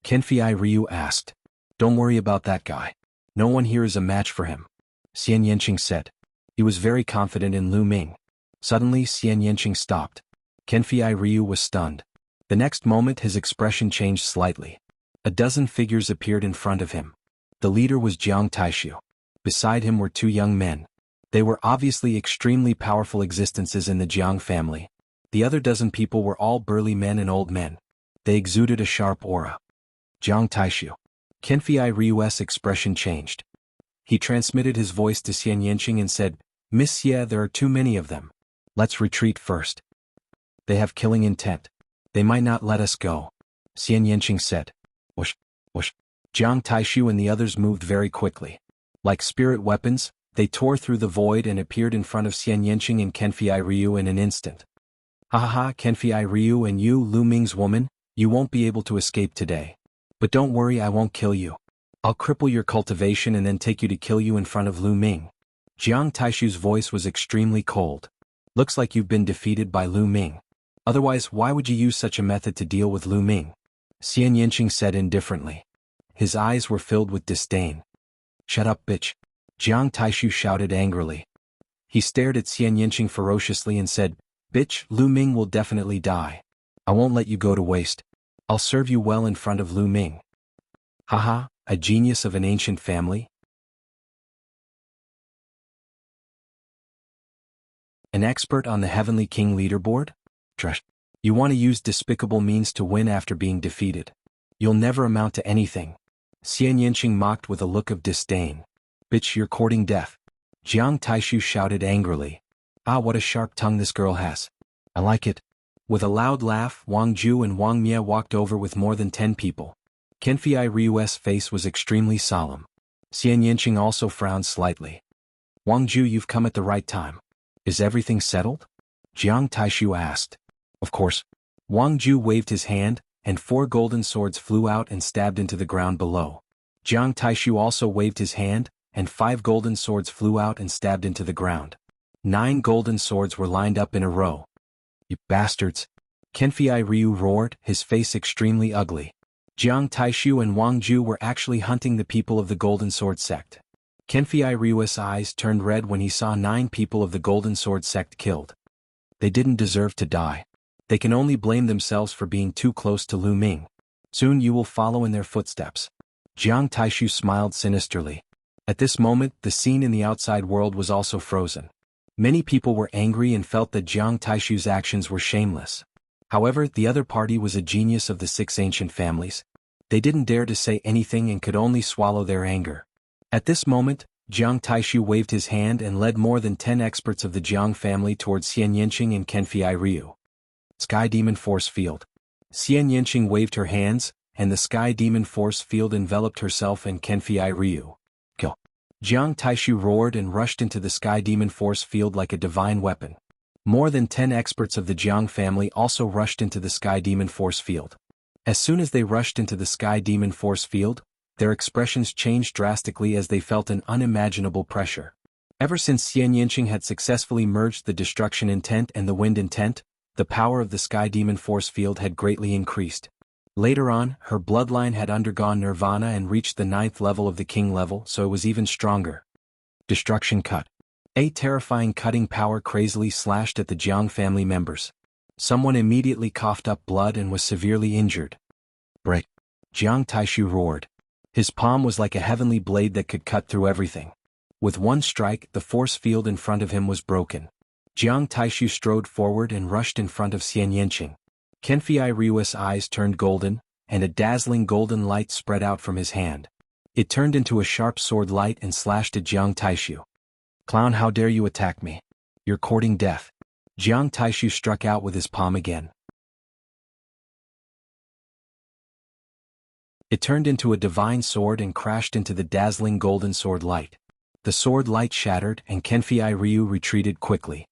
Kenfei Ryu asked. Don't worry about that guy. No one here is a match for him. Xian Yanqing said. He was very confident in Lu Ming. Suddenly Xian Yanqing stopped. Kenfei Ryu was stunned. The next moment his expression changed slightly. A dozen figures appeared in front of him. The leader was Jiang Taishu. Beside him were two young men. They were obviously extremely powerful existences in the Jiang family. The other dozen people were all burly men and old men. They exuded a sharp aura. Jiang Taishu. Kenfei Ryu's expression changed. He transmitted his voice to Xian Yanqing and said, "Miss Xie, there are too many of them. Let's retreat first. They have killing intent. They might not let us go." Xian Yanqing said. Whoosh, whoosh. Jiang Taishu and the others moved very quickly. Like spirit weapons, they tore through the void and appeared in front of Xian Yanqing and Kenfei Ryu in an instant. "Ha ha ha, Kenfei Ryu and you, Lu Ming's woman, you won't be able to escape today. But don't worry, I won't kill you. I'll cripple your cultivation and then take you to kill you in front of Lu Ming." Jiang Taishu's voice was extremely cold. "Looks like you've been defeated by Lu Ming. Otherwise, why would you use such a method to deal with Lu Ming?" Xian Yanqing said indifferently. His eyes were filled with disdain. "Shut up, bitch," Jiang Taishu shouted angrily. He stared at Xian Yanqing ferociously and said, "Bitch, Lu Ming will definitely die. I won't let you go to waste. I'll serve you well in front of Lu Ming." Haha, a genius of an ancient family? An expert on the Heavenly King leaderboard? Trash. You want to use despicable means to win after being defeated. You'll never amount to anything. Xian Yanqing mocked with a look of disdain. "Bitch, you're courting death." Jiang Taishu shouted angrily. "Ah, what a sharp tongue this girl has. I like it." With a loud laugh, Wang Ju and Wang Mie walked over with more than 10 people. Kenfei Ryu's face was extremely solemn. Xian Yanqing also frowned slightly. "Wang Ju, you've come at the right time. Is everything settled?" Jiang Taishu asked. "Of course." Wang Ju waved his hand, and 4 golden swords flew out and stabbed into the ground below. Jiang Taishu also waved his hand, and 5 golden swords flew out and stabbed into the ground. 9 golden swords were lined up in a row. "You bastards!" Kenfei Ryu roared, his face extremely ugly. Jiang Taishu and Wang Ju were actually hunting the people of the Golden Sword sect. Kenfei Ryu's eyes turned red when he saw 9 people of the Golden Sword sect killed. They didn't deserve to die. They can only blame themselves for being too close to Lu Ming. Soon you will follow in their footsteps. Jiang Taishu smiled sinisterly. At this moment, the scene in the outside world was also frozen. Many people were angry and felt that Jiang Taishu's actions were shameless. However, the other party was a genius of the 6 ancient families. They didn't dare to say anything and could only swallow their anger. At this moment, Jiang Taishu waved his hand and led more than 10 experts of the Jiang family towards Xian Yanqing and Kenfei Ryu. Sky Demon Force Field. Xian Yanqing waved her hands, and the Sky Demon Force Field enveloped herself and Kenfei Ryu. Kill. Jiang Taishu roared and rushed into the Sky Demon Force Field like a divine weapon. More than 10 experts of the Jiang family also rushed into the Sky Demon Force Field. As soon as they rushed into the Sky Demon Force Field, their expressions changed drastically as they felt an unimaginable pressure. Ever since Xian Yanqing had successfully merged the Destruction Intent and the Wind Intent, the power of the Sky Demon Force Field had greatly increased. Later on, her bloodline had undergone nirvana and reached the 9th level of the king level, so it was even stronger. Destruction Cut. A terrifying cutting power crazily slashed at the Jiang family members. Someone immediately coughed up blood and was severely injured. Break. Jiang Taishu roared. His palm was like a heavenly blade that could cut through everything. With one strike, the force field in front of him was broken. Jiang Taishu strode forward and rushed in front of Xian Yanqing. Kenfei Ryu's eyes turned golden, and a dazzling golden light spread out from his hand. It turned into a sharp sword light and slashed at Jiang Taishu. "Clown, how dare you attack me? You're courting death." Jiang Taishu struck out with his palm again. It turned into a divine sword and crashed into the dazzling golden sword light. The sword light shattered and Kenfei Ryu retreated quickly.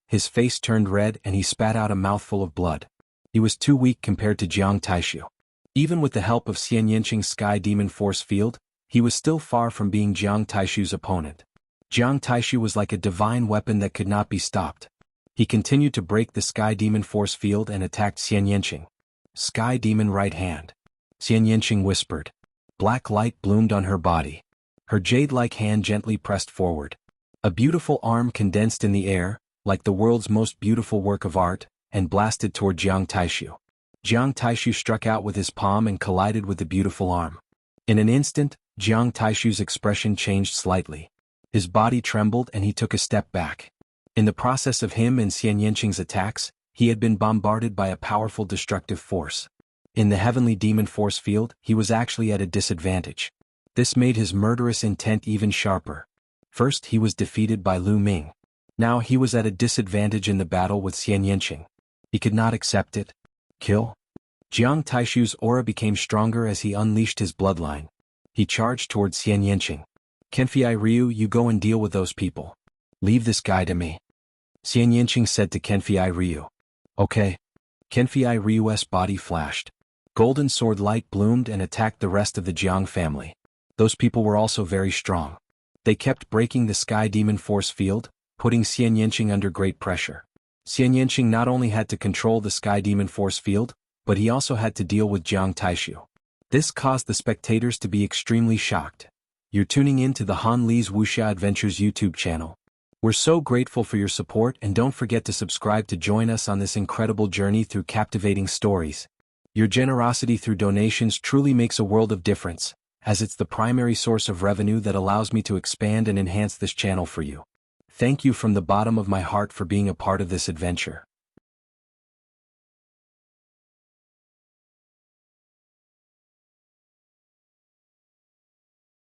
His face turned red and he spat out a mouthful of blood. He was too weak compared to Jiang Taishu. Even with the help of Xian Yanqing's Sky Demon Force Field, he was still far from being Jiang Taishu's opponent. Jiang Taishu was like a divine weapon that could not be stopped. He continued to break the Sky Demon Force Field and attacked Xian Yanqing. Sky Demon Right Hand. Xian Yanqing whispered. Black light bloomed on her body. Her jade-like hand gently pressed forward. A beautiful arm condensed in the air, like the world's most beautiful work of art, and blasted toward Jiang Taishu. Jiang Taishu struck out with his palm and collided with the beautiful arm. In an instant, Jiang Taishu's expression changed slightly. His body trembled and he took a step back. In the process of him and Xian Yanqing's attacks, he had been bombarded by a powerful destructive force. In the heavenly demon force field, he was actually at a disadvantage. This made his murderous intent even sharper. First, he was defeated by Lu Ming. Now he was at a disadvantage in the battle with Xian Yanqing. He could not accept it. Kill? Jiang Taishu's aura became stronger as he unleashed his bloodline. He charged towards Xian Yanqing. Kenfei Ryu, you go and deal with those people. Leave this guy to me. Xian Yanqing said to Kenfei Ryu. Okay. Kenfei Ryu's body flashed. Golden sword light bloomed and attacked the rest of the Jiang family. Those people were also very strong. They kept breaking the sky demon force field, putting Xian Yanqing under great pressure. Xian Yanqing not only had to control the sky demon force field, but he also had to deal with Jiang Taishu. This caused the spectators to be extremely shocked. You're tuning in to the Han Li's Wuxia Adventures YouTube channel. We're so grateful for your support, and don't forget to subscribe to join us on this incredible journey through captivating stories. Your generosity through donations truly makes a world of difference, as it's the primary source of revenue that allows me to expand and enhance this channel for you. Thank you from the bottom of my heart for being a part of this adventure.